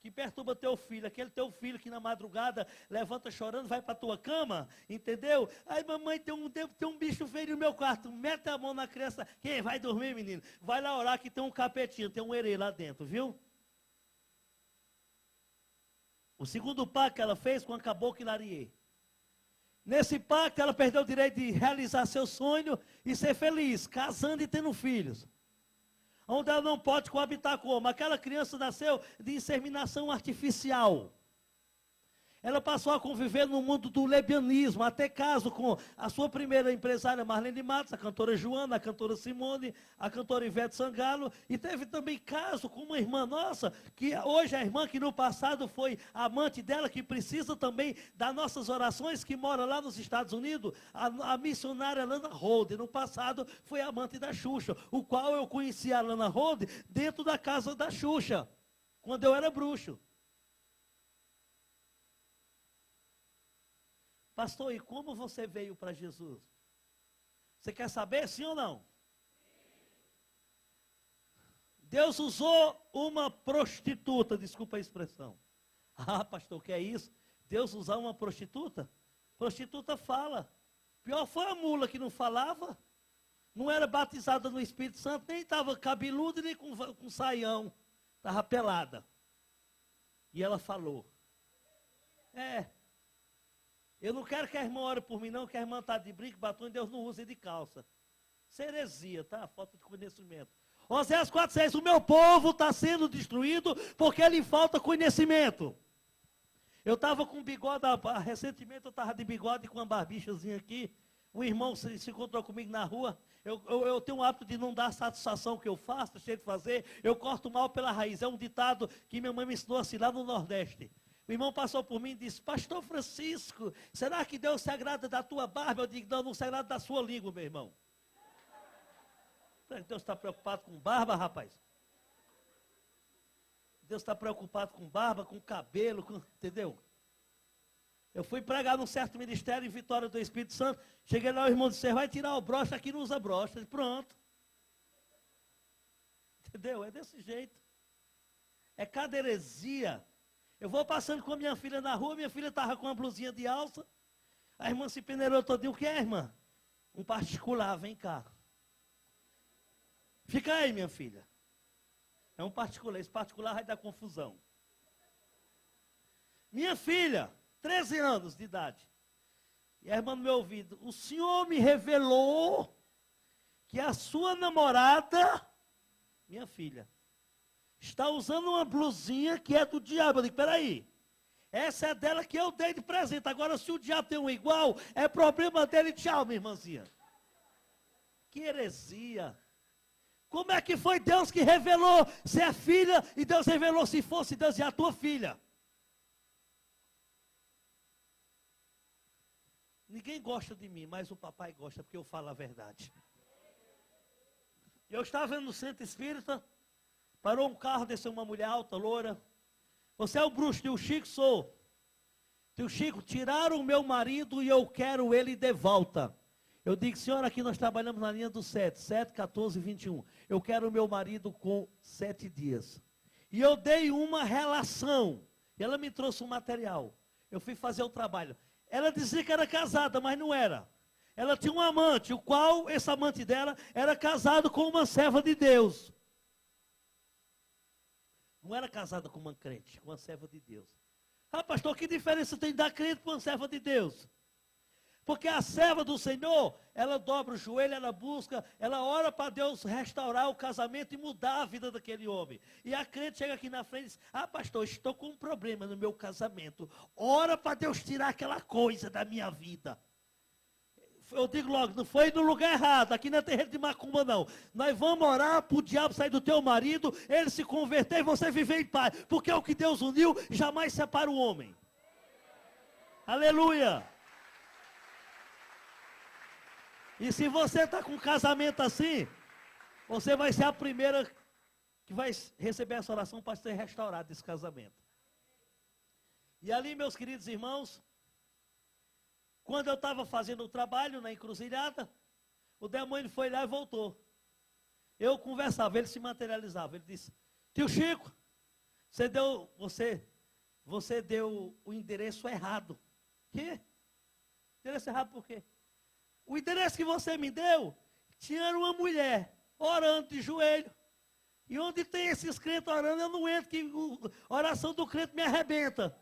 que perturba teu filho, aquele teu filho que na madrugada levanta chorando, vai para tua cama, entendeu? Aí mamãe, tem um bicho feio no meu quarto, mete a mão na criança, quem vai dormir, menino? Vai lá orar que tem um capetinho, tem um herê lá dentro, viu? O segundo pacto que ela fez com a cabocla Hilarie. Nesse pacto ela perdeu o direito de realizar seu sonho e ser feliz, casando e tendo filhos. Onde ela não pode coabitar como? Aquela criança nasceu de inseminação artificial. Ela passou a conviver no mundo do lesbianismo, até caso com a sua primeira empresária Marlene Matos, a cantora Joana, a cantora Simone, a cantora Ivete Sangalo, e teve também caso com uma irmã nossa, que hoje é a irmã que no passado foi amante dela, que precisa também das nossas orações, que mora lá nos Estados Unidos, a missionária Lana Holden, no passado foi amante da Xuxa, o qual eu conheci a Lana Holden dentro da casa da Xuxa, quando eu era bruxo. Pastor, e como você veio para Jesus? Você quer saber, sim ou não? Deus usou uma prostituta, desculpa a expressão. Ah, pastor, o que é isso? Deus usar uma prostituta? Prostituta fala. Pior foi a mula que não falava. Não era batizada no Espírito Santo, nem estava cabeluda, nem com saião. Estava pelada. E ela falou. Eu não quero que a irmã ore por mim, não, que a irmã está de brinco, batom, e Deus não usa de calça. Isso é heresia, tá? Falta de conhecimento. Oséias 4,6, o meu povo está sendo destruído porque lhe falta conhecimento. Eu estava com bigode, recentemente eu estava de bigode com uma barbichazinha aqui, um irmão se encontrou comigo na rua, eu tenho o hábito de não dar satisfação que eu faço, deixei de fazer, eu corto mal pela raiz, é um ditado que minha mãe me ensinou assim lá no Nordeste. O irmão passou por mim e disse, pastor Francisco, será que Deus se agrada da tua barba? Eu digo, não se agrada da sua língua, meu irmão. Será que Deus está preocupado com barba, rapaz? Deus está preocupado com barba, com cabelo, entendeu? Eu fui pregar num certo ministério em Vitória do Espírito Santo, cheguei lá, o irmão disse, você vai tirar o broche, aqui não usa broche. Disse, pronto. Entendeu? É desse jeito. É cada heresia. Eu vou passando com a minha filha na rua, minha filha estava com uma blusinha de alça, a irmã se peneirou todinho, o que é, irmã? Um particular, vem cá. Fica aí, minha filha. É um particular, esse particular vai dar confusão. Minha filha, 13 anos de idade, e a irmã no meu ouvido, o senhor me revelou que a sua namorada, minha filha, está usando uma blusinha que é do diabo. Eu digo, peraí, Essa é dela que eu dei de presente. Agora, se o diabo tem um igual, é problema dele. Tchau, minha irmãzinha. Que heresia. Como é que foi Deus que revelou ser a filha, e Deus revelou se fosse Deus e a tua filha? Ninguém gosta de mim, mas o papai gosta, porque eu falo a verdade. Eu estava no centro espírita, parou um carro, desceu uma mulher alta, loura. Você é o bruxo, tio Chico? Sou. Tio Chico, tiraram o meu marido e eu quero ele de volta. Eu digo, senhora, aqui nós trabalhamos na linha do 7, 14 e 21. Eu quero o meu marido com 7 dias. E eu dei uma relação. E ela me trouxe um material. Eu fui fazer o trabalho. Ela dizia que era casada, mas não era. Ela tinha um amante, o qual, esse amante dela, era casado com uma serva de Deus. Não era casada com uma crente, com uma serva de Deus. Ah, pastor, que diferença tem da crente com uma serva de Deus? Porque a serva do Senhor, ela dobra o joelho, ela busca, ela ora para Deus restaurar o casamento e mudar a vida daquele homem. E a crente chega aqui na frente e diz, ah, pastor, estou com um problema no meu casamento. Ora para Deus tirar aquela coisa da minha vida. Eu digo logo, não foi no lugar errado, aqui não é terreiro de macumba não. Nós vamos orar para o diabo sair do teu marido, ele se converter e você viver em paz. Porque é o que Deus uniu, jamais separa o homem. Aleluia. E se você está com um casamento assim, você vai ser a primeira que vai receber essa oração para ser restaurado esse casamento. E ali, meus queridos irmãos, quando eu estava fazendo o trabalho na encruzilhada, o demônio foi lá e voltou. Eu conversava, ele se materializava. Ele disse, tio Chico, você deu o endereço errado. Que? Endereço errado por quê? O endereço que você me deu, tinha uma mulher orando de joelho. E onde tem esses crentes orando, eu não entro, que a oração do crente me arrebenta.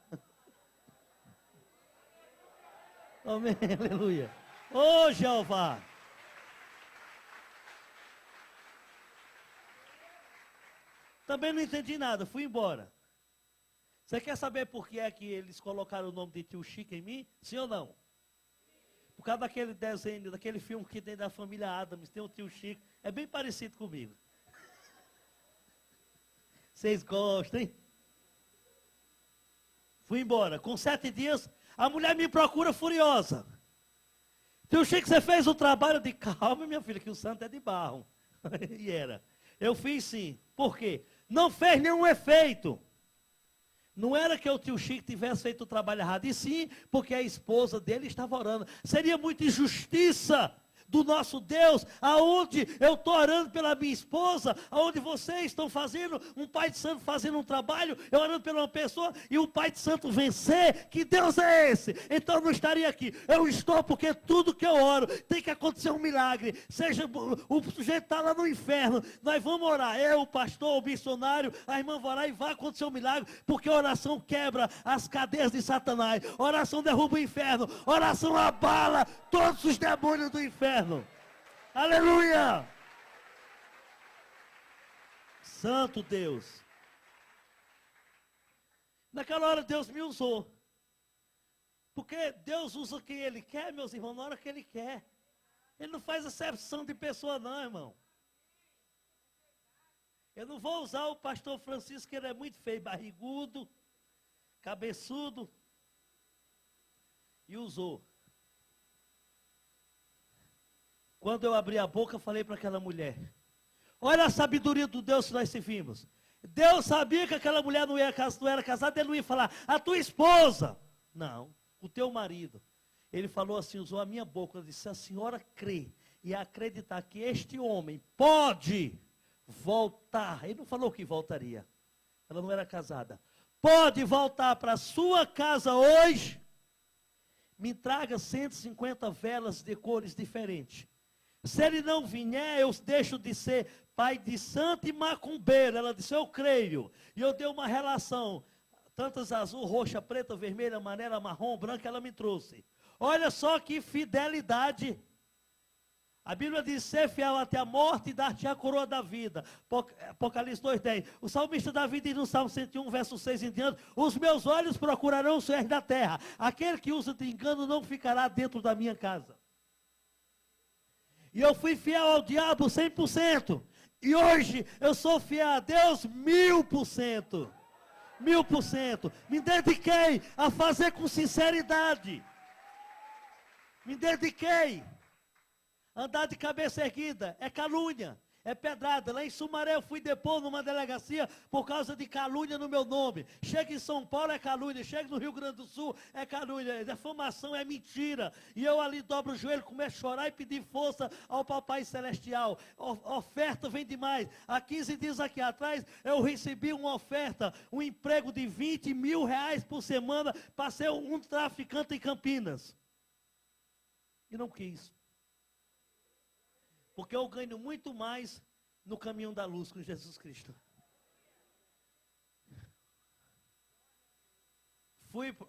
Amém, aleluia. Ô Jeová. Também não entendi nada, fui embora. Você quer saber por que é que eles colocaram o nome de tio Chico em mim? Sim ou não? Por causa daquele desenho, daquele filme que tem da família Adams, tem o tio Chico, é bem parecido comigo. Vocês gostam, hein? Fui embora. Com 7 dias, a mulher me procura furiosa. Tio Chico, você fez o trabalho de calma, minha filha, que o santo é de barro. E era. Eu fiz sim. Por quê? Não fez nenhum efeito. Não era que o tio Chico tivesse feito o trabalho errado, e sim porque a esposa dele estava orando. Seria muita injustiça do nosso Deus, aonde eu estou orando pela minha esposa, aonde vocês estão fazendo, um pai de santo fazendo um trabalho, eu orando pela uma pessoa, e o pai de santo vencer. Que Deus é esse? Então eu não estaria aqui. Eu estou porque tudo que eu oro, tem que acontecer um milagre. Seja o sujeito está lá no inferno, nós vamos orar, eu, o pastor, o missionário, a irmã vai orar e vai acontecer um milagre, porque a oração quebra as cadeias de Satanás, a oração derruba o inferno, a oração abala todos os demônios do inferno. Aleluia! Santo Deus. Naquela hora Deus me usou. Porque Deus usa quem Ele quer, meus irmãos, na hora que Ele quer. Ele não faz acepção de pessoa não, irmão. Eu não vou usar o pastor Francisco, que ele é muito feio, barrigudo, cabeçudo. E usou. Quando eu abri a boca, falei para aquela mulher, olha a sabedoria do Deus que nós servimos. Deus sabia que aquela mulher não era casada, ele não ia falar, a tua esposa. Não, o teu marido. Ele falou assim, usou a minha boca, ele disse, se a senhora crê e acreditar que este homem pode voltar, ele não falou que voltaria, ela não era casada, pode voltar para a sua casa hoje, me traga 150 velas de cores diferentes. Se ele não vier, eu deixo de ser pai de santo e macumbeiro. Ela disse, eu creio. E eu dei uma relação, tantas azul, roxa, preta, vermelha, amarela, marrom, branca, ela me trouxe. Olha só que fidelidade. A Bíblia diz, ser fiel até a morte e dar-te a coroa da vida. Apocalipse 2:10. O salmista Davi diz no Salmo 101, verso 6 em diante, os meus olhos procurarão os céus da terra. Aquele que usa de engano não ficará dentro da minha casa. E eu fui fiel ao diabo 100%. E hoje eu sou fiel a Deus 1000%. 1000%. Me dediquei a fazer com sinceridade. Me dediquei. Andar de cabeça erguida é calúnia, é pedrada. Lá em Sumaré eu fui depor numa delegacia por causa de calúnia no meu nome. Chega em São Paulo é calúnia, chega no Rio Grande do Sul é calúnia, defamação é mentira. E eu ali dobro o joelho, começo a chorar e pedir força ao Papai Celestial. Oferta vem demais. Há 15 dias aqui atrás eu recebi uma oferta, um emprego de 20 mil reais por semana para ser um traficante em Campinas. E não quis. Porque eu ganho muito mais no caminho da luz com Jesus Cristo.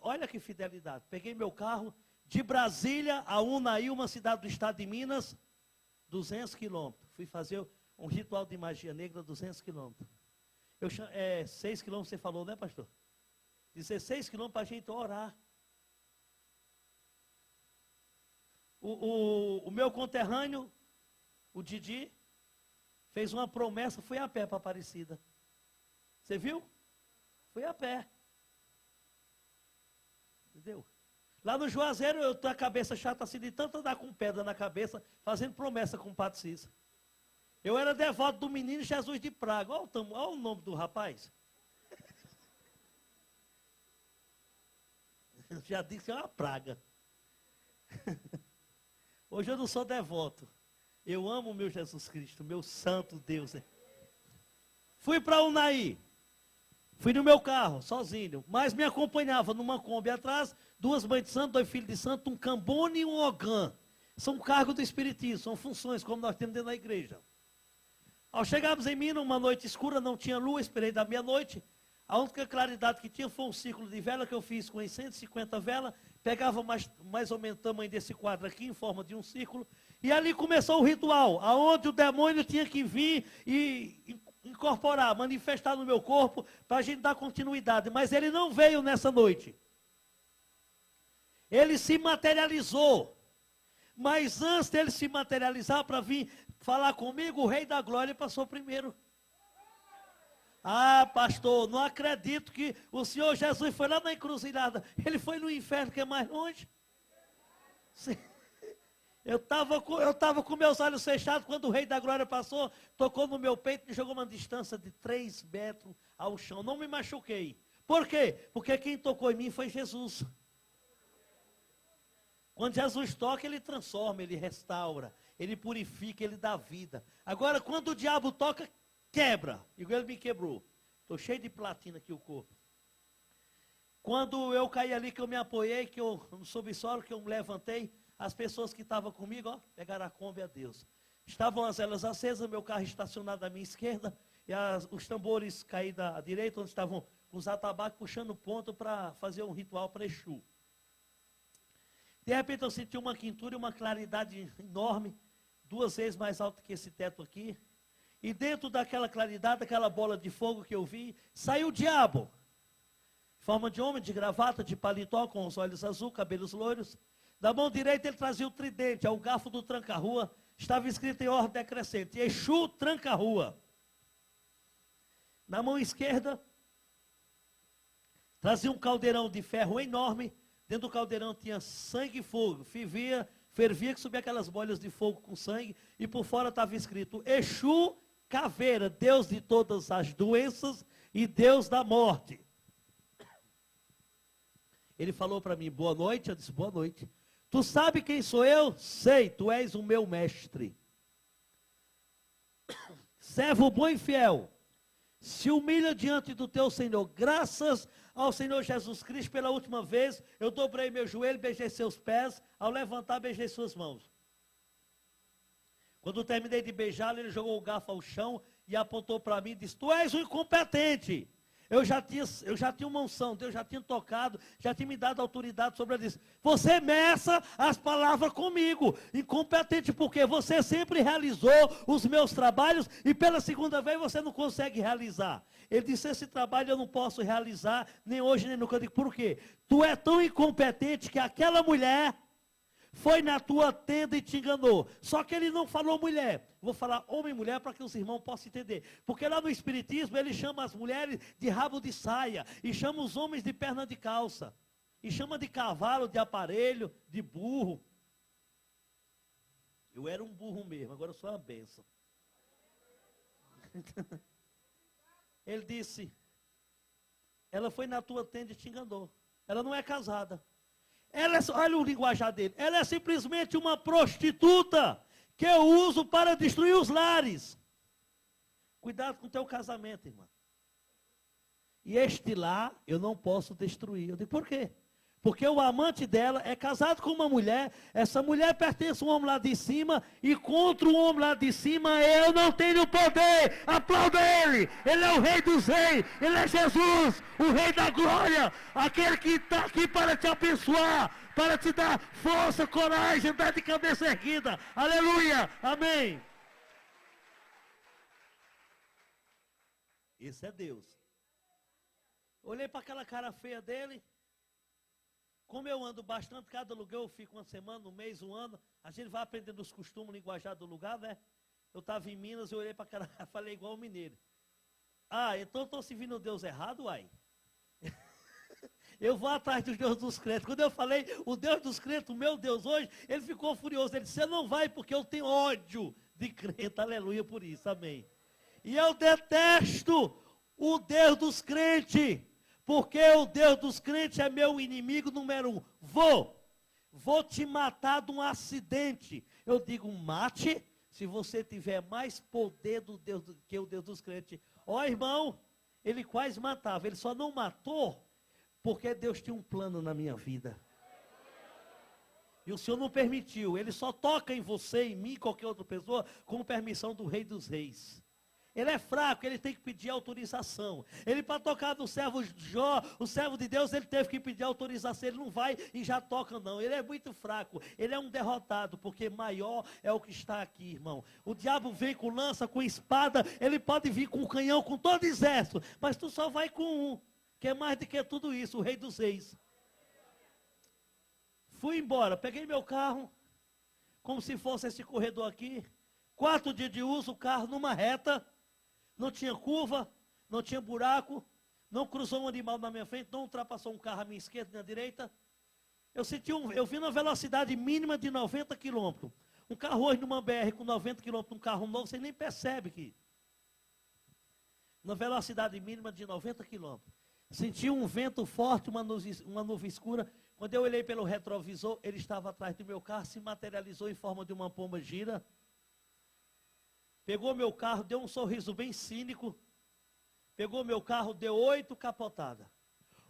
Olha que fidelidade. Peguei meu carro de Brasília a Unai, uma cidade do estado de Minas, 200 quilômetros. Fui fazer um ritual de magia negra, 200 quilômetros. 6 quilômetros você falou, né, pastor? 16 quilômetros para a gente orar. O meu conterrâneo, o Didi, fez uma promessa, foi a pé para Aparecida. Você viu? Foi a pé. Entendeu? Lá no Juazeiro, eu tô a cabeça chata assim, de tanto andar com pedra na cabeça, fazendo promessa com o Padre Cícero. Eu era devoto do menino Jesus de Praga. Olha o nome do rapaz. Eu já disse que é uma praga. Hoje eu não sou devoto. Eu amo o meu Jesus Cristo, meu santo Deus. Fui para Unai. Fui no meu carro, sozinho. Mas me acompanhava numa Kombi atrás, 2 mães de santo, 2 filhos de santo, um cambone e um ogã. São cargos do Espiritismo, são funções, como nós temos dentro da igreja. Ao chegarmos em Minas, uma noite escura, não tinha lua, esperei da meia-noite. A única claridade que tinha foi um círculo de vela que eu fiz com 150 velas. Pegava mais ou menos o tamanho desse quadro aqui, em forma de um círculo. E ali começou o ritual, aonde o demônio tinha que vir e incorporar, manifestar no meu corpo, para a gente dar continuidade. Mas ele não veio nessa noite. Ele se materializou. Mas antes dele se materializar para vir falar comigo, o Rei da Glória passou primeiro. Ah, pastor, não acredito que o Senhor Jesus foi lá na encruzilhada. Ele foi no inferno, que é mais longe. Sim. Eu estava com meus olhos fechados quando o Rei da Glória passou, tocou no meu peito e me jogou uma distância de 3 metros ao chão. Não me machuquei. Por quê? Porque quem tocou em mim foi Jesus. Quando Jesus toca, ele transforma, ele restaura, ele purifica, ele dá vida. Agora, quando o diabo toca, quebra. Igual ele me quebrou. Estou cheio de platina aqui o corpo. Quando eu caí ali, que eu me apoiei, que eu no subsolo, que eu me levantei, as pessoas que estavam comigo, ó, pegaram a Kombi a Deus. Estavam as velas acesas, meu carro estacionado à minha esquerda, e os tambores caídos à direita, onde estavam os atabaques puxando ponto para fazer um ritual para Exu. De repente eu senti uma quintura e uma claridade enorme, 2 vezes mais alta que esse teto aqui. E dentro daquela claridade, aquela bola de fogo que eu vi, saiu o diabo. Forma de homem, de gravata, de paletó, com os olhos azuis, cabelos loiros. Da mão direita ele trazia o tridente, o garfo do tranca-rua. Estava escrito em ordem decrescente, Exu tranca-rua. Na mão esquerda, trazia um caldeirão de ferro enorme. Dentro do caldeirão tinha sangue e fogo. Fervia que subia aquelas bolhas de fogo com sangue. E por fora estava escrito, Exu caveira, Deus de todas as doenças e Deus da morte. Ele falou para mim, boa noite. Eu disse, boa noite. Tu sabe quem sou eu? Sei, tu és o meu mestre. Servo bom e fiel, se humilha diante do teu Senhor. Graças ao Senhor Jesus Cristo, pela última vez, eu dobrei meu joelho, beijei seus pés, ao levantar, beijei suas mãos. Quando terminei de beijá-lo, ele jogou o garfo ao chão e apontou para mim e disse, tu és um incompetente. Eu já tinha uma unção, Deus já tinha tocado, já tinha me dado autoridade sobre ela. Disse, você meça as palavras comigo. Incompetente porque você sempre realizou os meus trabalhos e pela segunda vez você não consegue realizar. Ele disse, esse trabalho eu não posso realizar, nem hoje, nem nunca. Eu digo, por quê? Tu é tão incompetente que aquela mulher foi na tua tenda e te enganou. Só que ele não falou mulher. Vou falar homem e mulher para que os irmãos possam entender. Porque lá no Espiritismo ele chama as mulheres de rabo de saia. E chama os homens de perna de calça. E chama de cavalo, de aparelho, de burro. Eu era um burro mesmo, agora eu sou uma bênção. Ele disse, ela foi na tua tenda e te enganou. Ela não é casada. Olha o linguajar dele. Ela é simplesmente uma prostituta que eu uso para destruir os lares. Cuidado com o teu casamento, irmã. E este lar eu não posso destruir. Eu digo, por quê? Porque o amante dela é casado com uma mulher, essa mulher pertence a um homem lá de cima, e contra o homem lá de cima eu não tenho poder. Aplauda ele! Ele é o Rei dos Reis, ele é Jesus, o Rei da Glória, aquele que está aqui para te abençoar, para te dar força, coragem, andar de cabeça erguida. Aleluia! Amém! Esse é Deus. Olhei para aquela cara feia dele. Como eu ando bastante, cada lugar eu fico uma semana, um mês, um ano, a gente vai aprendendo os costumes, linguajar do lugar, né? Eu estava em Minas, eu olhei para aquela, falei igual o mineiro. Ah, então eu estou servindo o Deus errado, uai? Eu vou atrás do Deus dos crentes. Quando eu falei o Deus dos crentes, o meu Deus hoje, ele ficou furioso. Ele disse, você não vai porque eu tenho ódio de crente, aleluia por isso, amém. E eu detesto o Deus dos crentes. Porque o Deus dos crentes é meu inimigo número 1. Vou te matar de um acidente. Eu digo, mate, se você tiver mais poder do Deus que o Deus dos crentes. Ó, irmão, ele quase matava. Ele só não matou porque Deus tinha um plano na minha vida. E o Senhor não permitiu. Ele só toca em você, em mim, qualquer outra pessoa, com permissão do Rei dos Reis. Ele é fraco, ele tem que pedir autorização. Ele para tocar no servo Jó, o servo de Deus, ele teve que pedir autorização. Ele não vai e já toca não. Ele é muito fraco, ele é um derrotado, porque maior é o que está aqui, irmão. O diabo vem com lança, com espada, ele pode vir com canhão, com todo exército, mas tu só vai com um, que é mais do que tudo isso, o Rei dos Reis. Fui embora, peguei meu carro, como se fosse esse corredor aqui, 4 dias de uso, o carro numa reta, não tinha curva, não tinha buraco, não cruzou um animal na minha frente, não ultrapassou um carro à minha esquerda e na direita. Eu vi na velocidade mínima de 90 km. Um carro hoje numa BR com 90 km, um carro novo, você nem percebe que. Na velocidade mínima de 90 km. Senti um vento forte, uma nuvem escura. Quando eu olhei pelo retrovisor, ele estava atrás do meu carro, se materializou em forma de uma pomba gira. Pegou meu carro, deu um sorriso bem cínico. Pegou meu carro, deu 8 capotadas.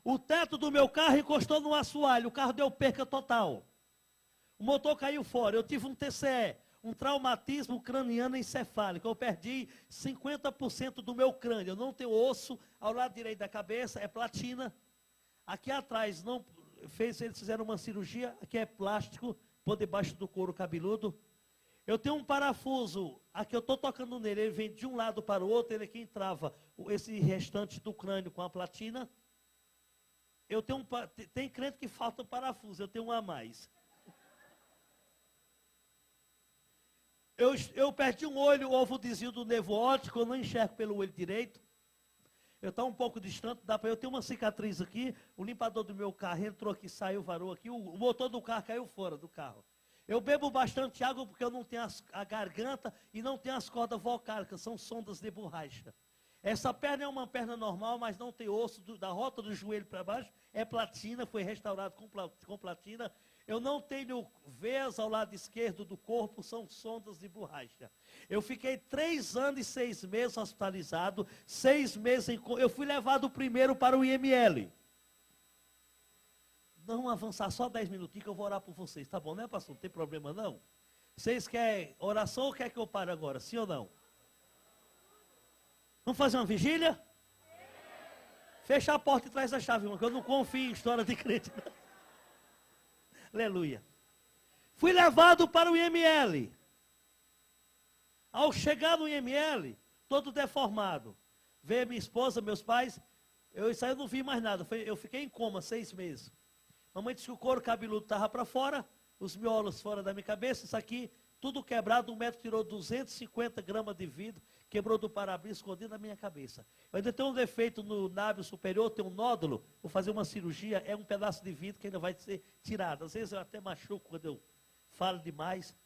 O teto do meu carro encostou no assoalho, o carro deu perca total. O motor caiu fora, eu tive um TCE, um traumatismo craniano encefálico. Eu perdi 50% do meu crânio. Eu não tenho osso ao lado direito da cabeça, é platina. Aqui atrás, eles fizeram uma cirurgia, aqui é plástico, por debaixo do couro cabeludo. Eu tenho um parafuso, aqui eu estou tocando nele, ele vem de um lado para o outro, ele aqui entrava esse restante do crânio com a platina. Tem crente que falta um parafuso, eu tenho um a mais. Eu perdi um olho, o ovo desvio do nervo óptico, eu não enxergo pelo olho direito. Eu estou um pouco distante, eu tenho uma cicatriz aqui, o limpador do meu carro entrou aqui, saiu, varou aqui, o motor do carro caiu fora do carro. Eu bebo bastante água porque eu não tenho a garganta e não tenho as cordas vocálicas, são sondas de borracha. Essa perna é uma perna normal, mas não tem osso, da rota do joelho para baixo, é platina, foi restaurado com platina. Eu não tenho veias ao lado esquerdo do corpo, são sondas de borracha. Eu fiquei 3 anos e 6 meses hospitalizado, 6 meses eu fui levado primeiro para o IML. Não avançar só 10 minutinhos que eu vou orar por vocês, tá bom, né, pastor? Não tem problema não? Vocês querem oração ou quer que eu pare agora, sim ou não? Vamos fazer uma vigília? Fecha a porta e traz a chave, irmão, que eu não confio em história de crente. Não. Aleluia. Fui levado para o IML. Ao chegar no IML, todo deformado, veio minha esposa, meus pais, isso aí eu não vi mais nada, eu fiquei em coma 6 meses. Mamãe disse que o couro cabeludo estava para fora, os miolos fora da minha cabeça, isso aqui, tudo quebrado, o médico tirou 250 gramas de vidro, quebrou do para-brisa, escondido na minha cabeça. Eu ainda tenho um defeito no lábio superior, tem um nódulo, vou fazer uma cirurgia, é um pedaço de vidro que ainda vai ser tirado. Às vezes eu até machuco quando eu falo demais.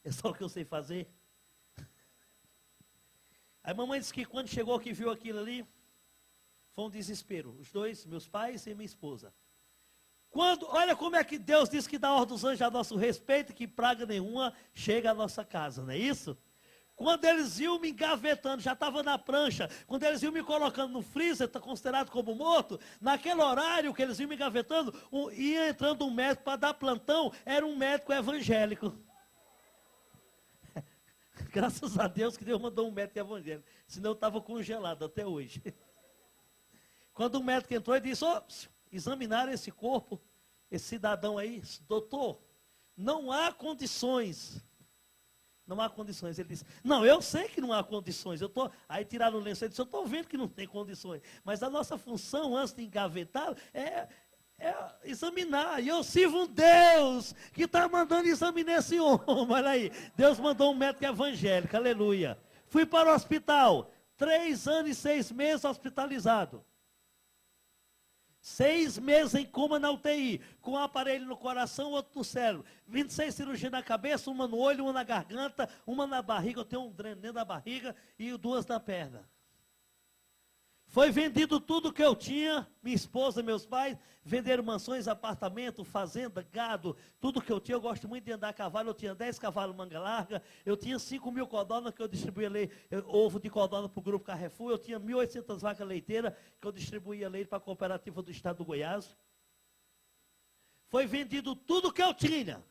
É só o que eu sei fazer. A mamãe disse que quando chegou aqui, viu aquilo ali, foi um desespero. Os dois, meus pais e minha esposa. Olha como é que Deus diz que dá ordem dos anjos a nosso respeito, que praga nenhuma chega à nossa casa, não é isso? Quando eles iam me engavetando, já estava na prancha, quando eles iam me colocando no freezer, está considerado como morto, naquele horário que eles iam me engavetando, ia entrando um médico para dar plantão, era um médico evangélico. Graças a Deus que Deus mandou um médico evangélico, senão eu estava congelado até hoje. Quando o médico entrou e disse, examinar esse corpo, esse cidadão aí, doutor, não há condições. Não há condições. Ele disse, não, eu sei que não há condições. Aí tiraram o lenço e disse, eu estou vendo que não tem condições. Mas a nossa função, antes de engavetar, é examinar. E eu sirvo um Deus que está mandando examinar esse homem. Olha aí, Deus mandou um médico evangélico, aleluia. Fui para o hospital, 3 anos e 6 meses hospitalizado. 6 meses em coma na UTI, com um aparelho no coração, outro no cérebro. 26 cirurgias na cabeça, uma no olho, uma na garganta, uma na barriga, eu tenho um dreno dentro da barriga e 2 na perna. Foi vendido tudo que eu tinha, minha esposa, meus pais, venderam mansões, apartamento, fazenda, gado, tudo que eu tinha. Eu gosto muito de andar a cavalo, eu tinha 10 cavalos manga larga, eu tinha 5.000 codornas que eu distribuía ovo de codorna para o Grupo Carrefour, eu tinha 1.800 vacas leiteiras que eu distribuía leite para a cooperativa do estado do Goiás. Foi vendido tudo que eu tinha.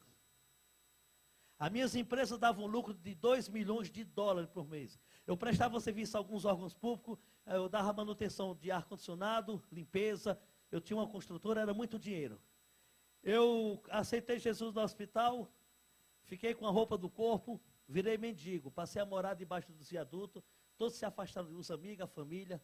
As minhas empresas davam lucro de 2 milhões de dólares por mês. Eu prestava serviço a alguns órgãos públicos, eu dava manutenção de ar-condicionado, limpeza, eu tinha uma construtora, era muito dinheiro. Eu aceitei Jesus no hospital, fiquei com a roupa do corpo, virei mendigo, passei a morar debaixo dos viadutos, todos se afastaram dos amigos, a família.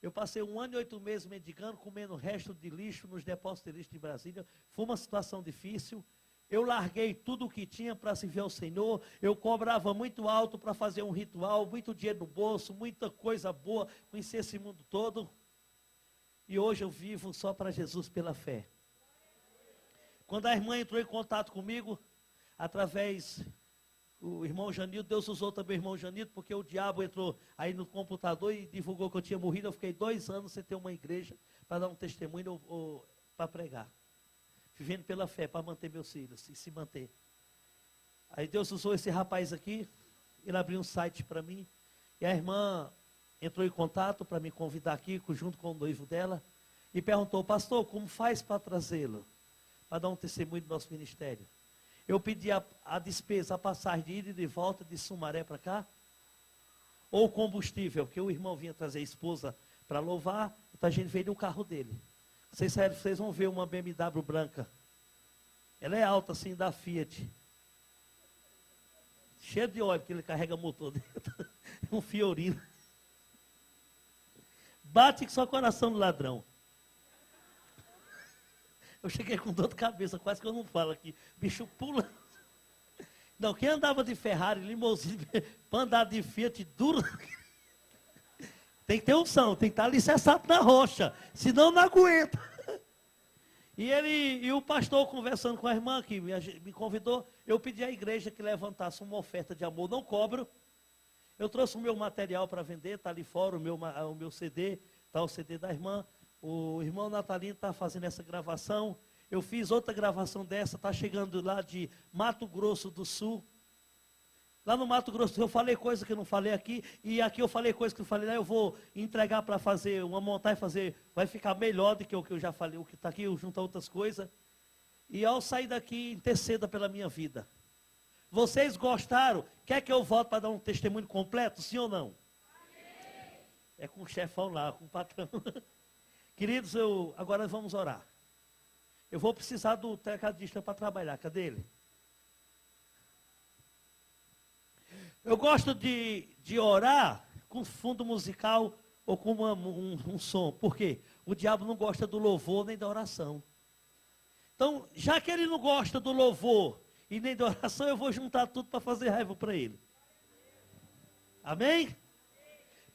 Eu passei 1 ano e 8 meses mendigando, comendo resto de lixo nos depósitos de lixo de Brasília. Foi uma situação difícil. Eu larguei tudo o que tinha para servir ao Senhor. Eu cobrava muito alto para fazer um ritual, muito dinheiro no bolso, muita coisa boa, conhecer esse mundo todo. E hoje eu vivo só para Jesus pela fé. Quando a irmã entrou em contato comigo, através do irmão Janildo, Deus usou também o irmão Janildo, porque o diabo entrou aí no computador e divulgou que eu tinha morrido. Eu fiquei 2 anos sem ter uma igreja para dar um testemunho ou para pregar. Vivendo pela fé, para manter meus filhos e se manter. Aí Deus usou esse rapaz aqui, ele abriu um site para mim, e a irmã entrou em contato para me convidar aqui, junto com o noivo dela, e perguntou, pastor, como faz para trazê-lo? Para dar um testemunho do nosso ministério. Eu pedi a despesa, a passagem de ida e de volta de Sumaré para cá, ou combustível, que o irmão vinha trazer a esposa para louvar, então a gente veio no carro dele. Vocês vão ver uma BMW branca. Ela é alta assim, da Fiat. Cheia de óleo, porque ele carrega motor dentro. Um Fiorino. Bate só o coração do ladrão. Eu cheguei com dor de cabeça, quase que eu não falo aqui. Bicho pula. Não, quem andava de Ferrari, limousine, para andar de Fiat duro... Tem que ter unção, tem que estar alicerçado na rocha, senão não aguenta. E o pastor conversando com a irmã que me convidou, eu pedi à igreja que levantasse uma oferta de amor, não cobro. Eu trouxe o meu material para vender, está ali fora o meu CD, está o CD da irmã. O irmão Natalino está fazendo essa gravação. Eu fiz outra gravação dessa, está chegando lá de Mato Grosso do Sul. Lá no Mato Grosso eu falei coisa que eu não falei aqui, e aqui eu falei coisa que eu falei lá, eu vou entregar para fazer uma montagem, vai ficar melhor do que o que eu já falei, o que está aqui, eu junto a outras coisas. E ao sair daqui, interceda pela minha vida. Vocês gostaram? Quer que eu volte para dar um testemunho completo, sim ou não? É com o chefão lá, com o patrão. Queridos, agora vamos orar. Eu vou precisar do tecladista para trabalhar. Cadê ele? Eu gosto de orar com fundo musical ou com um som. Por quê? O diabo não gosta do louvor nem da oração. Então, já que ele não gosta do louvor e nem da oração, eu vou juntar tudo para fazer raiva para ele. Amém?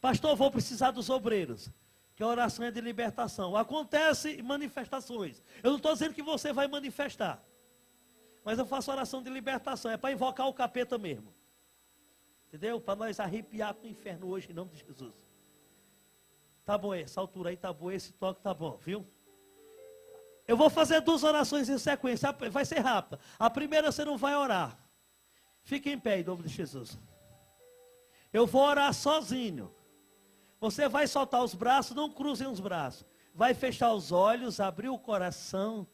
Pastor, eu vou precisar dos obreiros. Que a oração é de libertação. Acontece manifestações. Eu não estou dizendo que você vai manifestar. Mas eu faço oração de libertação. É para invocar o capeta mesmo. Entendeu? Para nós arrepiar com o inferno hoje, em nome de Jesus. Tá bom, essa altura aí tá boa, esse toque tá bom, viu? Eu vou fazer 2 orações em sequência, vai ser rápida. A primeira você não vai orar. Fique em pé, em nome de Jesus. Eu vou orar sozinho. Você vai soltar os braços, não cruzem os braços. Vai fechar os olhos, abrir o coração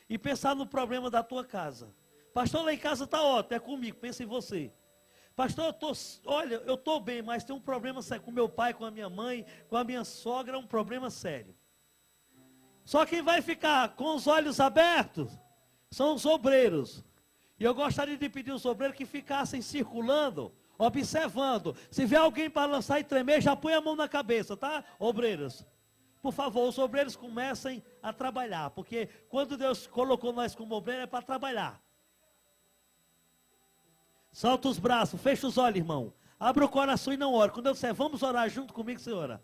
e pensar no problema da tua casa. Pastor, lá em casa está ótimo, é comigo, pensa em você. Pastor, eu estou bem, mas tem um problema sério com meu pai, com a minha mãe, com a minha sogra, é um problema sério. Só quem vai ficar com os olhos abertos são os obreiros. E eu gostaria de pedir aos obreiros que ficassem circulando, observando. Se vier alguém balançar e tremer, já põe a mão na cabeça, tá? Obreiros. Por favor, os obreiros comecem a trabalhar. Porque quando Deus colocou nós como obreiros é para trabalhar. Solta os braços, fecha os olhos, irmão. Abra o coração e não ore. Quando eu disser, vamos orar junto comigo, senhora.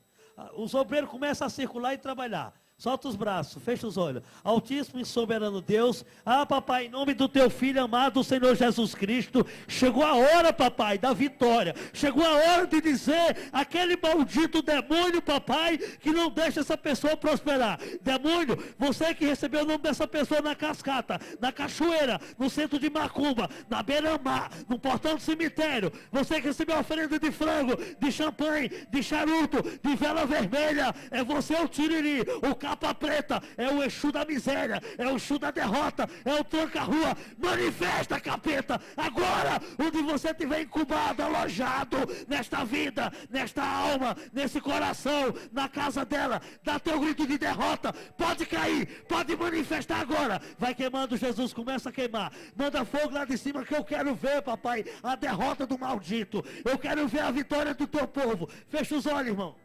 Os obreiros começam a circular e trabalhar. Solta os braços, fecha os olhos. Altíssimo e soberano Deus. Papai, em nome do teu filho amado, o Senhor Jesus Cristo. Chegou a hora, papai, da vitória. Chegou a hora de dizer aquele maldito demônio, papai, que não deixa essa pessoa prosperar. Demônio, você que recebeu o nome dessa pessoa na cascata, na cachoeira, no centro de Macumba, na beira-mar, no portão do cemitério. Você que recebeu oferenda de frango, de champanhe, de charuto, de vela vermelha. É você o tiriri, o capa preta, é o Exu da miséria, é o Exu da derrota, é o tranca-rua. Manifesta, capeta, agora, onde você estiver incubado, alojado, nesta vida, nesta alma, nesse coração, na casa dela, dá teu grito de derrota, pode cair, pode manifestar agora. Vai queimando, Jesus, começa a queimar. Manda fogo lá de cima que eu quero ver, papai, a derrota do maldito. Eu quero ver a vitória do teu povo. Fecha os olhos, irmão.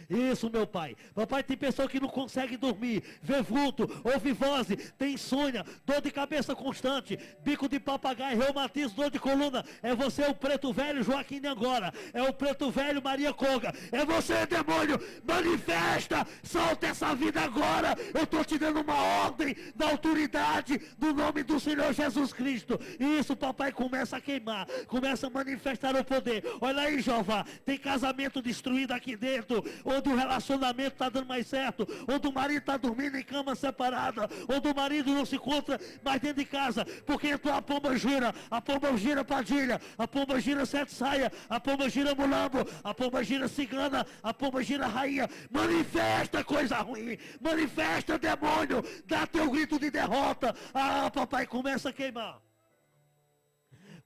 Isso, meu pai. Papai, tem pessoa que não consegue dormir, vê vulto, ouve vozes, tem insônia, dor de cabeça constante, bico de papagaio, reumatismo, dor de coluna. É você o preto velho Joaquim de Angora, é o preto velho Maria Conga, é você, demônio. Manifesta, solta essa vida agora. Eu estou te dando uma ordem da autoridade do nome do Senhor Jesus Cristo. Isso, papai, começa a queimar, começa a manifestar o poder. Olha aí, Jeová, tem casamento destruído aqui dentro, onde o relacionamento está dando mais certo, onde o marido está dormindo em cama separada, onde o marido não se encontra mais dentro de casa, porque entrou a pomba gira Padilha, a pomba gira sete saia, a pomba gira mulambo, a pomba gira cigana, a pomba gira rainha. Manifesta coisa ruim, manifesta, demônio, dá teu grito de derrota. Papai, começa a queimar.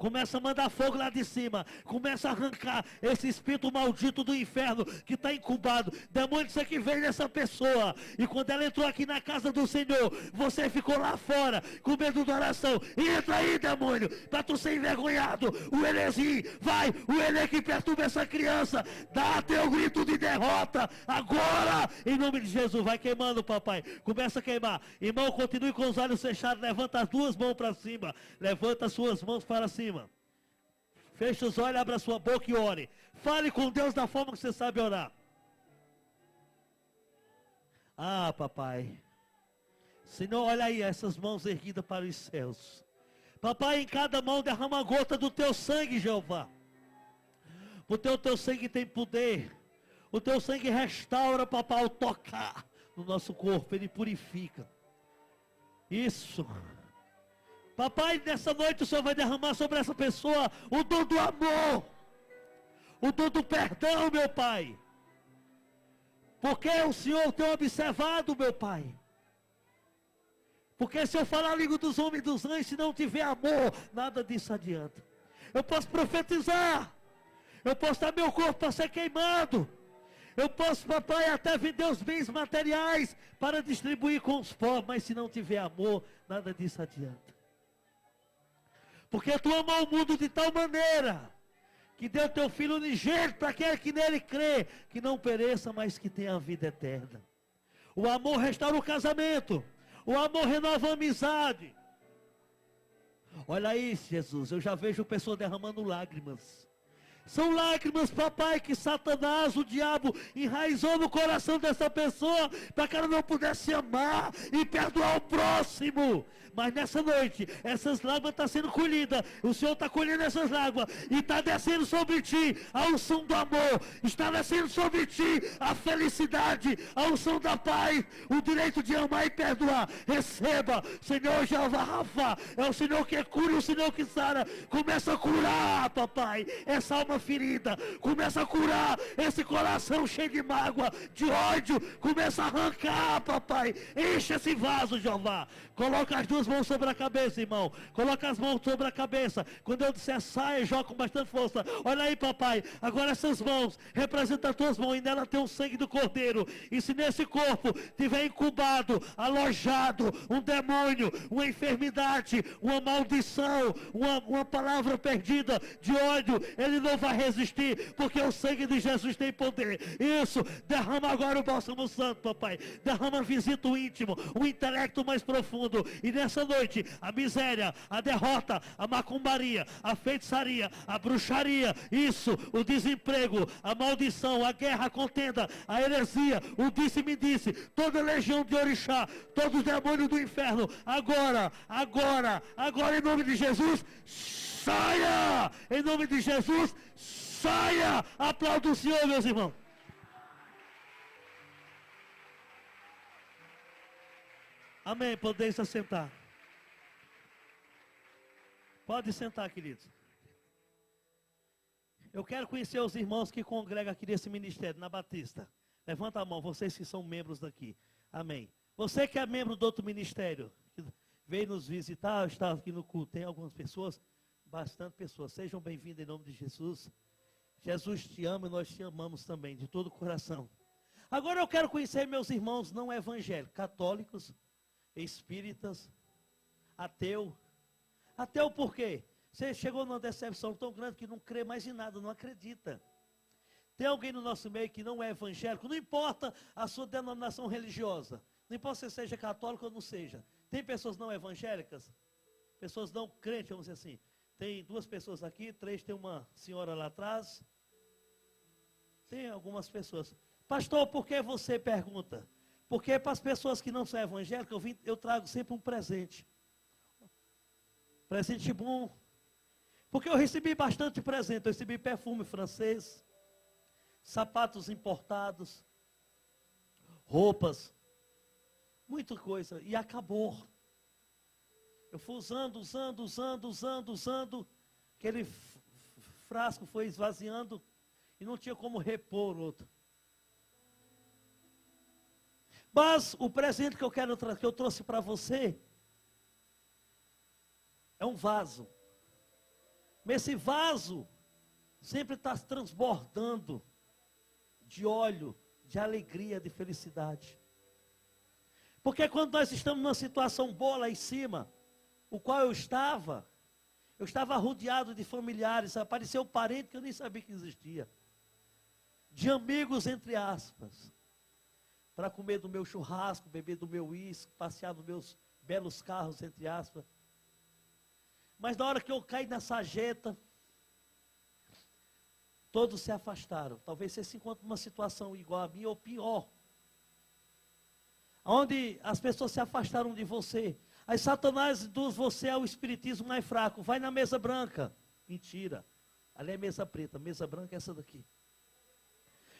Começa a mandar fogo lá de cima. Começa a arrancar esse espírito maldito do inferno que está incubado. Demônio, você que veio nessa pessoa. E quando ela entrou aqui na casa do Senhor, você ficou lá fora, com medo da oração. Entra aí, demônio, para tu ser envergonhado. O Elezinho, vai, o Ele que perturba essa criança. Dá teu grito de derrota. Agora, em nome de Jesus, vai queimando, papai. Começa a queimar. Irmão, continue com os olhos fechados. Levanta as 2 mãos para cima. Levanta as suas mãos para cima. Feche os olhos, abra a sua boca e ore. Fale com Deus da forma que você sabe orar. Papai. Senhor, olha aí essas mãos erguidas para os céus. Papai, em cada mão derrama uma gota do teu sangue, Jeová. Porque o teu sangue tem poder. O teu sangue restaura, papai, ao tocar no nosso corpo. Ele purifica. Isso. Papai, nessa noite o Senhor vai derramar sobre essa pessoa o dom do amor, o dom do perdão, meu Pai. Porque o Senhor tem observado, meu Pai. Porque se eu falar a língua dos homens e dos anjos, se não tiver amor, nada disso adianta. Eu posso profetizar. Eu posso dar meu corpo para ser queimado. Eu posso, papai, até vender os bens materiais para distribuir com os pobres. Mas se não tiver amor, nada disso adianta. Porque tu amou o mundo de tal maneira que deu teu Filho unigênito para aquele que nele crê, que não pereça, mas que tenha a vida eterna. O amor restaura o casamento. O amor renova a amizade. Olha aí, Jesus, eu já vejo pessoas derramando lágrimas. São lágrimas, papai, que Satanás, o diabo, enraizou no coração dessa pessoa para que ela não pudesse amar e perdoar o próximo. Mas nessa noite, essas lágrimas estão sendo colhidas. O Senhor está colhendo essas lágrimas e está descendo sobre ti a unção do amor. Está descendo sobre ti a felicidade, a unção da paz, o direito de amar e perdoar. Receba, Senhor Jeová Rafa, é o Senhor que cura e o Senhor que sara. Começa a curar, papai, essa alma ferida. Começa a curar esse coração cheio de mágoa, de ódio. Começa a arrancar, papai. Enche esse vaso, Jeová. Coloca as duas mãos sobre a cabeça, irmão. Coloca as mãos sobre a cabeça. Quando eu disser saia, joga com bastante força. Olha aí, papai. Agora essas mãos representam as tuas mãos e nela tem o sangue do Cordeiro. E se nesse corpo tiver incubado, alojado, um demônio, uma enfermidade, uma maldição, uma palavra perdida de ódio, ele não vai resistir, porque o sangue de Jesus tem poder. Isso, derrama agora o bálsamo santo, papai. Derrama, visita o íntimo, o intelecto mais profundo. E nessa noite, a miséria, a derrota, a macumbaria, a feitiçaria, a bruxaria, isso, o desemprego, a maldição, a guerra, a contenda, a heresia, o disse-me-disse, toda legião de orixá, todos os demônios do inferno, agora, em nome de Jesus, saia! Em nome de Jesus, saia! Aplauda o Senhor, meus irmãos. Amém. Podeis se sentar. Pode sentar, queridos. Eu quero conhecer os irmãos que congregam aqui nesse ministério, na Batista. Levanta a mão, vocês que são membros daqui. Amém. Você que é membro do outro ministério, que veio nos visitar, está aqui no culto. Tem algumas pessoas, bastante pessoas. Sejam bem-vindos em nome de Jesus. Jesus te ama e nós te amamos também, de todo o coração. Agora eu quero conhecer meus irmãos não evangélicos, católicos, espíritas, ateu. Ateu por quê? Você chegou numa decepção tão grande que não crê mais em nada, não acredita. Tem alguém no nosso meio que não é evangélico, não importa a sua denominação religiosa, não importa se seja católico ou não seja. Tem pessoas não evangélicas, pessoas não crentes, vamos dizer assim. Tem duas pessoas aqui, três, tem uma senhora lá atrás. Tem algumas pessoas. Pastor, por que você pergunta? Porque para as pessoas que não são evangélicas, eu trago sempre um presente. Presente bom. Porque eu recebi bastante presente. Eu recebi perfume francês, sapatos importados, roupas, muita coisa. E acabou. Eu fui usando. Aquele frasco foi esvaziando e não tinha como repor outro. Mas o presente que eu trouxe para você é um vaso. Esse vaso sempre está transbordando de óleo, de alegria, de felicidade. Porque quando nós estamos numa situação boa lá em cima, o qual eu estava rodeado de familiares, apareceu um parente que eu nem sabia que existia. De amigos, entre aspas. Para comer do meu churrasco, beber do meu uísque, passear nos meus belos carros, entre aspas. Mas na hora que eu caí na sarjeta, todos se afastaram. Talvez você se encontre numa situação igual a minha ou pior. Onde as pessoas se afastaram de você. Aí Satanás induz você ao espiritismo mais fraco. Vai na mesa branca. Mentira. Ali é mesa preta. Mesa branca é essa daqui.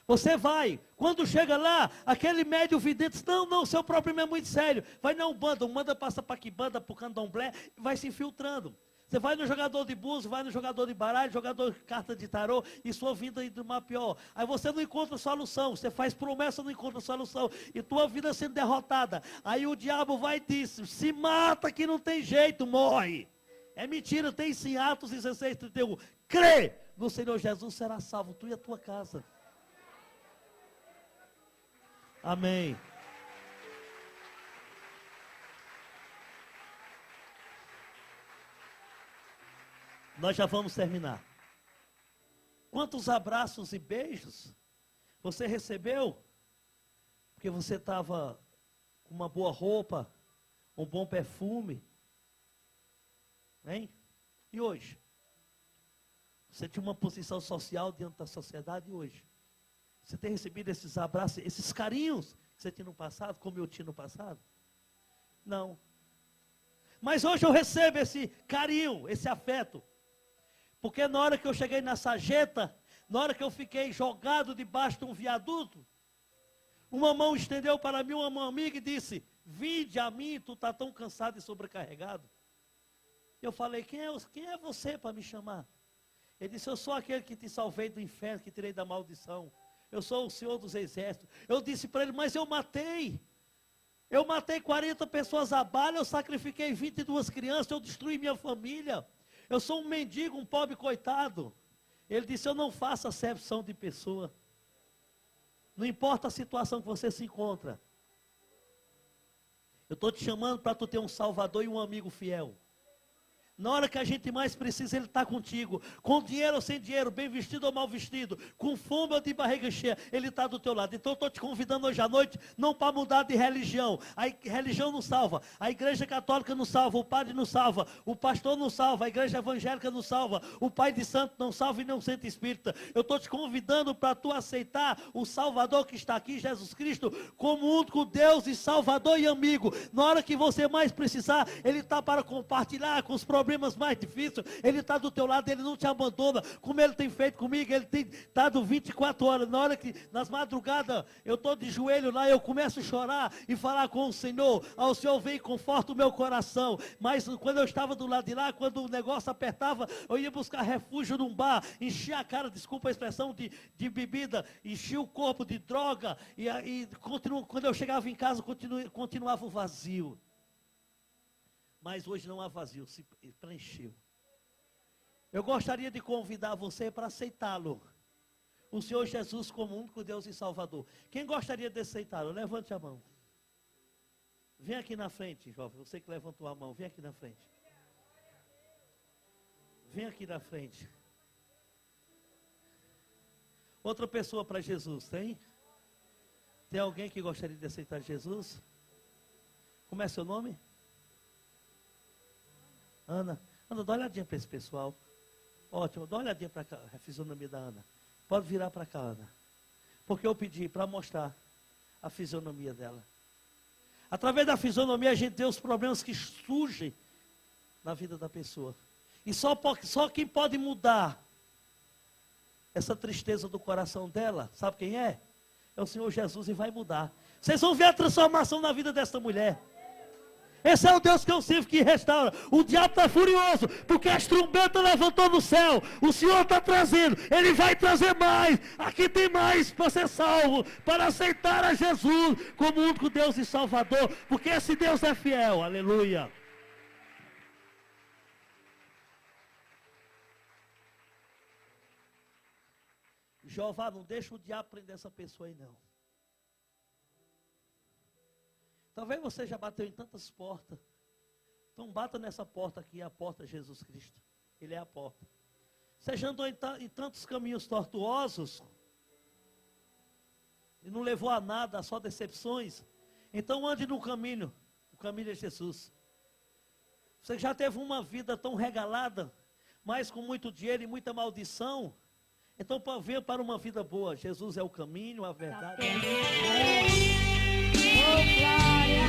Você vai, quando chega lá, aquele médio vidente diz, não, seu problema é muito sério. Vai na Umbanda passa para Quibanda, para o Candomblé, e vai se infiltrando. Você vai no jogador de búzio, vai no jogador de baralho, jogador de carta de tarô, e sua vida indo uma pior. Aí você não encontra solução, você faz promessa, não encontra solução, e tua vida sendo derrotada. Aí o diabo vai e diz, se mata que não tem jeito, morre. É mentira, tem sim Atos 16, 31. Crê no Senhor Jesus, será salvo, tu e a tua casa. Amém. Nós já vamos terminar. Quantos abraços e beijos você recebeu? Porque você estava com uma boa roupa, um bom perfume. Hein? E hoje? Você tinha uma posição social diante da sociedade e hoje? Você tem recebido esses abraços, esses carinhos que você tinha no passado, como eu tinha no passado? Não. Mas hoje eu recebo esse carinho, esse afeto. Porque na hora que eu cheguei na sarjeta, na hora que eu fiquei jogado debaixo de um viaduto, uma mão estendeu para mim, uma mão amiga, e disse: vinde a mim, tu está tão cansado e sobrecarregado. Eu falei: quem é você para me chamar? Ele disse: eu sou aquele que te salvei do inferno, que tirei da maldição. Eu sou o Senhor dos exércitos. Eu disse para ele: mas eu matei 40 pessoas a bala, eu sacrifiquei 22 crianças, eu destruí minha família. Eu sou um mendigo, um pobre coitado. Ele disse: eu não faço acepção de pessoa. Não importa a situação que você se encontra. Eu estou te chamando para tu ter um salvador e um amigo fiel. Na hora que a gente mais precisa, Ele está contigo. Com dinheiro ou sem dinheiro, bem vestido ou mal vestido, com fome ou de barriga cheia, Ele está do teu lado. Então eu estou te convidando hoje à noite, não para mudar de religião. A religião não salva, a igreja católica não salva, o padre não salva, o pastor não salva, a igreja evangélica não salva, o pai de santo não salva e nem o centro espírita. Eu estou te convidando para tu aceitar o Salvador que está aqui, Jesus Cristo, como único Deus e Salvador e amigo. Na hora que você mais precisar, Ele está para compartilhar com os problemas mais difíceis. Ele está do teu lado, Ele não te abandona, como Ele tem feito comigo. Ele tem dado 24 horas, na hora que, nas madrugadas, eu estou de joelho lá, eu começo a chorar e falar com o Senhor. O Senhor vem e conforta o meu coração. Mas quando eu estava do lado de lá, quando o negócio apertava, eu ia buscar refúgio num bar, enchia a cara, desculpa a expressão, de bebida, enchia o corpo de droga, e quando eu chegava em casa, continuava o vazio. Mas hoje não há vazio, se preencheu. Eu gostaria de convidar você para aceitá-lo. O Senhor Jesus como único Deus e Salvador. Quem gostaria de aceitá-lo? Levante a mão. Vem aqui na frente, jovem. Você que levantou a mão, vem aqui na frente. Vem aqui na frente. Outra pessoa para Jesus, tem? Tem alguém que gostaria de aceitar Jesus? Como é seu nome? Ana, dá uma olhadinha para esse pessoal. Ótimo, dá uma olhadinha para cá, a fisionomia da Ana. Pode virar para cá, Ana. Porque eu pedi para mostrar a fisionomia dela. Através da fisionomia a gente vê os problemas que surgem na vida da pessoa. E só quem pode mudar essa tristeza do coração dela, sabe quem é? É o Senhor Jesus, e vai mudar. Vocês vão ver a transformação na vida dessa mulher. Esse é o Deus que eu sirvo, que restaura. O diabo está furioso, porque as trombetas levantou no céu. O Senhor está trazendo, Ele vai trazer mais. Aqui tem mais para ser salvo, para aceitar a Jesus como único Deus e Salvador, porque esse Deus é fiel, aleluia. Jeová, não deixa o diabo prender essa pessoa aí não. Talvez você já bateu em tantas portas. Então bata nessa porta aqui, a porta de Jesus Cristo. Ele é a porta. Você já andou em tantos caminhos tortuosos e não levou a nada, só decepções. Então ande no caminho. O caminho é Jesus. Você já teve uma vida tão regalada, mas com muito dinheiro e muita maldição. Então venha para uma vida boa. Jesus é o caminho, a verdade. Oh, glória!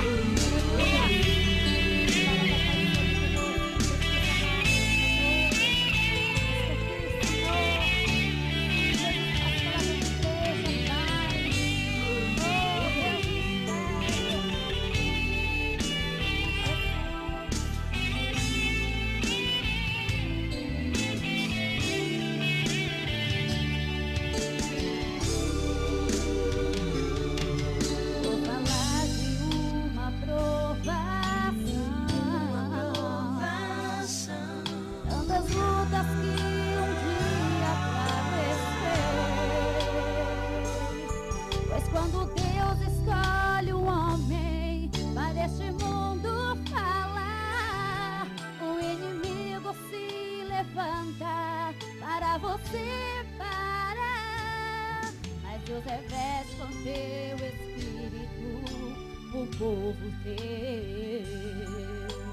Vou falar de uma prova. separar, mas Deus reveste com teu Espírito o povo teu.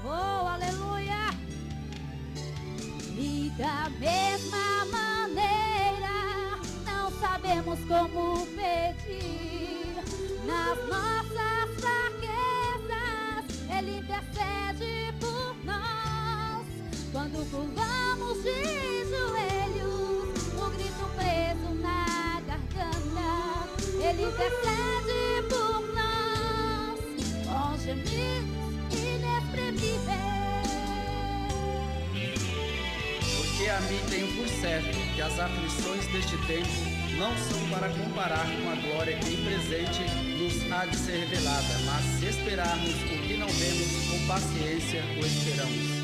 Oh, aleluia! E da mesma maneira, não sabemos como pedir. Nas nossas fraquezas, Ele intercede por nós. Quando curvamos de joelhos, o grito preso na garganta, Ele intercede por nós, com gemidos inexprimíveis. Porque a mim tenho por certo que as aflições deste tempo não são para comparar com a glória que em presente nos há de ser revelada, mas se esperarmos o que não vemos, com paciência o esperamos.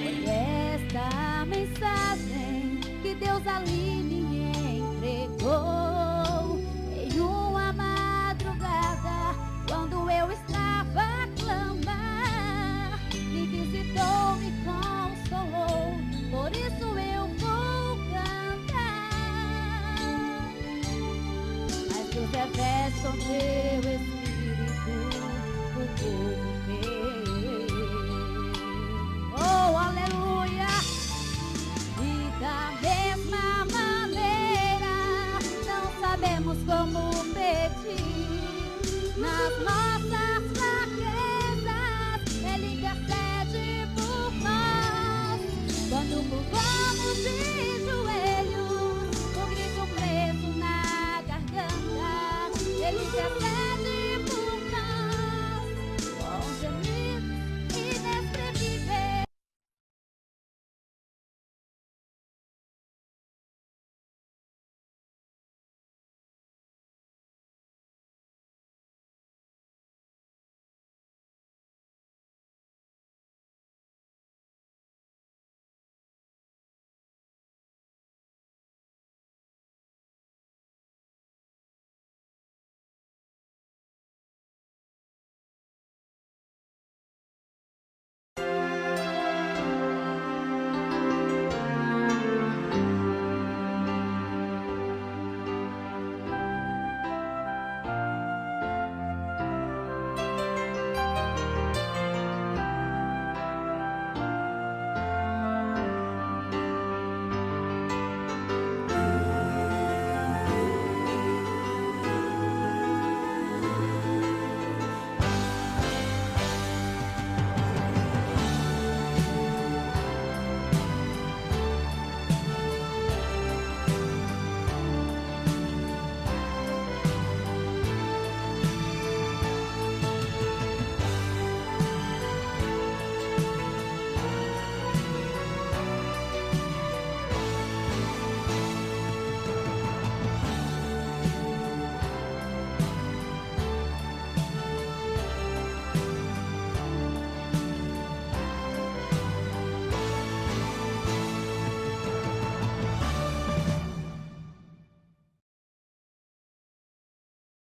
Foi esta mensagem que Deus ali me entregou em uma madrugada, quando eu estava a clamar. Me visitou, me consolou, por isso eu vou cantar. Mas Deus reveste com teu Espírito o povo teu. Oh, aleluia! E da mesma maneira, não sabemos como pedir. Nas nossas fraquezas, Ele intercede por nós. Quando curvamos de joelhos, o grito preso na garganta, Ele intercede.